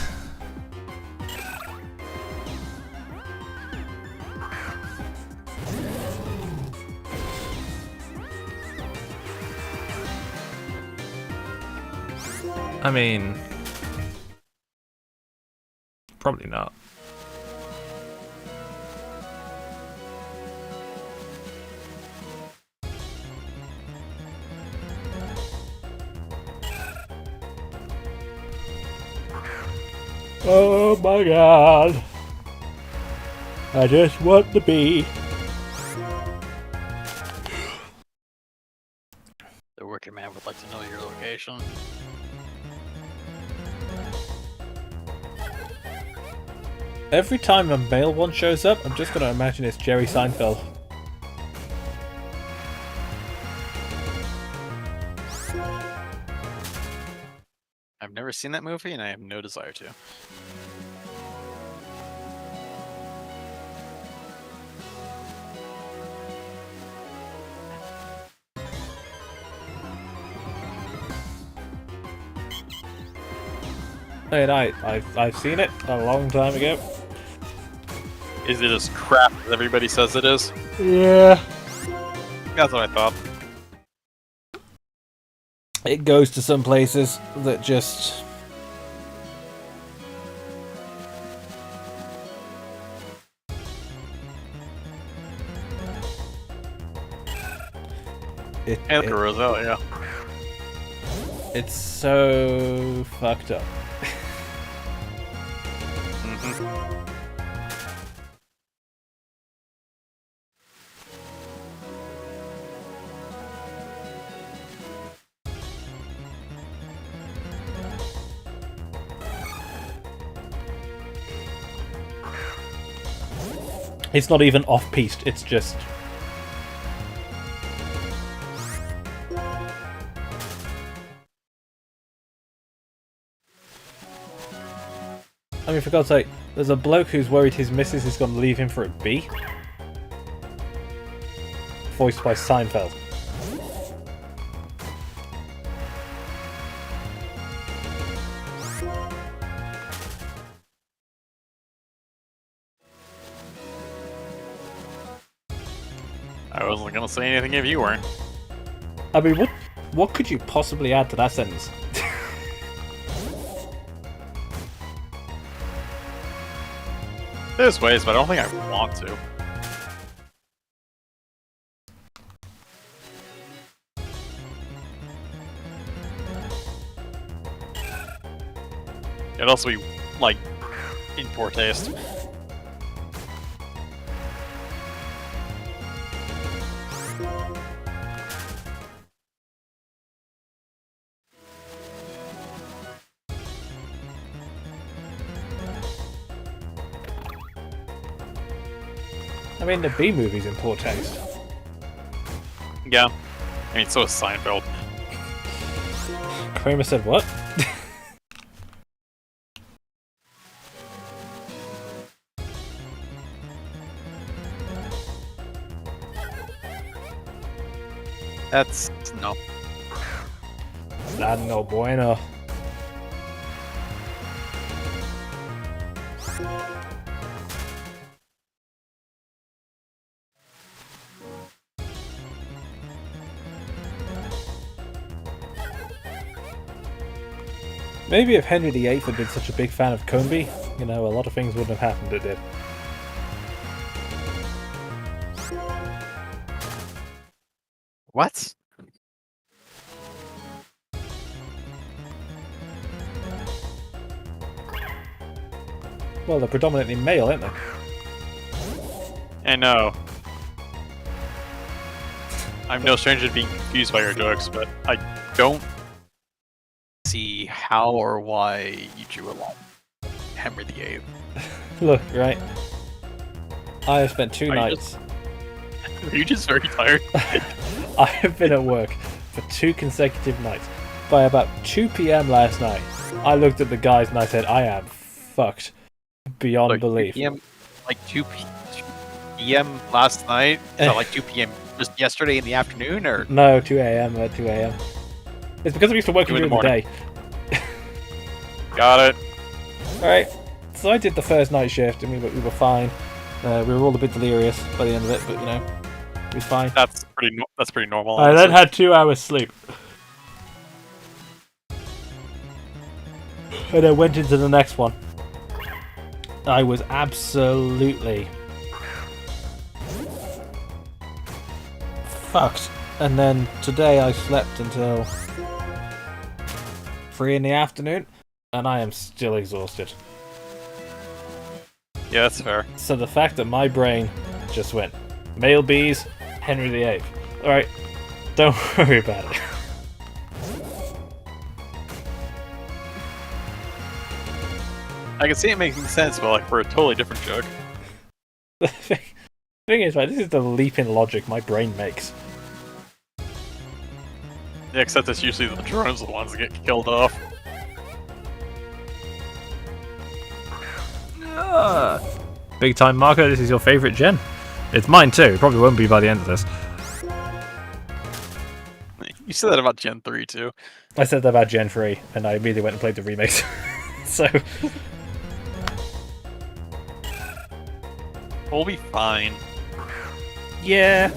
I mean, probably not. Oh my god. I just want to be. The working man would like to know your location. Every time a male one shows up, I'm just gonna imagine it's Jerry Seinfeld. I've never seen that movie, and I have no desire to. And I've seen it a long time ago. Is it as crap as everybody says it is? Yeah. That's what I thought. It goes to some places that just... And the Roselle, yeah. It's so fucked up. It's not even off-piste, it's just... I mean, for God's sake, there's a bloke who's worried his missus is going to leave him for a bee. Voiced by Seinfeld. I wasn't gonna say anything if you weren't. I mean, what could you possibly add to that sentence? There's ways, but I don't think I want to. It'd also be, like, in poor taste. mean, the B movie's in poor taste. Yeah. I mean, so is Seinfeld. Kramer said what? That's no. Not no bueno. Maybe if Henry VIII had been such a big fan of Comby, you know, a lot of things wouldn't have happened that did. What? Well, they're predominantly male, aren't they? I know. I'm no stranger to being confused by your jokes, but I don't see how or why you drew along Henry VIII. Look, right. I have spent 2 nights. Are you just very tired? I have been at work for 2 consecutive nights. By about 2 PM last night, I looked at the guys and I said, I am fucked beyond Like belief. 2 p.m. Like 2 p.m. last night? Is that like 2 p.m. just yesterday in the afternoon, or? No, 2 AM, 2 AM. It's because I'm used to working 2 in during the the day. Got it. Alright, so I did the first night shift and we were fine. We were all a bit delirious by the end of it, but you know, it was fine. That's pretty normal. I then honestly. had 2 hours sleep. And I went into the next one. I was absolutely fucked. And then today I slept until 3 in the afternoon, and I am still exhausted. Yeah, that's fair. So the fact that my brain just went, male bees, Henry VIII. Alright, don't worry about it. I can see it making sense, but like for a totally different joke. The thing is, right, this is the leap in logic my brain makes. Yeah, except it's usually the drones the ones that get killed off. Big time Marco, this is your favourite gen. It's mine too, it probably won't be by the end of this. You said that about Gen 3 too. I said that about Gen 3, and I immediately went and played the remakes. So, We'll be fine. yeah.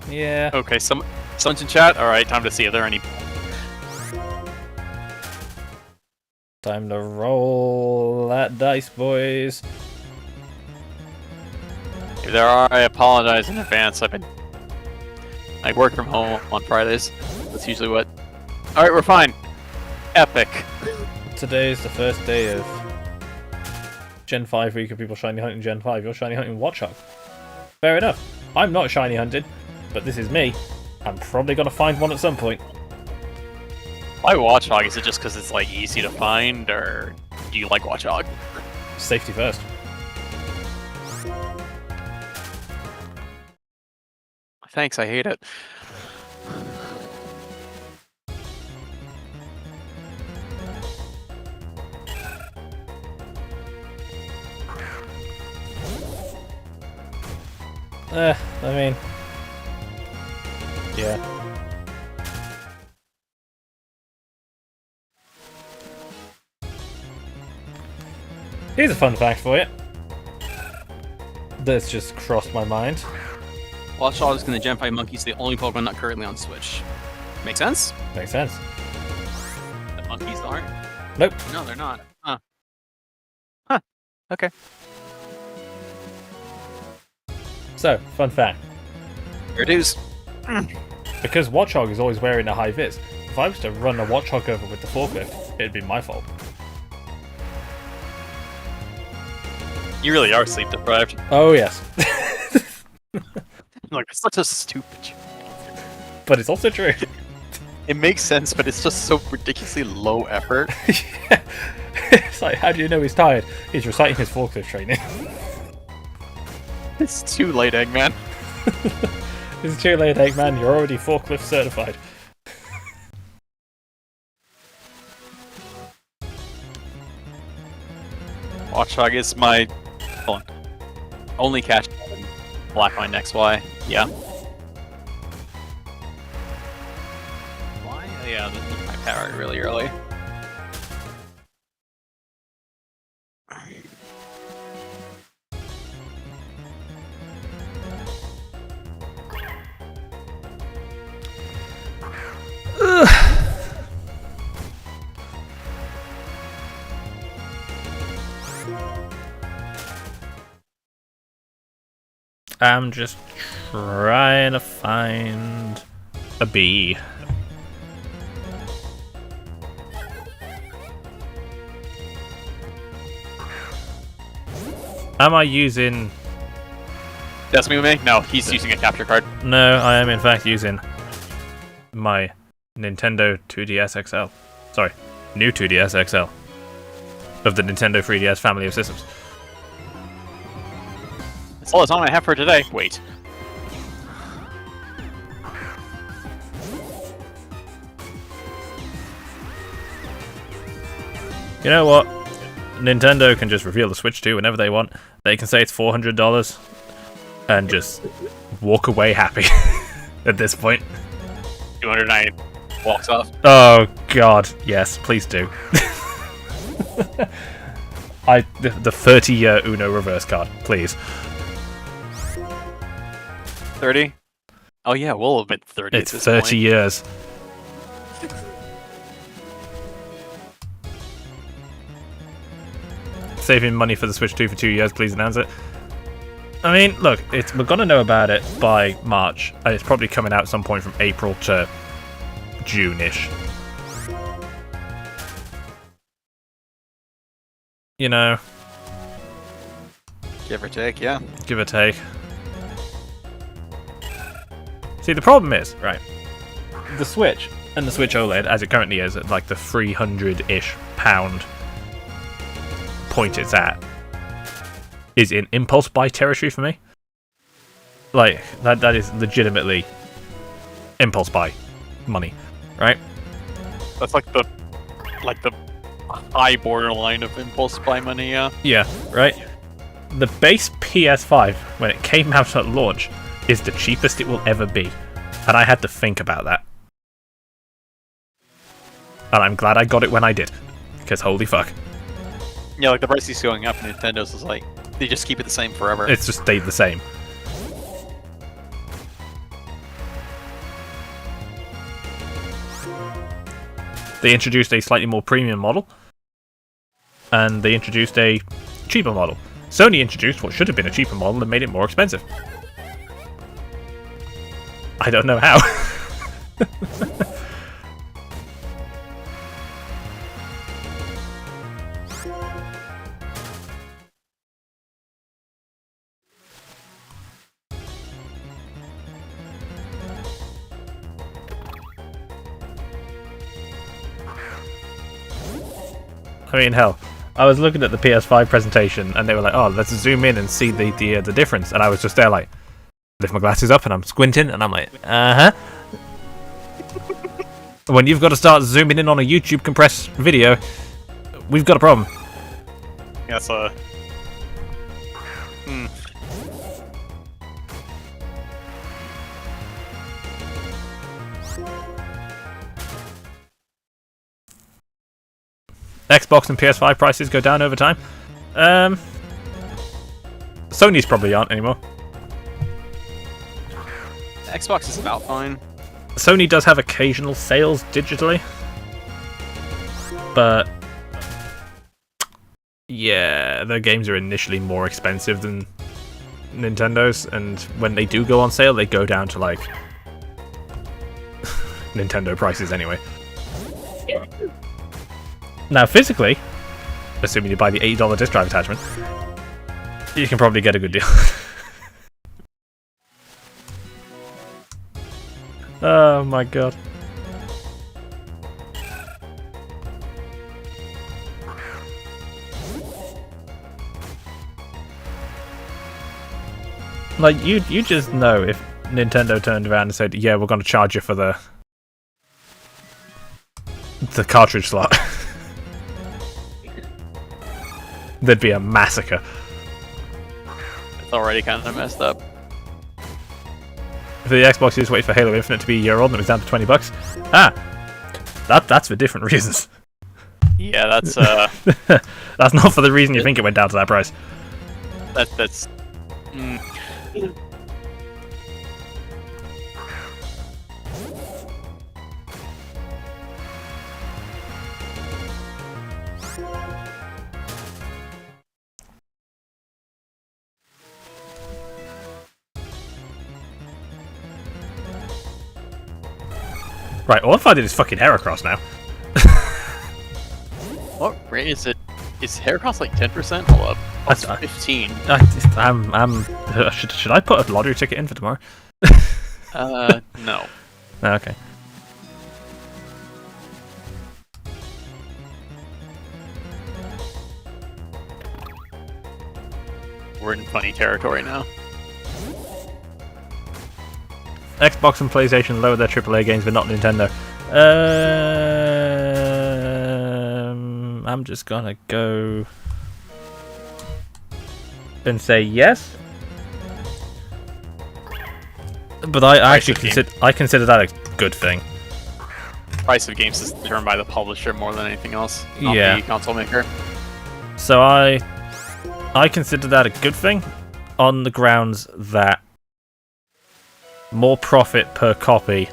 Yeah. Okay, someone's in chat? Alright, time to see if there are any. Time to roll that dice, boys. If there are, I apologize in advance. I work from home on Fridays. That's usually what. Alright, we're fine. Epic. Today is the first day of Gen 5 week of people shiny hunting Gen 5. You're shiny hunting Watchog. Fair enough. I'm not shiny hunted, but this is me. I'm probably gonna find one at some point. Why Watchog? Is it just because it's like easy to find, or do you like Watchog? Safety first. Thanks, I hate it. I mean, yeah. Here's a fun fact for you. That's just crossed my mind. Watchdogs and the Gen 5 monkeys are the only Pokemon not currently on Switch. Make sense? Makes sense. The monkeys aren't? Nope. No, they're not. Huh. Okay. So, fun fact. Here it is. Because Watchog is always wearing a high vis, if I was to run a Watchog over with the forklift, it'd be my fault. You really are sleep deprived. Oh, yes. Like, it's such a stupid joke. But it's also true. It makes sense, but it's just so ridiculously low effort. Yeah. It's like, how do you know he's tired? He's reciting his forklift training. It's too late, Eggman. It's too late, Eggman. You're already forklift certified. Watchdog is my only catch in Black Line XY. Yeah. Why? Yeah, my power really early. I'm just trying to find a bee. Am I using... That's me, me? No, he's using a capture card. No, I am in fact using my Nintendo 2DS XL. Sorry, new 2DS XL of the Nintendo 3DS family of systems. That's all the time I have for today. Wait. You know what? Nintendo can just reveal the Switch 2 whenever they want. They can say it's $400 and just walk away happy at this point. 209 walks off. Oh god, yes, please do. The 30-year Uno reverse card, please. 30? Oh yeah, we'll have been 30 It's at this 30 point. years. Saving money for the Switch 2 for 2 years, please announce it. I mean, look, we're gonna know about it by March, and it's probably coming out some point from April to June-ish. You know, Give or take, yeah. give or take. See, the problem is, right, the Switch and the Switch OLED, as it currently is at like the £300-ish point it's at, is in impulse buy territory for me. Like, that is legitimately impulse buy money, right? That's like the high borderline of impulse buy money, yeah. Yeah, right? The base PS5, when it came out at launch, is the cheapest it will ever be. And I had to think about that. And I'm glad I got it when I did. Because holy fuck. Yeah, like the price is going up, Nintendo's is like, they just keep it the same forever. It's just stayed the same. They introduced a slightly more premium model. And they introduced a cheaper model. Sony introduced what should have been a cheaper model and made it more expensive. I don't know how. I mean, hell, I was looking at the PS5 presentation and they were like, oh, let's zoom in and see the difference. And I was just there like, lift my glasses up and I'm squinting and I'm like, uh-huh. When you've got to start zooming in on a YouTube compressed video, we've got a problem. Yeah, so... Xbox and PS5 prices go down over time. Sony's probably aren't anymore. Xbox is about fine. Sony does have occasional sales digitally, but yeah, their games are initially more expensive than Nintendo's, and when they do go on sale, they go down to like Nintendo prices anyway. Now, physically, assuming you buy the $80 disc drive attachment, you can probably get a good deal. Oh my god. Like, you just know if Nintendo turned around and said, yeah, we're going to charge you for the cartridge slot. There'd be a massacre. It's already kind of messed up. For the Xbox, you just wait for Halo Infinite to be a year old and it was down to $20. That's for different reasons. Yeah, that's That's not for the reason you think it went down to that price. that's. Right, all if I did is fucking Heracross now. What rate is it? Is Heracross like 10%? Hold up. Oh, it's 15. Should I put a lottery ticket in for tomorrow? No. Okay. We're in funny territory now. Xbox and PlayStation lower their AAA games, but not Nintendo. I'm just gonna go and say yes. But I consider that a good thing. Price of games is determined by the publisher more than anything else, not Yeah. the console maker. So I consider that a good thing on the grounds that more profit per copy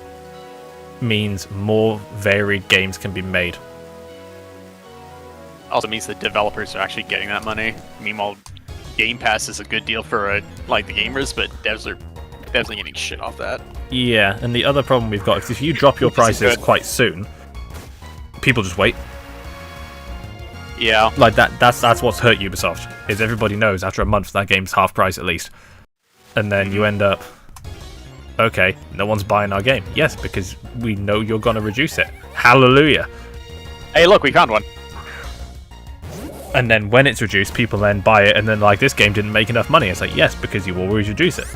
means more varied games can be made. Also means that developers are actually getting that money. Meanwhile, Game Pass is a good deal for like the gamers, but devs are getting shit off that. Yeah, and the other problem we've got is if you drop your prices quite soon, people just wait. Yeah. Like that's what's hurt Ubisoft, is everybody knows after a month that game's half price at least. And then you end up, okay, no one's buying our game. Yes, because we know you're gonna reduce it. Hallelujah. Hey, look, we found one. And then when it's reduced, people then buy it, and then like, this game didn't make enough money. It's like, yes, because you always reduce it.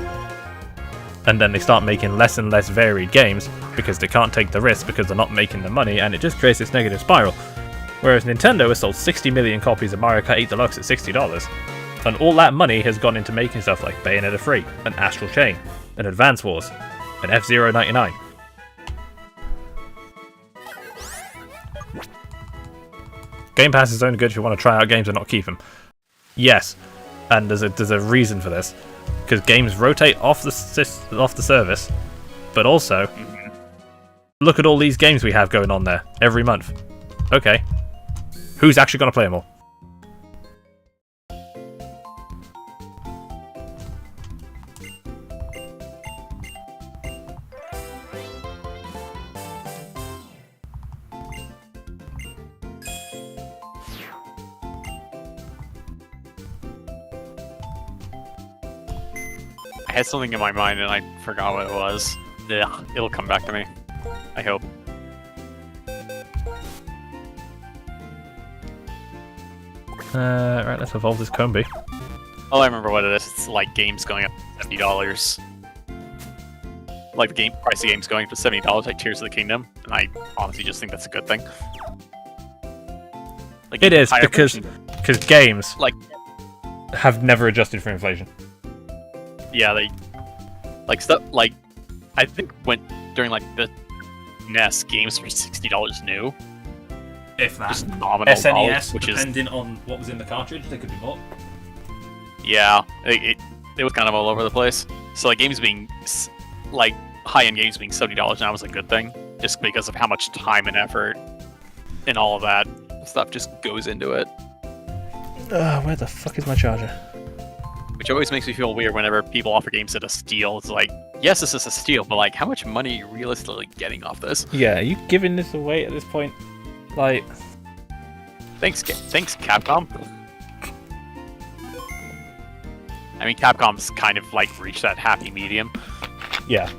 And then they start making less and less varied games because they can't take the risk because they're not making the money, and it just creates this negative spiral. Whereas Nintendo has sold 60 million copies of Mario Kart 8 Deluxe at $60, and all that money has gone into making stuff like Bayonetta 3, and Astral Chain, and Advance Wars, and F-Zero 99. Game Pass is only good if you want to try out games and not keep them. Yes, and there's a reason for this, because games rotate off the service, but also look at all these games we have going on there every month. Okay, who's actually going to play them all? I had something in my mind and I forgot what it was. Yeah, it'll come back to me. I hope. Right, let's evolve this Combi. Oh, I remember what it is. It's like games going up $70. Like the game price of games going up to $70, like Tears of the Kingdom, and I honestly just think that's a good thing. Like It is, because games like have never adjusted for inflation. yeah, they like stuff like I think during like the NES games were $60 new. If that. Just nominal dollars, which is depending on what was in the cartridge, they could be more. yeah, it was kind of all over the place. So like games being like high-end games being $70 now is a good thing, just because of how much time and effort and all of that stuff just goes into it. Where the fuck is my charger? Which always makes me feel weird whenever people offer games at a steal. It's like, yes, this is a steal, but like, how much money are you realistically getting off this? Yeah, are you giving this away at this point? Like, Thanks, Capcom. I mean, Capcom's kind of like reached that happy medium. yeah.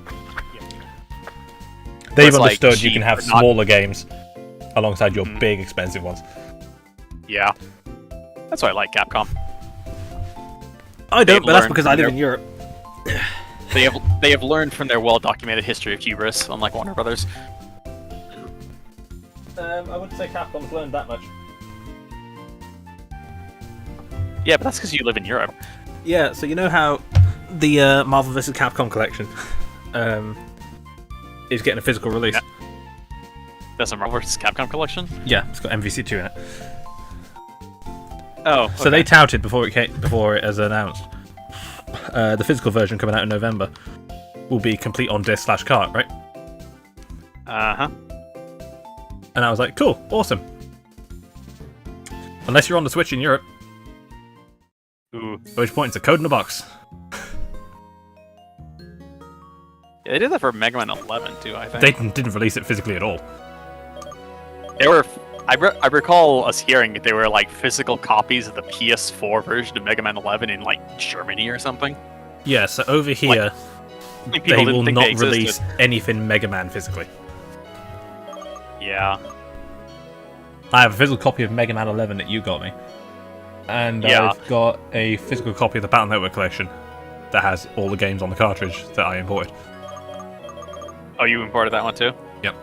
They've It's, like, understood you cheap, can have but not- smaller games alongside your big expensive ones. Yeah, that's why I like Capcom. I don't, They've but that's learned because from I live their- in Europe. They have learned from their well-documented history of hubris, unlike Warner Brothers. I wouldn't say Capcom's learned that much. Yeah, but that's because you live in Europe. Yeah, so you know how the Marvel vs. Capcom collection is getting a physical release? Yeah. That's a Marvel vs. Capcom collection? Yeah, it's got MVC2 in it. Oh, So they touted before it was announced. The physical version coming out in November will be complete on disc/cart, right? Uh-huh. And I was like, cool, awesome. Unless you're on the Switch in Europe, Ooh. at which point it's a code in a box. Yeah, they did that for Mega Man 11 too, I think. They didn't release it physically at all. They were. I recall us hearing that they were like physical copies of the PS4 version of Mega Man 11 in like Germany or something. Yeah, so over here, Like, they people didn't will think not they existed. release anything Mega Man physically. Yeah. I have a physical copy of Mega Man 11 that you got me. And Yeah. I've got a physical copy of the Battle Network collection that has all the games on the cartridge that I imported. Oh, you imported that one too? Yep.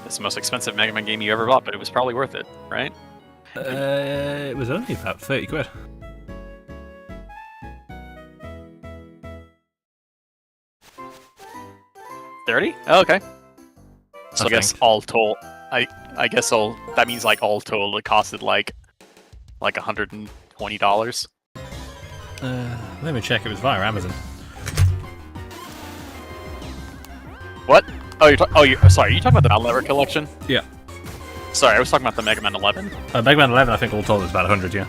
It's the most expensive Mega Man game you ever bought, but it was probably worth it, right? It was only about 30 quid. $30? Oh, okay. So I guess think. all told, I guess that means like all told, it costed like $120. Let me check. It was via Amazon. What? Oh, sorry. Are you talking about the Battle Network collection? Yeah. Sorry, I was talking about the Mega Man 11. Mega Man 11, I think all told is about 100. Yeah.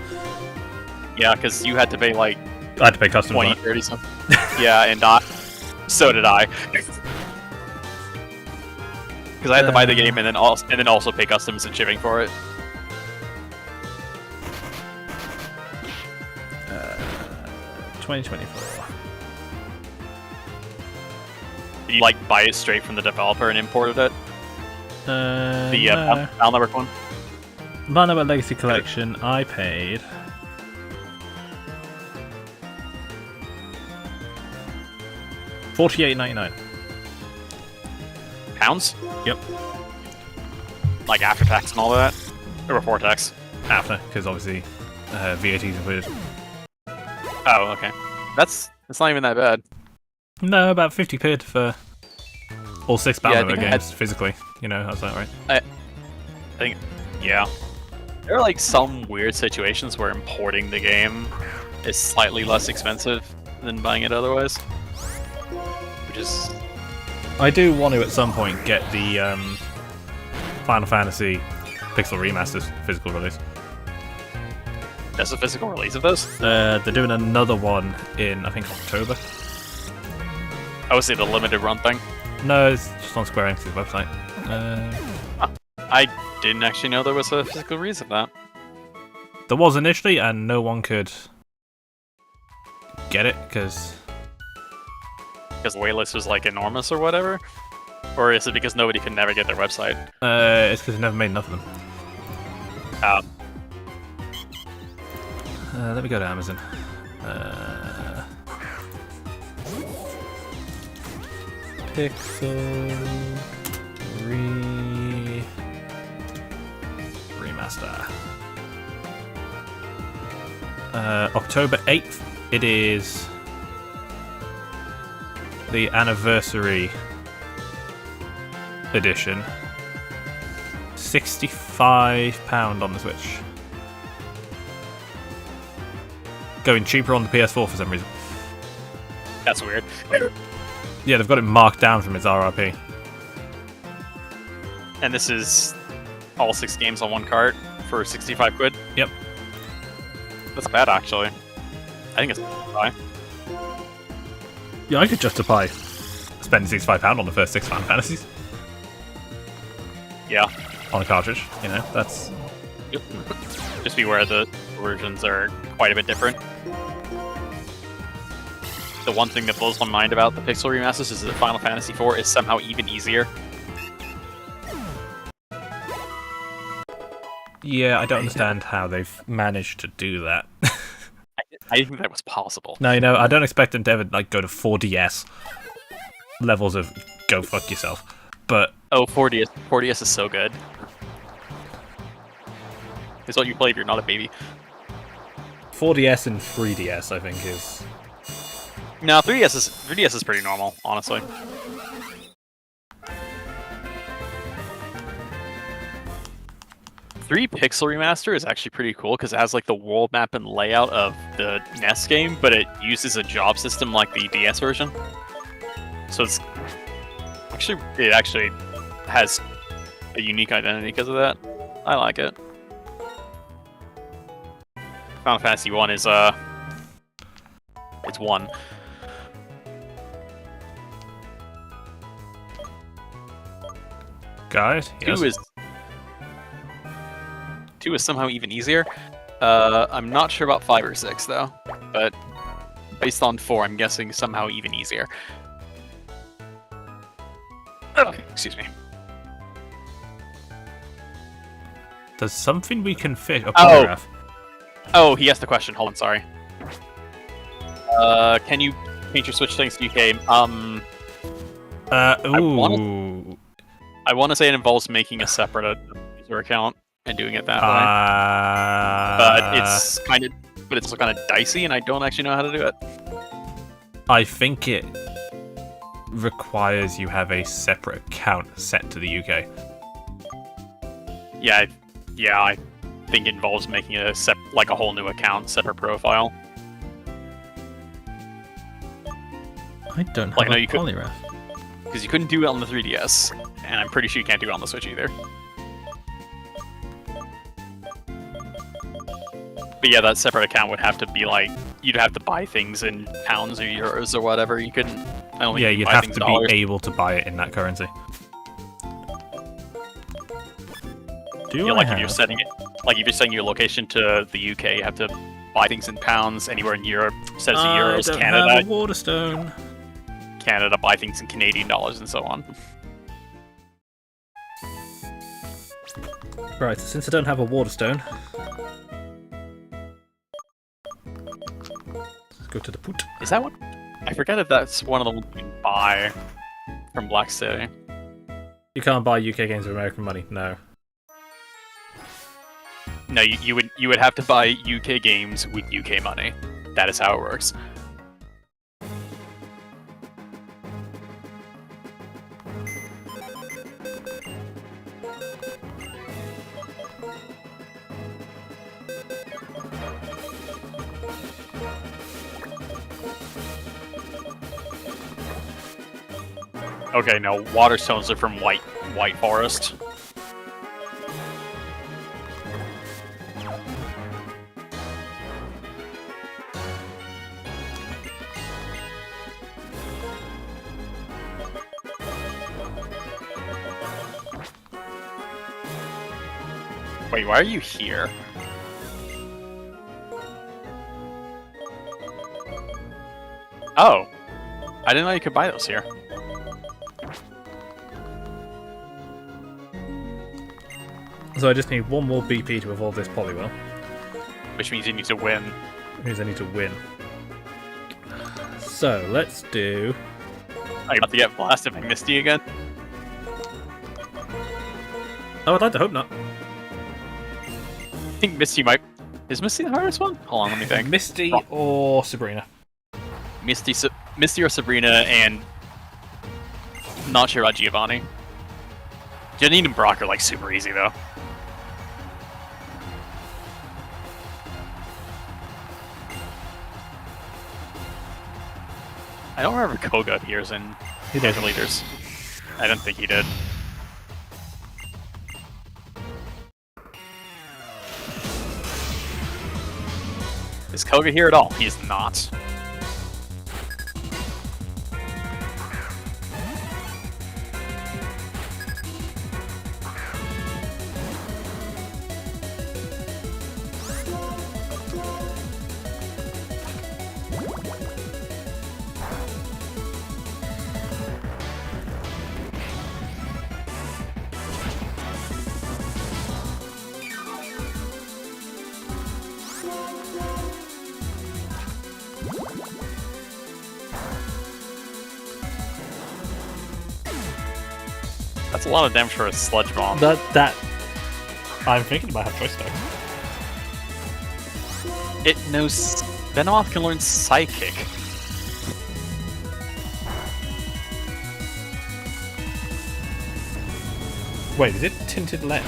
Yeah, because you had to pay like I had to pay customs 20, on it. 30 something. Yeah, and so did I. Because I had to buy the game and then also pay customs and shipping for it. 2024. Did you like buy it straight from the developer and imported it? The No. Battle Network one? Battle Network Legacy Collection, I paid $48.99. Pounds? Yep. Like after tax and all that? Or before tax? After, because obviously VAT is included. Oh, okay. That's not even that bad. No, about 50 quid for all 6 Battle Yeah, I Network think I games physically. You know, how's that right? I think, yeah. There are like some weird situations where importing the game is slightly less expensive than buying it otherwise. Which is... I do want to at some point get the Final Fantasy Pixel Remasters physical release. There's a physical release of those? They're doing another one in, I think, October. I would say the limited run thing. No, it's just on Square Enix's website. I didn't actually know there was a physical release of that. There was initially, and no one could get it because Because the waitlist was like enormous or whatever? Or is it because nobody could never get their website? it's because they never made enough of them. Let me go to Amazon. Pixel Remaster. October 8th. It is the anniversary edition. £65 on the Switch. Going cheaper on the PS4 for some reason. That's weird. Yeah, they've got it marked down from its RRP. And this is all 6 games on one cart for 65 quid? Yep. That's bad, actually. I think it's fine. Yeah, I could justify spending £65 on the first 6 Final Fantasies Yeah. on a cartridge. You know, that's... Just beware the versions are quite a bit different. The one thing that blows my mind about the Pixel remasters is that Final Fantasy IV is somehow even easier. Yeah, I don't understand how they've managed to do that. I didn't think that was possible. No, you know, I don't expect them to ever like go to 4DS levels of go fuck yourself. But Oh, 4DS is so good. It's what you play if you're not a baby. 4DS and 3DS, I think, is No, 3DS is pretty normal, honestly. Three Pixel Remaster is actually pretty cool because it has like the world map and layout of the NES game, but it uses a job system like the DS version. So it actually has a unique identity because of that. I like it. Final Fantasy 1 is it's 1. guide. Yes. 2 is somehow even easier. I'm not sure about 5 or 6 though, but based on 4, I'm guessing somehow even easier. Excuse me. There's something we can fish. A Oh. polygraph. Oh, he asked the question. Hold on, sorry. Can you change your Switch settings to UK? Ooh. I want to say it involves making a separate user account and doing it that way. But it's kind of dicey, and I don't actually know how to do it. I think it requires you have a separate account set to the UK. Yeah, I think it involves making a whole new account, separate profile. I don't have Like, no, a you could- polygraph. Because you couldn't do it on the 3DS, and I'm pretty sure you can't do it on the Switch either. But yeah, that separate account would have to be like, you'd have to buy things in pounds or euros or whatever. You couldn't. I don't think Yeah, you could you'd buy have things to in be dollars. able to buy it in that currency. Do Yeah, I like have? if you're setting your location to the UK, you have to buy things in pounds. Anywhere in Europe, set as in euros. I don't Canada, have a Waterstone. Canada, buy things in Canadian dollars and so on. Right, since I don't have a Waterstone, let's go to the put. Is that one? I forget if that's one of the ones you can buy from Black City. You can't buy UK games with American money. No. No, you would have to buy UK games with UK money. That is how it works. Okay, no, Waterstones are from White Forest. Wait, why are you here? Oh, I didn't know you could buy those here. So I just need one more BP to evolve this Poliwhirl. Which means you need to win. Which means I need to win. So let's do. Are you about to get blasted by Misty again? Oh, I'd like to hope not. I think Misty might. Is Misty the hardest one? Hold on, let me think. Misty Oh. or Sabrina. Misty or Sabrina, and not sure about Giovanni. Janine and Brock are like super easy though. I don't remember if Koga appears in He Days does. of Leaders. I don't think he did. Is Koga here at all? He is not. That's a lot of damage for a sludge bomb. That I'm thinking about have choice though. It knows Venomoth can learn Psychic. Wait, is it tinted lead?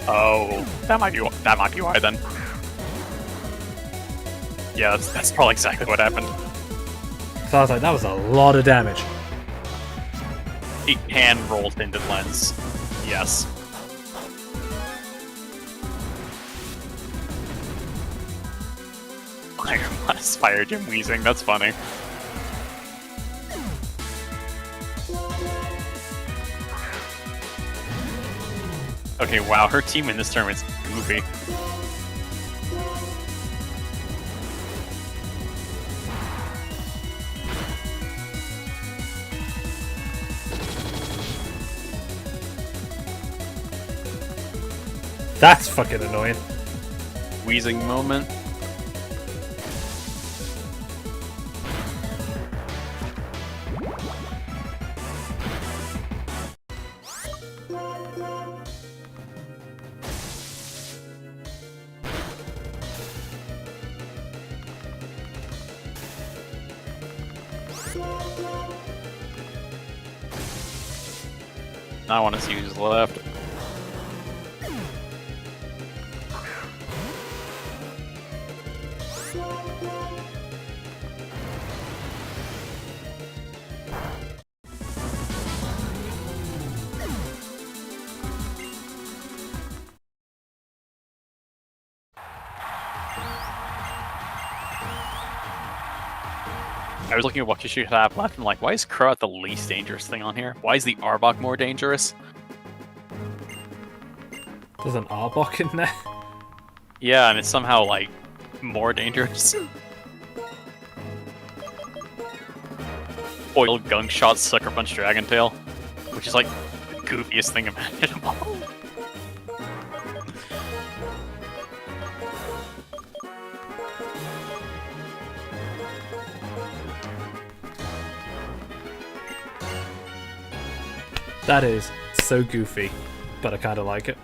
Oh, that might be why then. Yeah, that's probably exactly what happened. So I was like, that was a lot of damage. It can roll tinted lens. Yes. Iron Blast Fire Gym wheezing, that's funny. Okay, wow, her team in this tournament's goofy. That's fucking annoying. Wheezing moment. Now I want to see who's left. I was looking at what you should have left, and like, why is Croat the least dangerous thing on here? Why is the Arbok more dangerous? There's an Arbok in there. Yeah, and it's somehow, like, more dangerous. Foil Gunk Shot Sucker Punch Dragon Tail, which is, like, the goofiest thing imaginable. That is so goofy, but I kind of like it.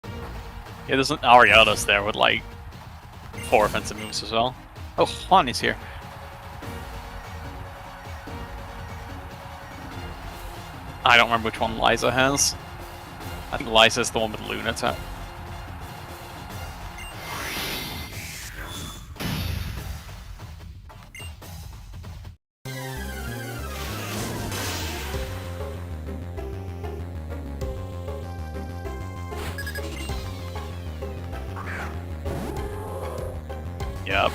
Yeah, there's an Ariados there with, like, 4 offensive moves as well. Oh, Juan is here. I don't remember which one Liza has. I think Liza's the one with Luna tap. Yep.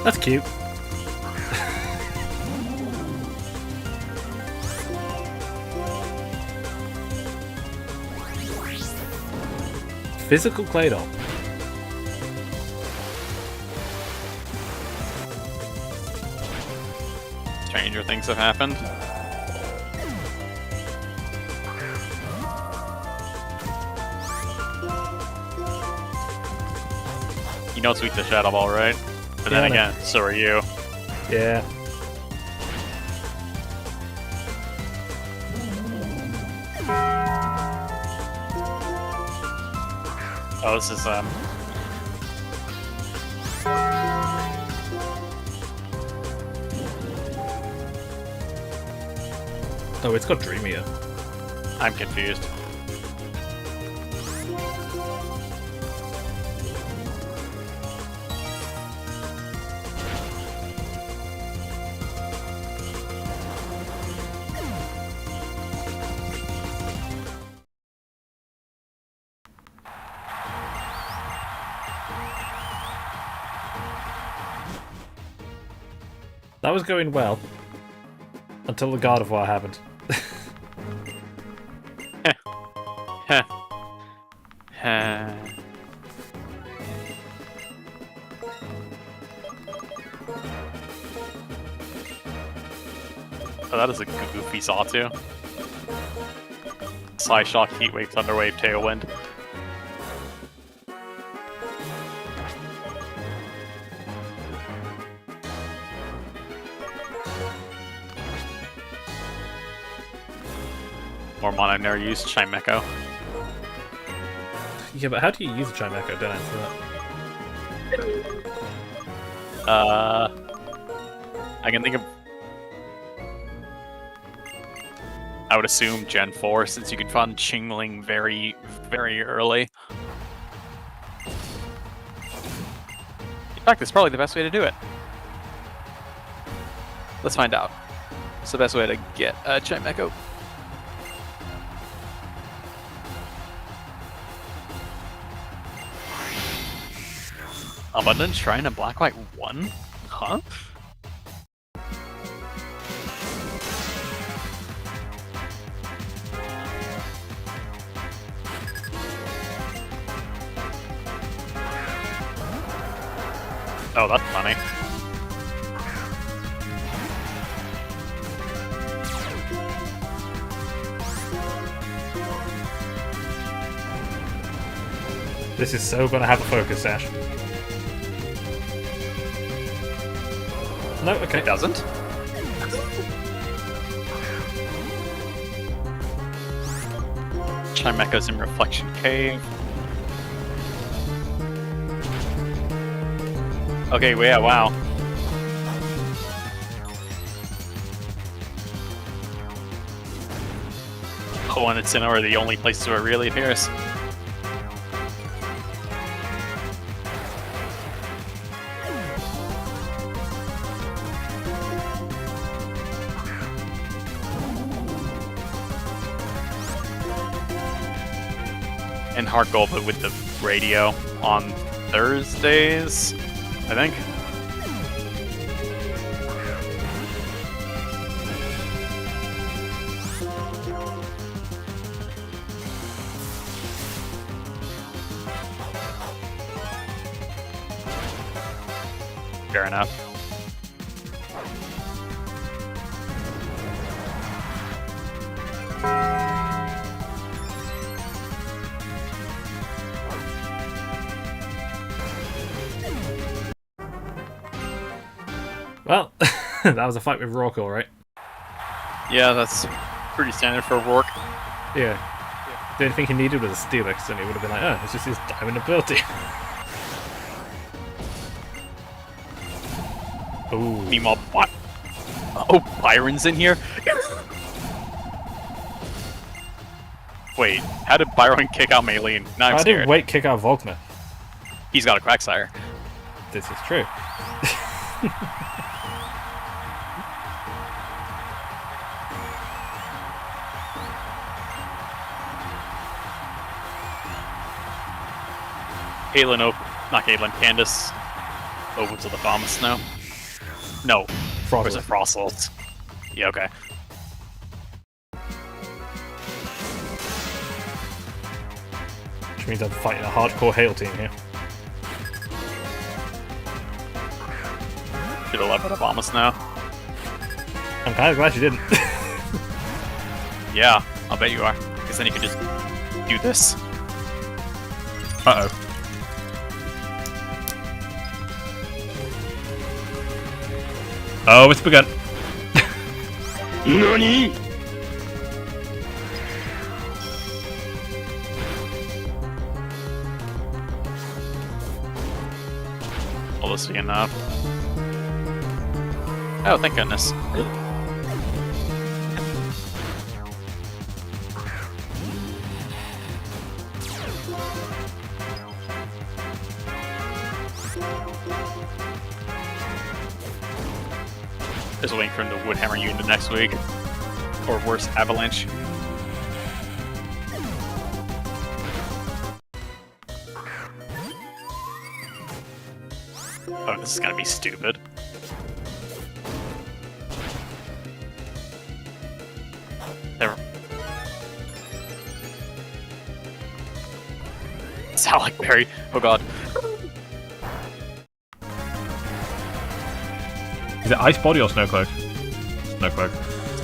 That's cute. Physical Claydol. Stranger things have happened. You know it's weak to Shadow Ball, right? But then Yeah, again, so are you. Yeah. Oh, this is Oh, it's got Dreamier. I'm confused. That was going well. Until the God of War happened. Heh. Heh. Oh, that is a goofy Sawtoo. Psyshock, Heatwave, Thunderwave, Tailwind. More mana I never used, Chimecho. Yeah, but how do you use a Chimecho? Don't answer that. I can think of... I would assume Gen 4, since you can fund Chingling very, very early. In fact, it's probably the best way to do it. Let's find out. What's the best way to get Chimecho? Abundant Shrine and Black White 1? Huh? Oh, that's funny. This is so gonna have a focus, Ash. No, okay. It doesn't? Chimecho's in Reflection Cave. Okay, well, yeah, wow. Oh, and it's in are the only places where it really appears. And Hard Gold, but with the radio on Thursdays, I think. Fair enough. Well, that was a fight with Rourke, alright. Yeah, that's pretty standard for Rourke. Yeah. The only thing he needed was a Steelix, and he would have been like, oh, it's just his diamond ability. Ooh. Meanwhile, what? Oh, Byron's in here? Wait, how did Byron kick out Maylene? Now I'm I scared. didn't wait kick out Volkner. He's got a Quagsire. This is true. Caitlyn, not Caitlyn, Candace over to the Bombus now. No, where's it? Frostled. Yeah, okay. Which means I'm fighting a hardcore Hail team here. Should have left with a Bombus now. I'm kind of glad you didn't. Yeah, I'll bet you are. Because then you can just do this. Uh-oh. Oh, it's begun. NANI?! Will this be enough? Oh, thank goodness. Just waiting for him to Woodhammer you into next week. Or worse, Avalanche. Oh, this is gonna be stupid. Salak Berry. Oh god. Is it Ice Body or Snow Cloak? Snow Cloak.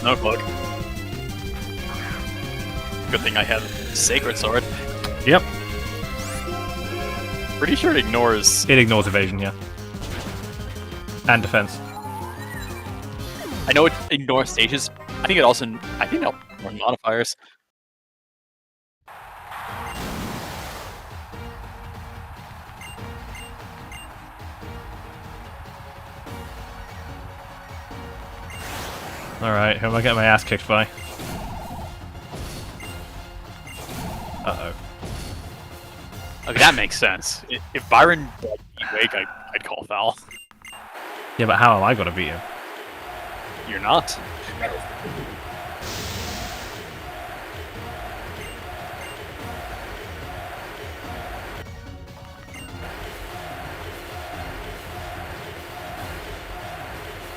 Snow Cloak. Good thing I have Sacred Sword. Yep. Pretty sure it ignores. It ignores evasion, yeah. And defense. I know it ignores stages. I think it also. I think it'll ignore modifiers. Alright, who am I getting my ass kicked by? Uh-oh. Okay, that makes sense. If Byron beat Wake, I'd call foul. Yeah, but how am I gonna beat him? You're not.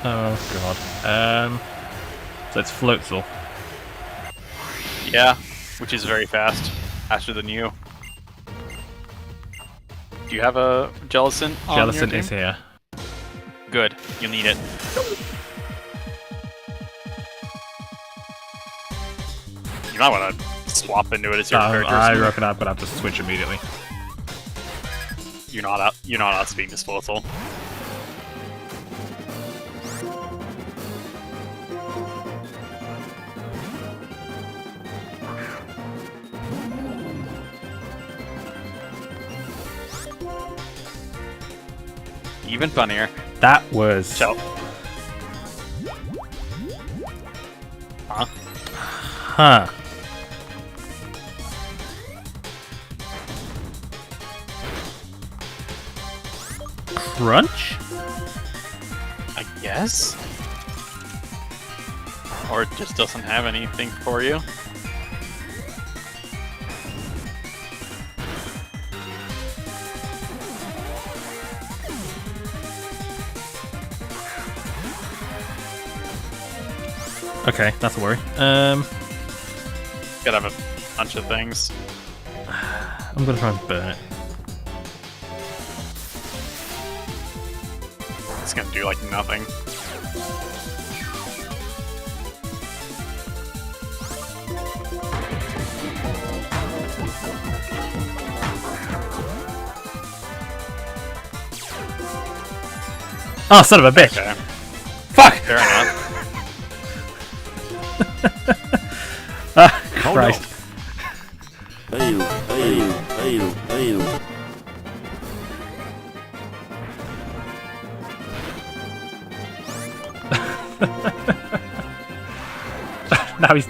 Oh god. So it's Floatzel. Yeah, which is very fast. Faster than you. Do you have a Jellicent on your Jellicent team? is here. Good. You'll need it. You might want to swap into it as your character. I reckon I'm gonna have to switch immediately. You're not outspeeding this Floatzel. Even funnier. That was... So. Huh? Huh. Crunch? I guess? Or it just doesn't have anything for you? Okay, that's a worry. Gotta have a bunch of things. I'm gonna try and burn it. It's gonna do like nothing. Oh, son of a bitch! Okay. Fuck! Fair enough. Ah, Christ. Now he's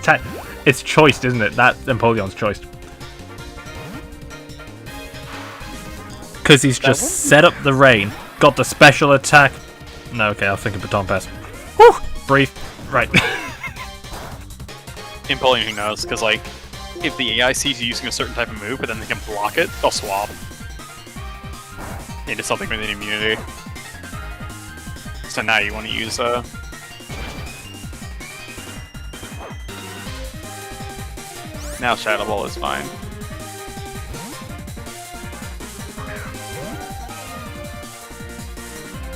it's choiced, isn't it? That Empoleon's choiced. Because he's just set up the rain, got the special attack. No, okay, I'll think of Baton Pass. Whew! Brief. Right. Empoleon, who knows? Because, like, if the AI sees you using a certain type of move, but then they can block it, they'll swap into something with an immunity. So now you want to use, Now Shadow Ball is fine.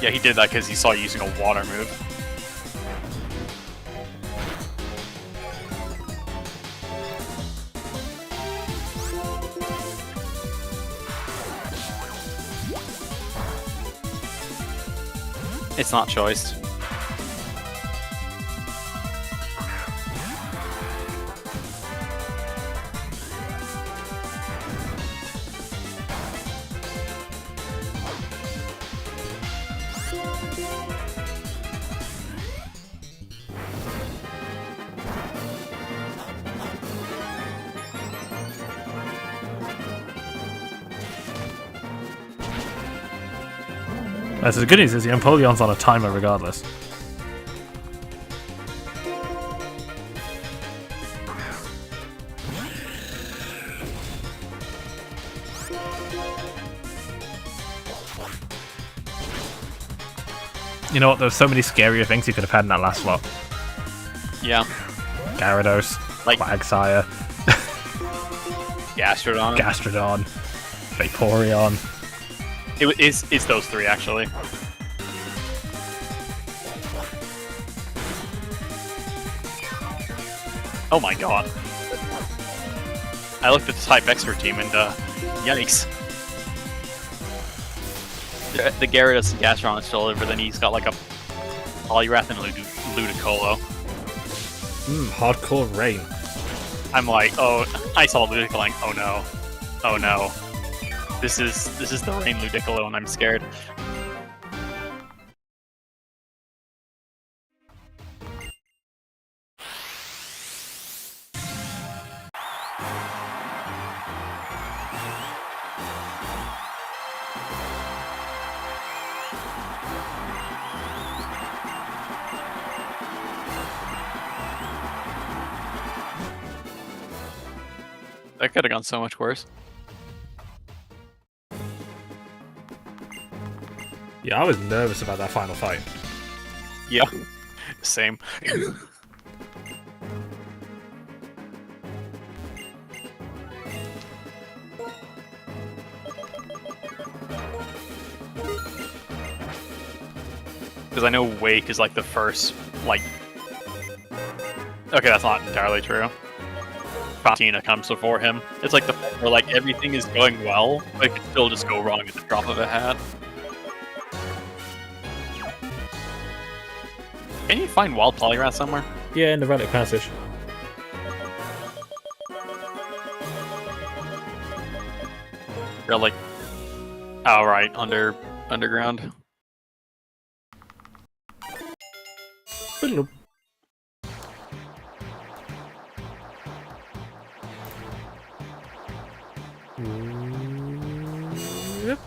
Yeah, he did that because he saw you using a water move. It's not choiced. So the good news is the Empoleon's on a timer regardless. You know what? There's so many scarier things he could have had in that last slot. Yeah. Gyarados, Like- Quagsire, Gastrodon. Gastrodon. Vaporeon. It's those three, actually. Oh my god. I looked at the type expert team and, yikes. The Gyarados and Gastron is still over, then he's got like a Poliwrath and a Ludicolo. Hardcore rain. I'm like, oh, I saw Ludicolo like, oh no. Oh no. This is the Rain Ludicolo and I'm scared. That could have gone so much worse. Yeah, I was nervous about that final fight. Yeah. Same. Because I know Wake is like the first, like... Okay, that's not entirely true. Fantina comes before him. It's like the where like everything is going well, but it could still just go wrong at the drop of a hat. Can you find Wild Poliwrath somewhere? Yeah, in the Relic Passage. Relic. Oh right, underground. Boodaloop. Yep.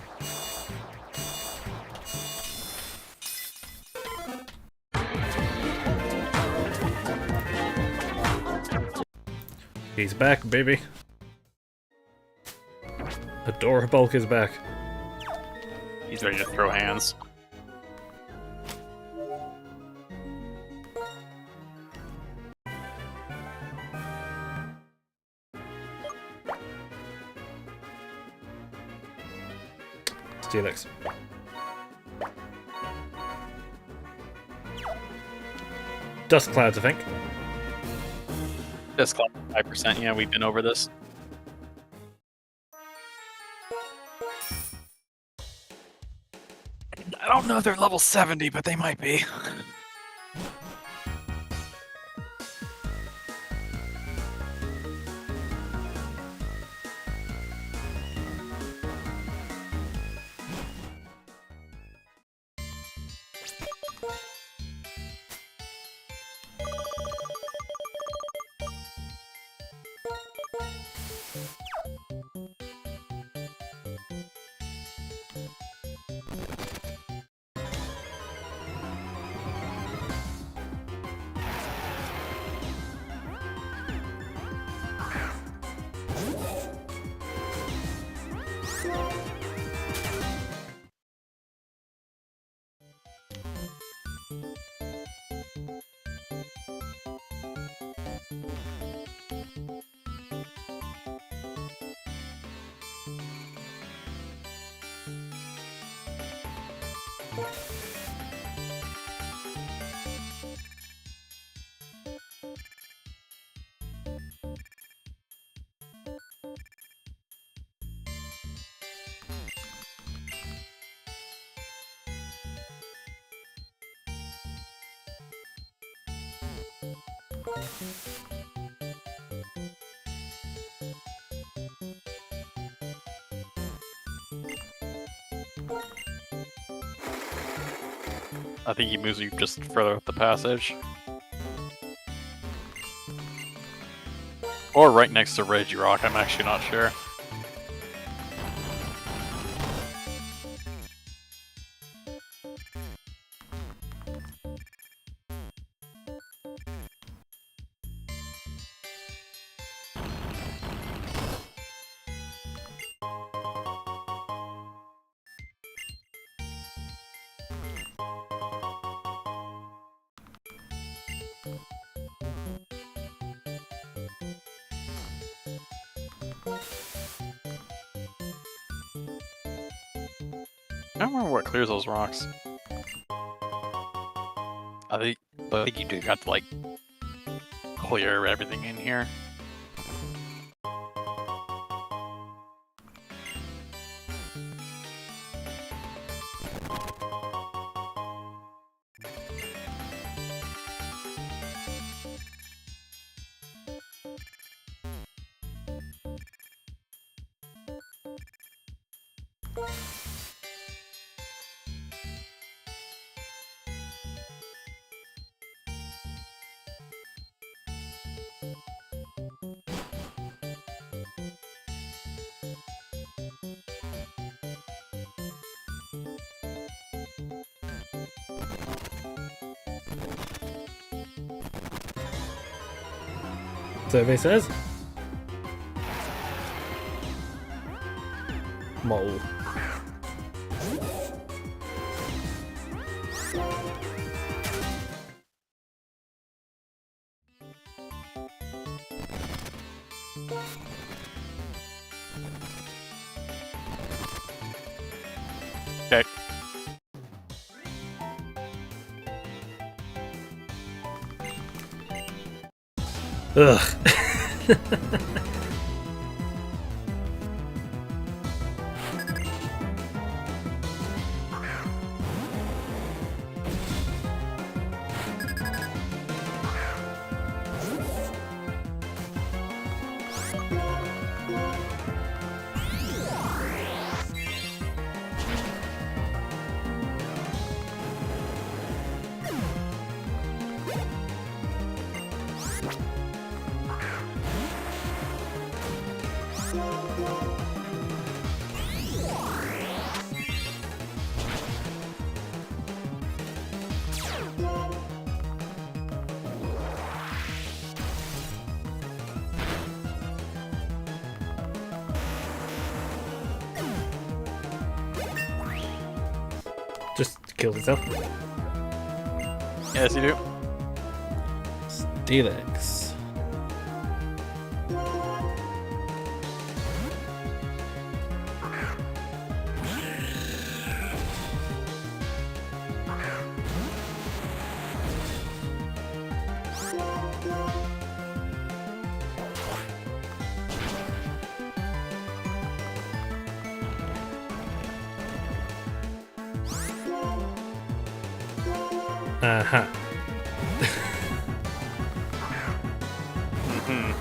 He's back, baby. Adora Bulk is back. He's ready to throw hands. Steelix. Dust clouds, I think. This club 5%, yeah, we've been over this. I don't know if they're level 70, but they might be. I think he moves you just further up the passage. Or right next to Regirock, I'm actually not sure. I don't remember what clears those rocks. But I think you do have to like clear everything in here. Survey says. Mole. Okay. Ugh. Just killed itself. Yes, you do. Steelix. Uh-huh. Hmm.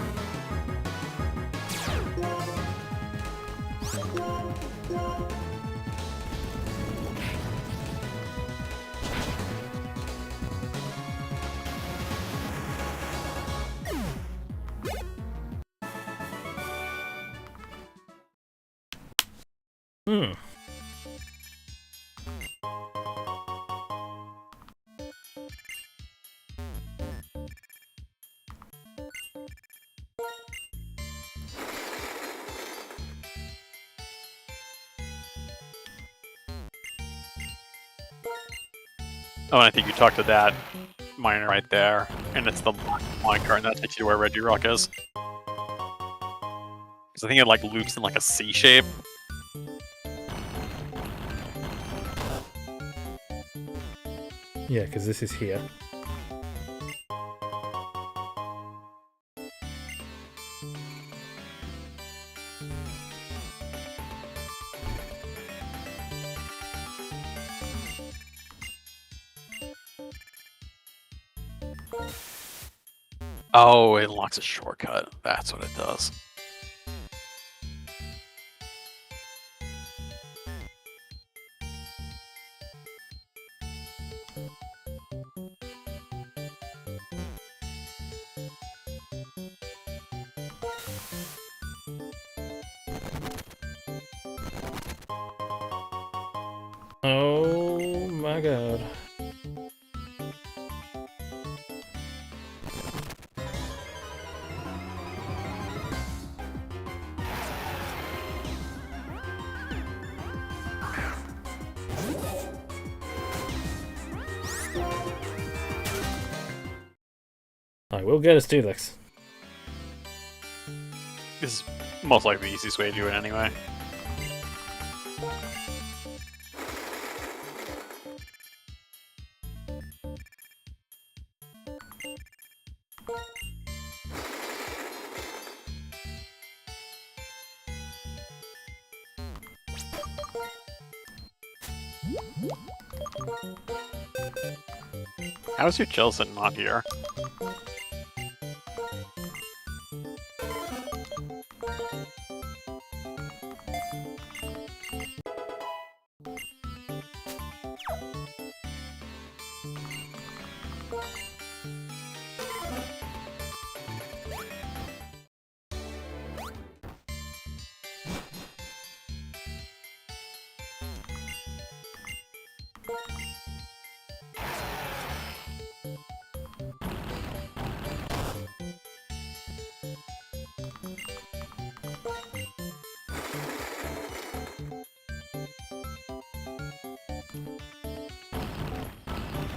Hmm. Oh, and I think you talked to that miner right there, and it's the minecart, and that takes you to where Reggie Rock is. Because I think it like loops in like a C shape. Yeah, because this is here. Oh, it unlocks a shortcut. That's what it does. Oh my god. I will get a Steelix. This is most likely the easiest way to do it anyway. How's your Jellicent not here?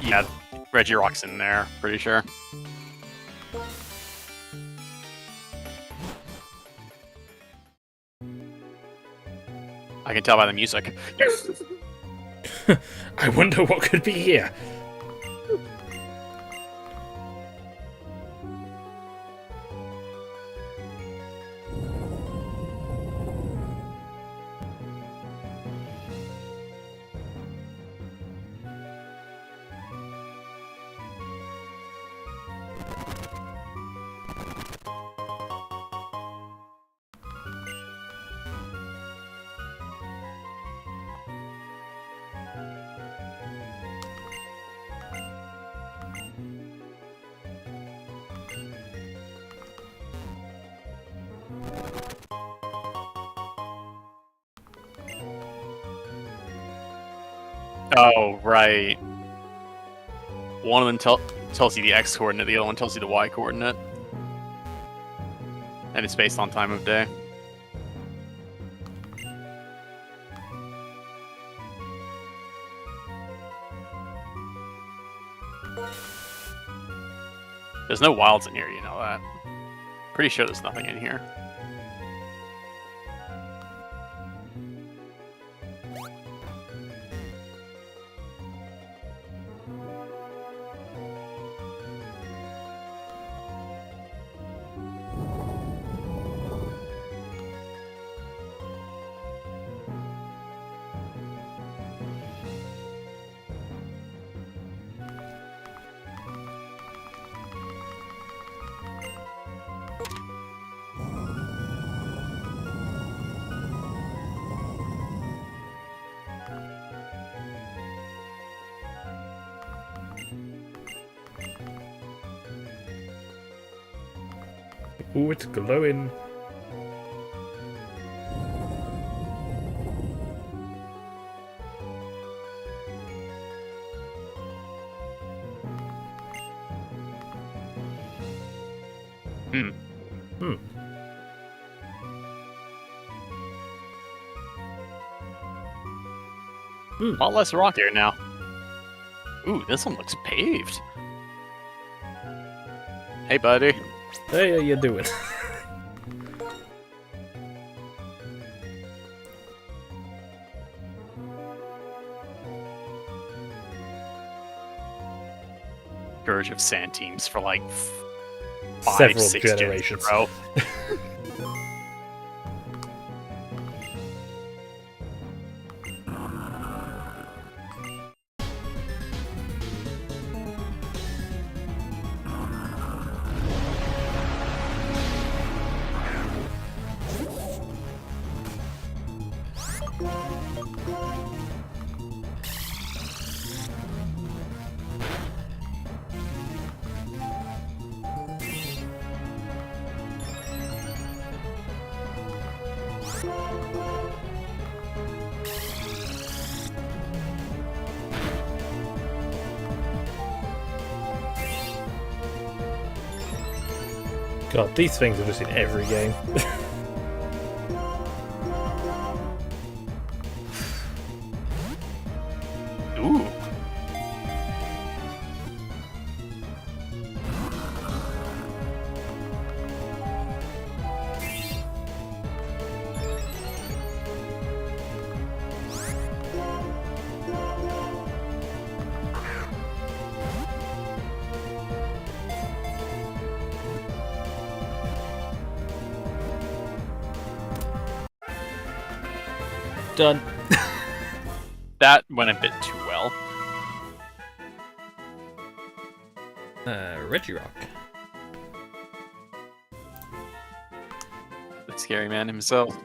Yeah, Regirock's in there, pretty sure. I can tell by the music. I wonder what could be here. Oh, right. One of them tells you the X coordinate, the other one tells you the Y coordinate. And it's based on time of day. There's no wilds in here, you know that. Pretty sure there's nothing in here. Ooh, it's glowing. A lot less rock here now. Ooh, this one looks paved. Hey, buddy. Hey, how you doing? Scourge of Sand teams for like 5, Several 6 generations. Gens in a row. God, these things are just in every game. Ooh. Done. That went a bit too well. Regirock. The scary man himself.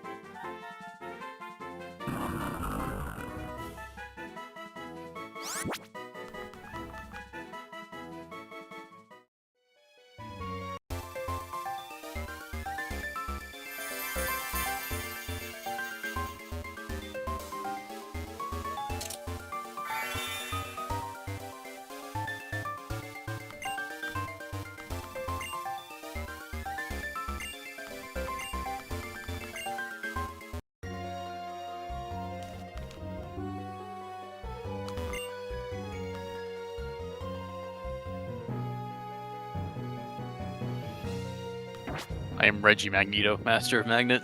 I am Reggie Magneto, Master of Magnet.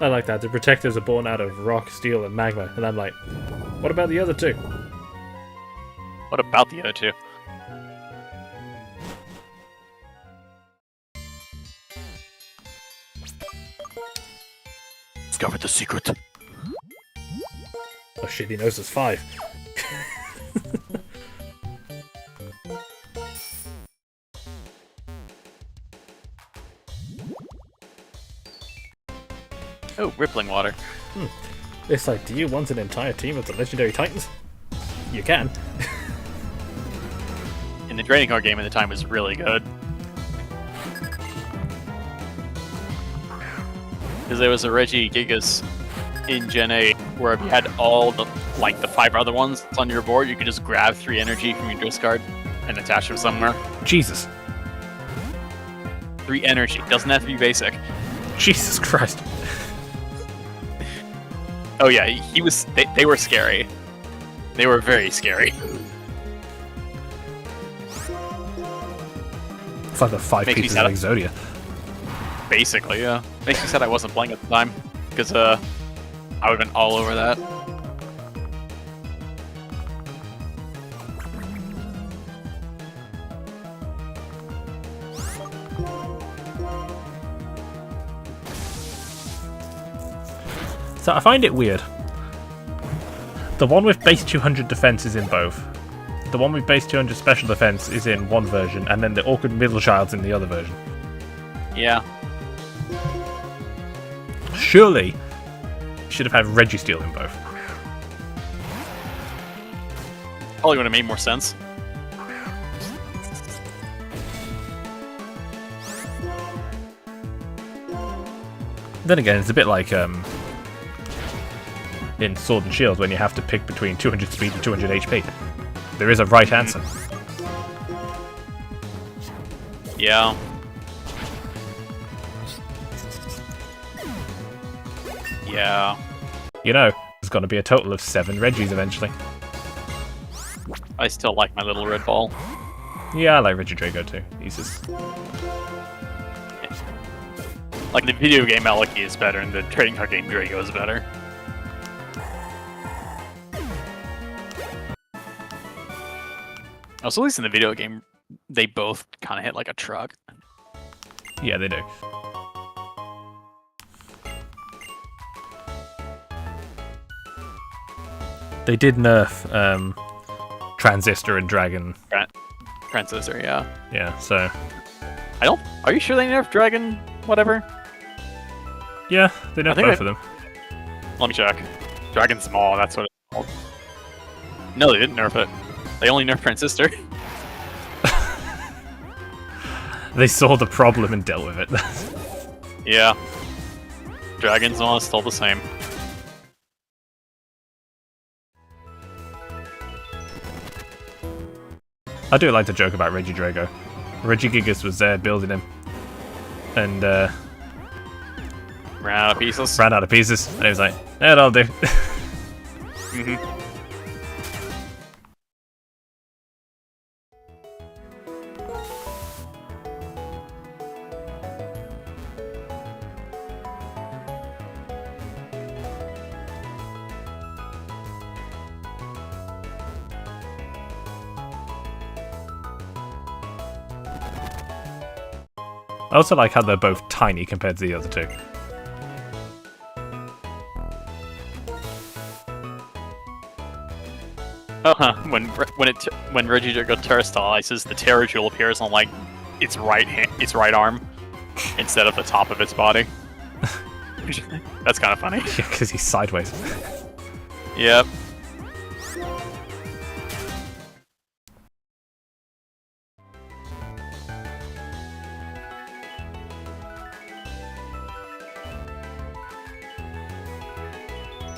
I like that. The protectors are born out of rock, steel, and magma, and I'm like, what about the other two? What about the other two? Discover the secret. Oh shit, he knows there's 5. Oh, rippling water. It's like, do you want an entire team of the legendary titans? You can. In the trading card game at the time was really good. Because there was a Reggie Gigas in Gen 8 where if you had all the the 5 other ones on your board, you could just grab 3 energy from your discard and attach them somewhere. Jesus. 3 energy. Doesn't have to be basic. Jesus Christ. Oh yeah, he was. They were scary. They were very scary. It's like the 5 Makes me pieces of sad. Exodia. Basically, yeah. Makes me sad I wasn't playing at the time because I would have been all over that. So I find it weird. The one with base 200 defense is in both. The one with base 200 special defense is in one version, and then the awkward middle child's in the other version. Yeah. Surely, you should have had Registeel in both. Probably would have made more sense. Then again, it's a bit like in Sword and Shield when you have to pick between 200 speed and 200 HP. There is a right answer. Yeah. Yeah. You know, there's going to be a total of 7 Reggies eventually. I still like my little red ball. Yeah, I like Regidrago too. He's just... Like the video game Maliki is better and the trading card game Drago is better. Also, at least in the video game, they both kind of hit like a truck. Yeah, they do. They did nerf Transistor and Dragon. Transistor, yeah. Yeah, so... I don't... Are you sure they nerfed Dragon whatever? Yeah, they nerfed think both they- of them. Let me check. Dragon Small, that's what it's called. No, they didn't nerf it. They only nerfed Transistor. They saw the problem and dealt with it. Yeah. Dragon Small is still the same. I do like to joke about Regidrago. Regigigas was there building him. And Ran out of pieces. ran out of pieces. And he was like, yeah, that'll do. Mm-hmm. I also like how they're both tiny compared to the other two. When Regigigas terastallizes, the Terra Jewel appears on like its right arm instead of the top of its body. That's kind of funny. Yeah, because he's sideways. Yep.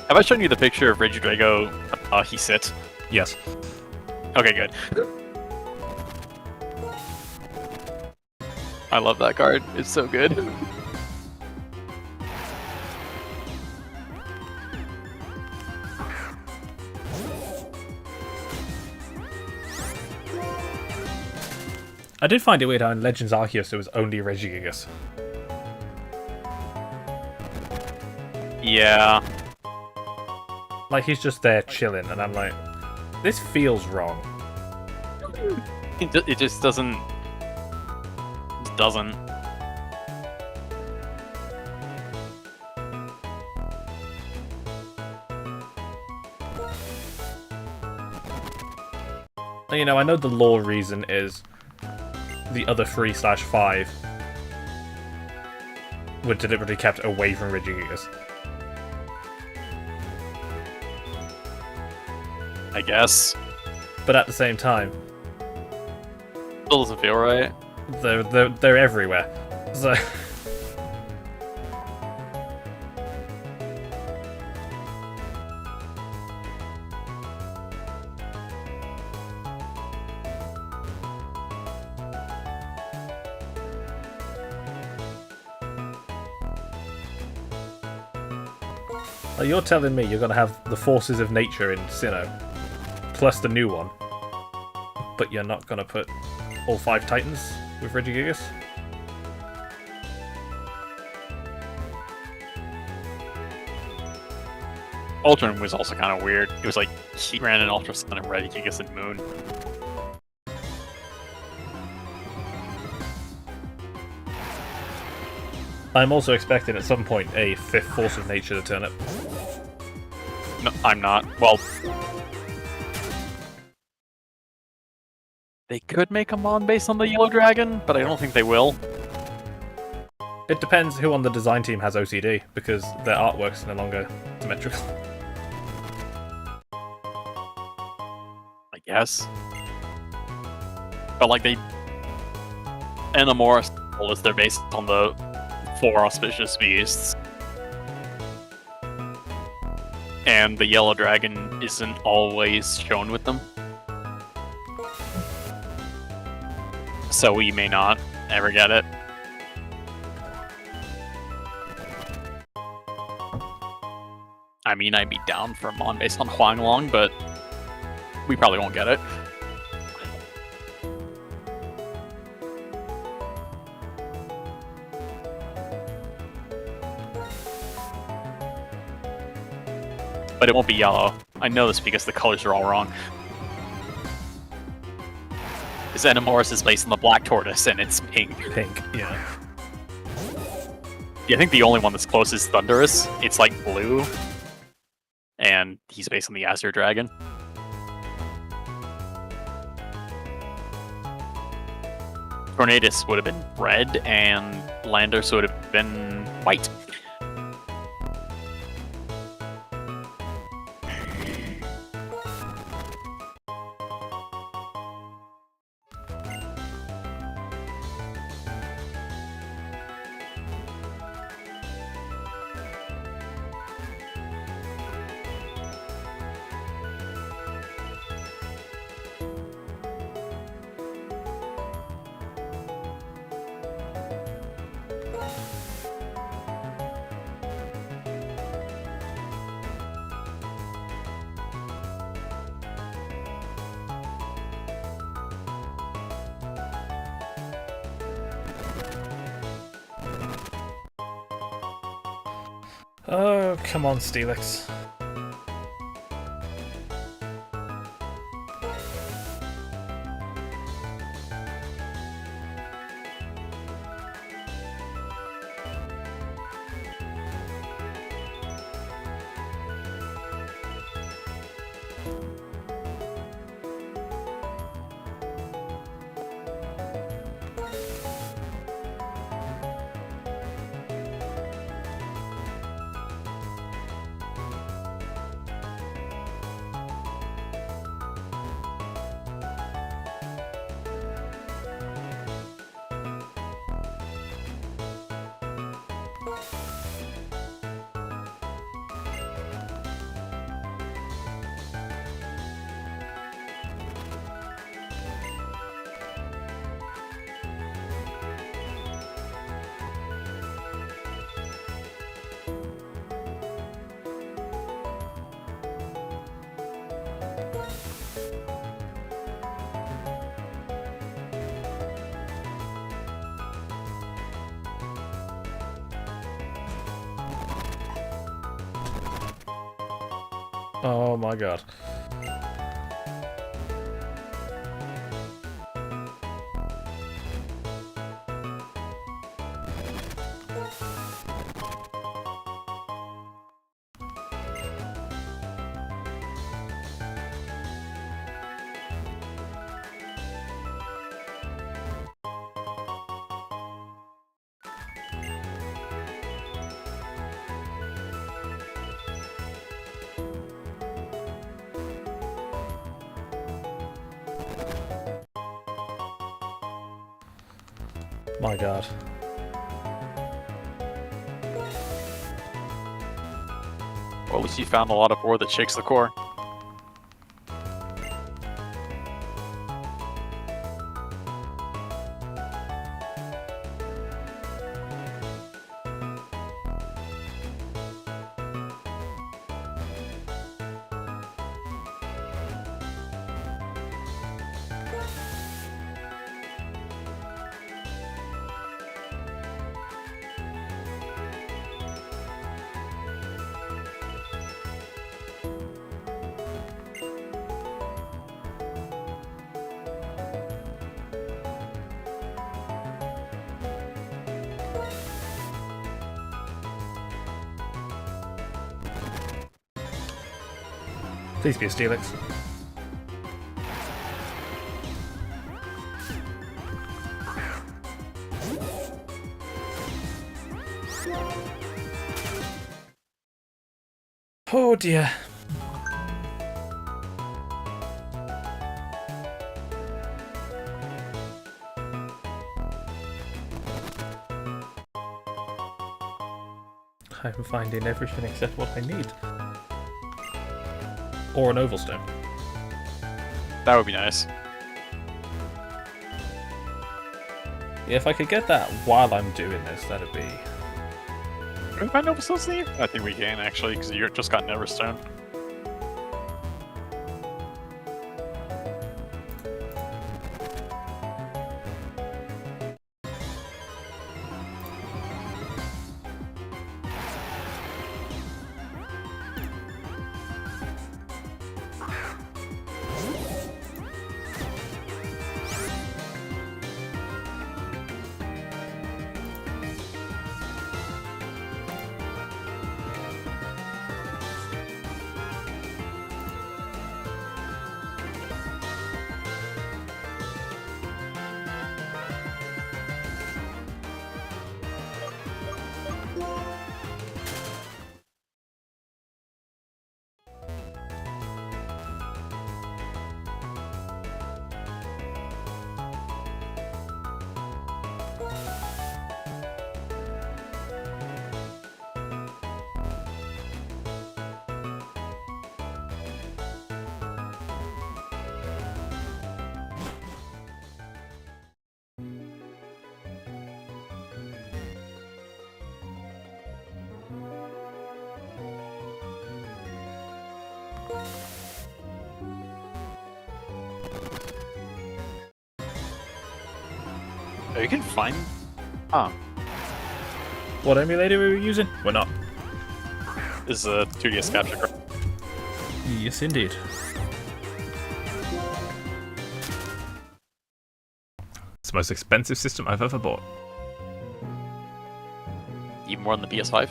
Have I shown you the picture of Regidrago he sits? Yes. Okay, good. I love that card. It's so good. I did find it weird how in Legends Arceus it was only Regigigas. Yeah. Like, he's just there chilling, and I'm like, this feels wrong. It just doesn't. It doesn't. And, you know, I know the lore reason is the other 3/5 were deliberately kept away from Regigigas. I guess. But at the same time, Still doesn't feel right. they're everywhere. So you're telling me you're going to have the forces of nature in Sinnoh, plus the new one, but you're not going to put all 5 Titans with Regigigas? Ultron was also kind of weird. It was like he ran an Ultra Sun and Regigigas and Moon. I'm also expecting at some point a 5th force of nature to turn up. No, I'm not. Well, they could make a Mon based on the Yellow Dragon, but I don't think they will. It depends who on the design team has OCD, because their artwork's no longer symmetrical. I guess. But like they... Enamoris told us they're based on the 4 auspicious beasts. And the Yellow Dragon isn't always shown with them. So we may not ever get it. I mean, I'd be down for a Mon based on Huanglong, but we probably won't get it. But it won't be yellow. I know this because the colors are all wrong. This Enamoris is based on the Black Tortoise, and it's pink. Pink, yeah. Yeah, I think the only one that's close is Thunderous. It's like blue. And he's based on the Azure Dragon. Tornadus would have been red, and Landers would have been white. Oh, come on, Steelix. Oh my god. My god. Well, at least you found a lot of ore that shakes the core. Please be a Steelix. Oh dear. I'm finding everything except what I need. Or an oval stone. That would be nice. Yeah, if I could get that while I'm doing this, that'd be... Can we find Novastones in here? I think we can, actually, because you just got Neverstone. Oh, you can find... Ah, What emulator were we using? We're not. this is a 2DS capture card. Yes, indeed. It's the most expensive system I've ever bought. Even more than the PS5.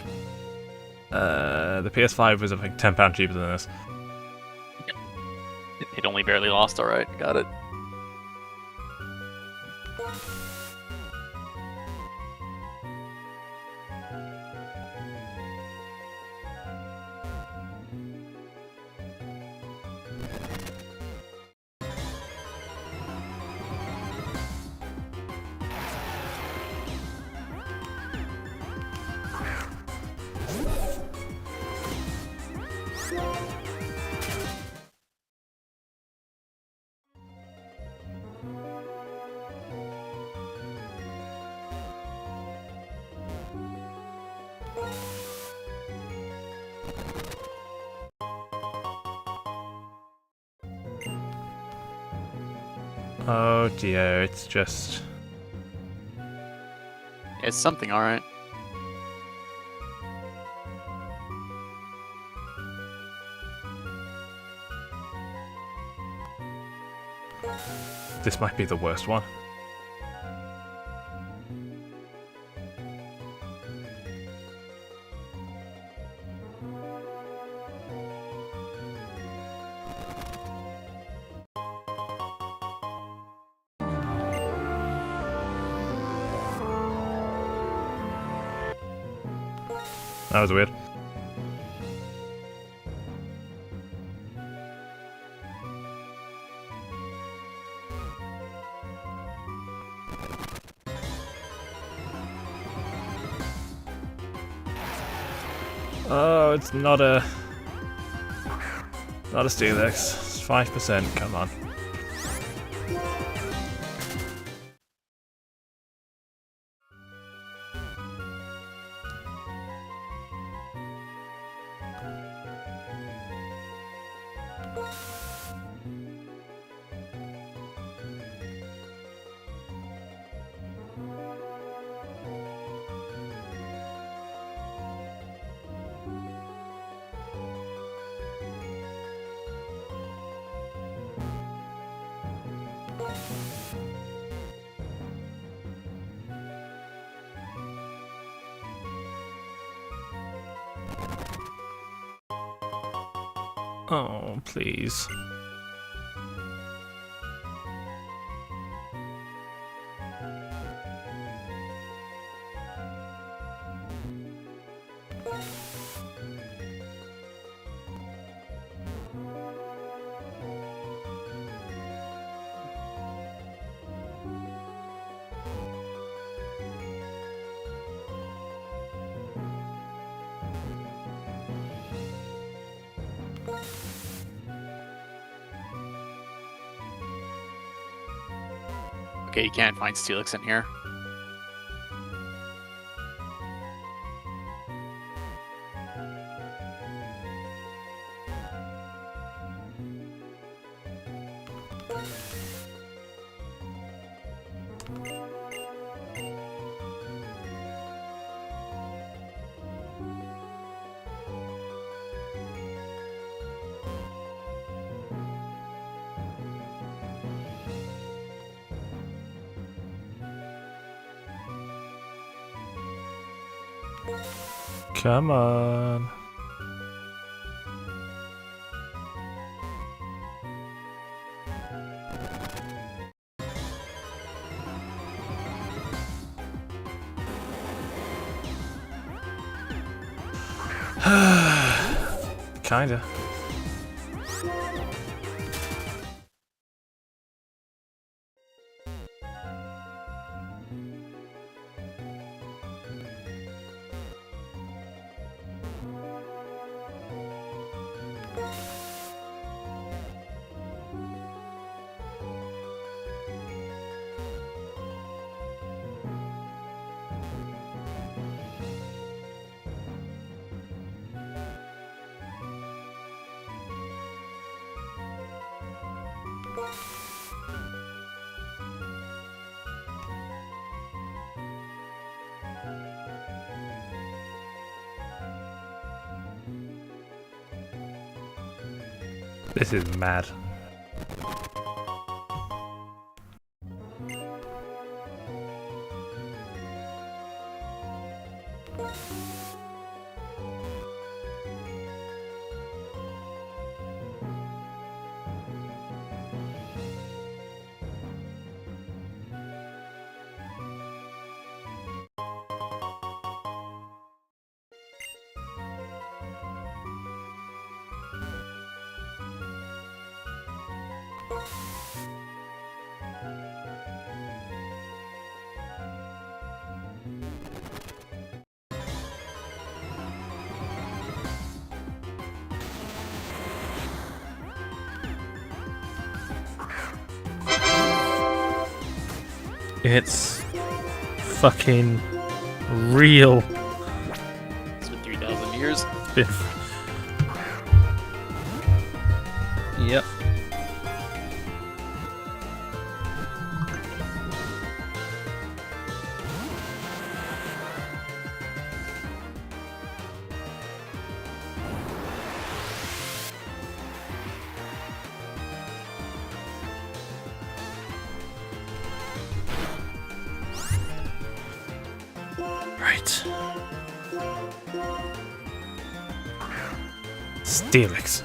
The PS5 was, I think, £10 cheaper than this. It only barely lost, alright, got it. Oh dear, it's just... It's something, alright. This might be the worst one. That was weird. Oh, it's not a Steelix. It's 5%. Come on. Oh, please. Okay, you can't find Steelix in here. Come on. Kinda. This is mad. It's fucking real. It's been 3,000 years. Yep. Right. Steelix.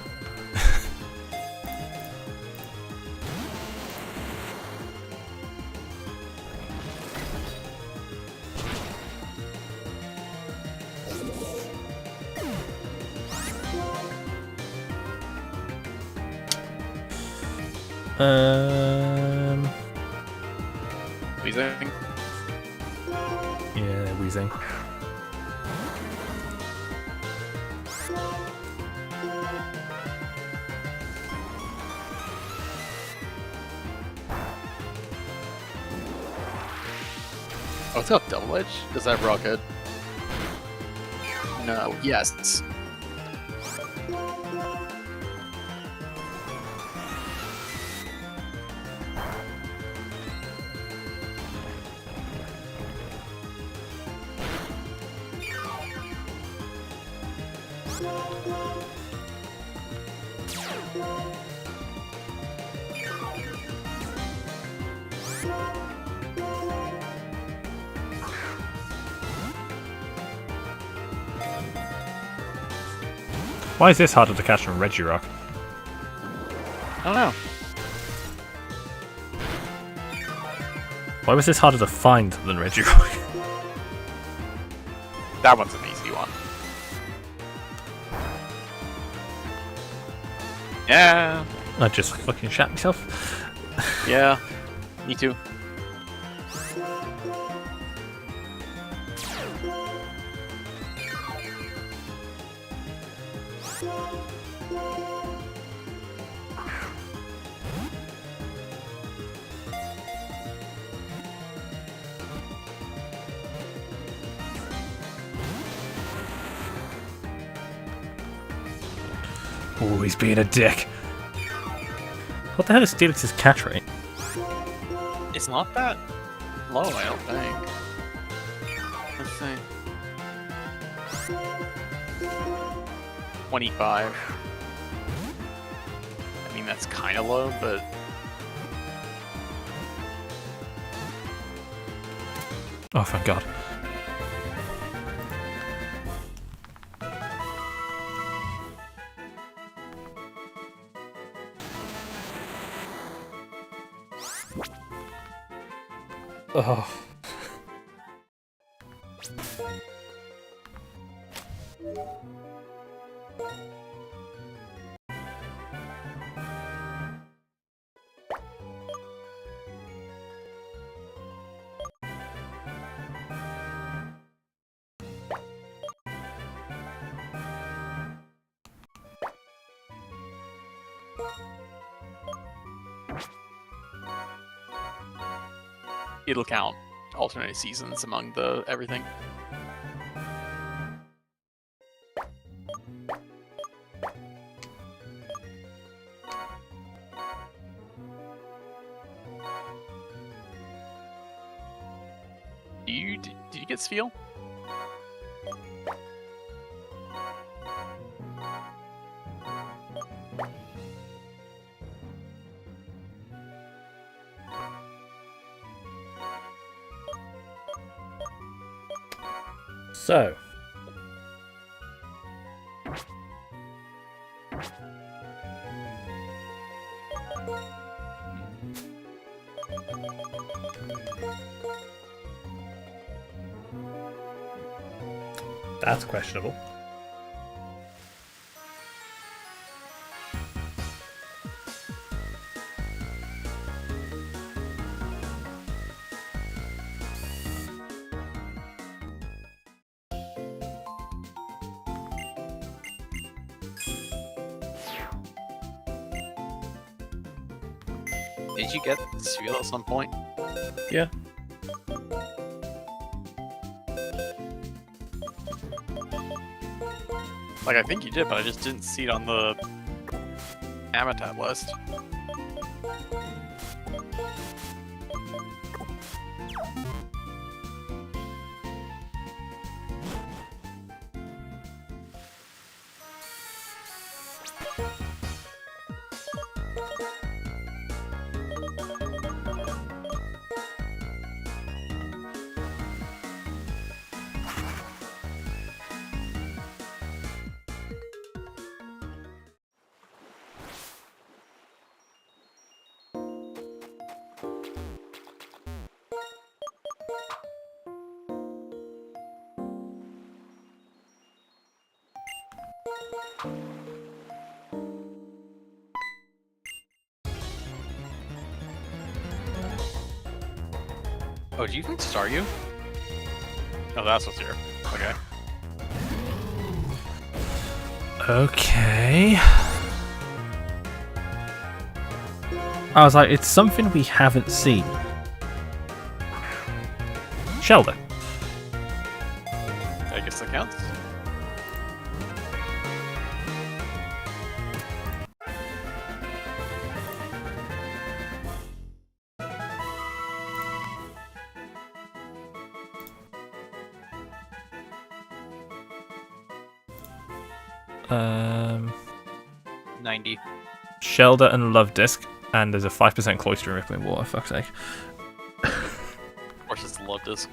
Wheezing. Yeah, wheezing. Oh, it's got double edge? Does that have rocket? No. Yes. Why is this harder to catch than Regirock? I don't know. Why was this harder to find than Regirock? That one's an easy one. Yeah. I just fucking shat myself. Yeah. Me too. Oh, he's being a dick. What the hell is Steelix's catch rate? It's not that low, I don't think. Let's see. 25. I mean, that's kind of low, but... Oh, thank God. Oh. It'll count alternate seasons among the everything. Did you get Spheal? So. That's questionable. Did you get Spheal at some point? Yeah. Like, I think you did, but I just didn't see it on the Amitab list. Oh, do you think Staryu? Oh, that's what's here. Okay. Okay. I was like, it's something we haven't seen. Shelter. I guess that counts. Um, 90. Shelter and Love Disc, and there's a 5% Cloister and Rippling Water, fuck's sake. Of course, it's love disc.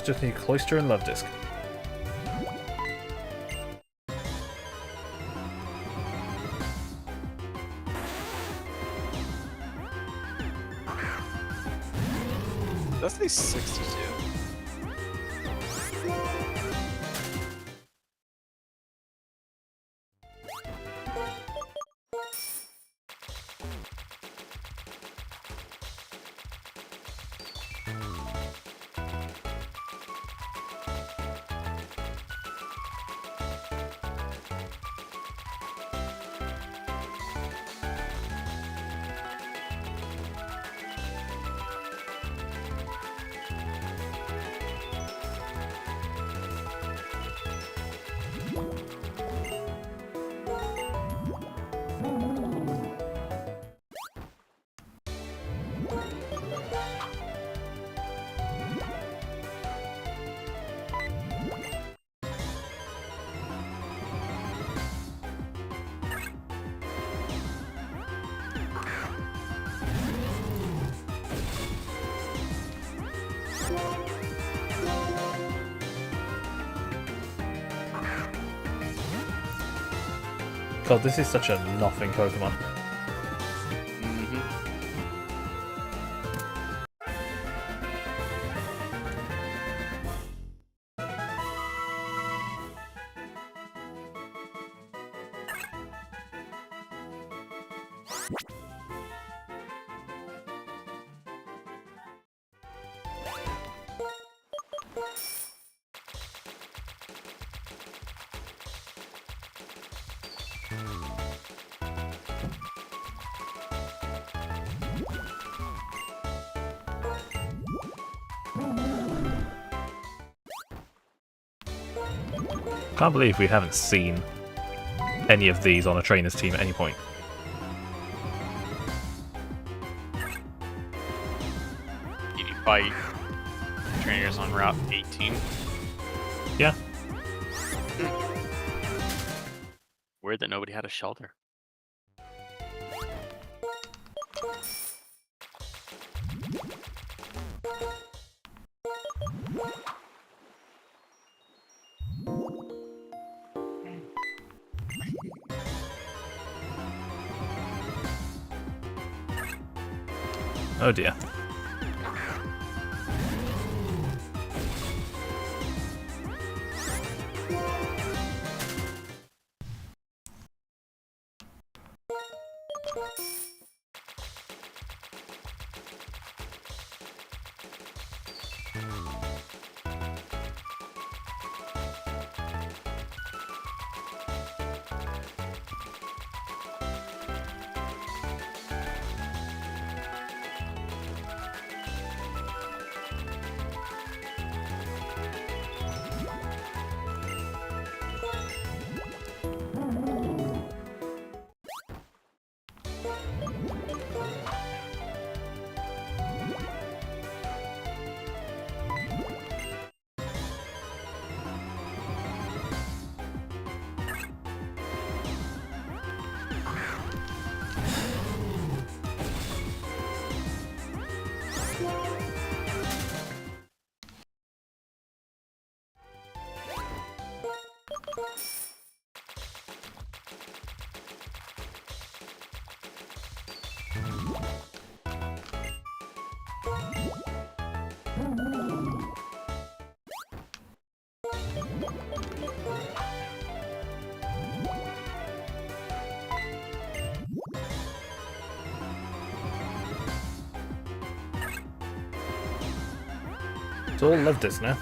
Just need Cloister and Love Disc. That's the 62. God, this is such a nothing Pokemon. Can't believe we haven't seen any of these on a trainer's team at any point. Did you fight trainers on Route 18? Yeah. Weird that nobody had a shelter. Oh dear. It's all love this now.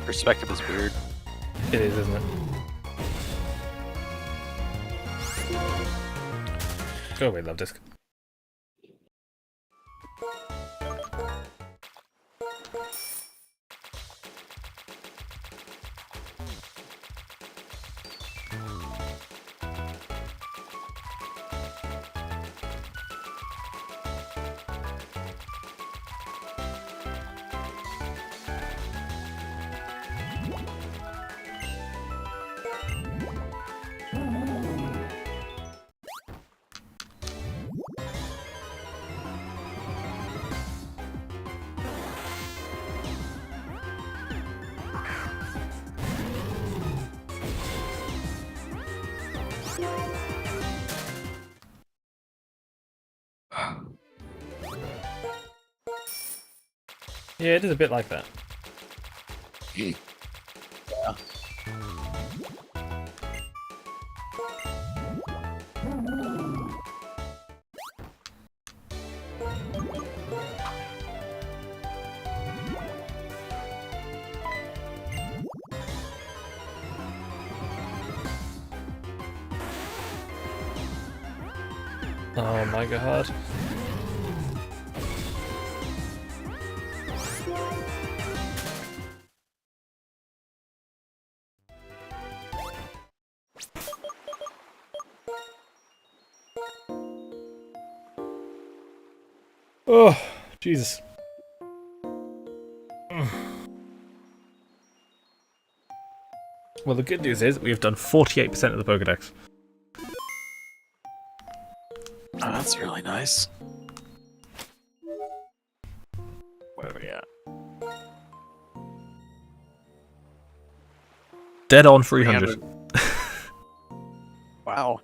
Perspective is weird. It is, isn't it? Go away, love disc. Yeah, it is a bit like that. Yeah. Oh my god. Oh, Jesus. Well, the good news is we've done 48% of the Pokedex. Oh, that's really nice. Dead on 300. Wow.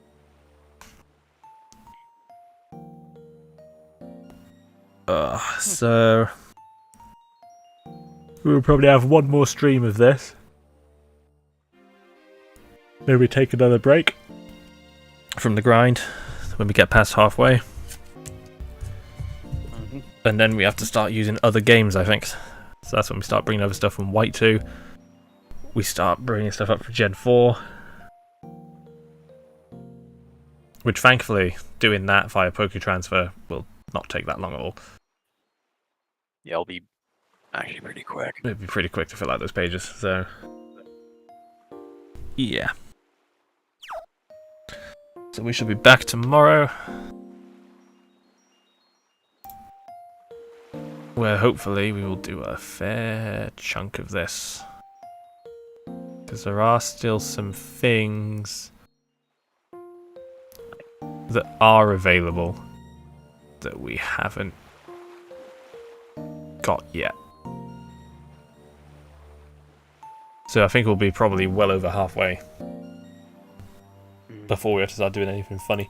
So we'll probably have one more stream of this. Maybe take another break from the grind when we get past halfway. And then we have to start using other games, I think. So that's when we start bringing over stuff from White 2. We start bringing stuff up for Gen 4. Which, thankfully, doing that via Poke Transfer will not take that long at all. Yeah, it'll be actually pretty quick. It'd be pretty quick to fill out those pages, so... yeah. So we shall be back tomorrow. Where hopefully we will do a fair chunk of this. Because there are still some things that are available that we haven't got yet. So I think we'll be probably well over halfway before we have to start doing anything funny.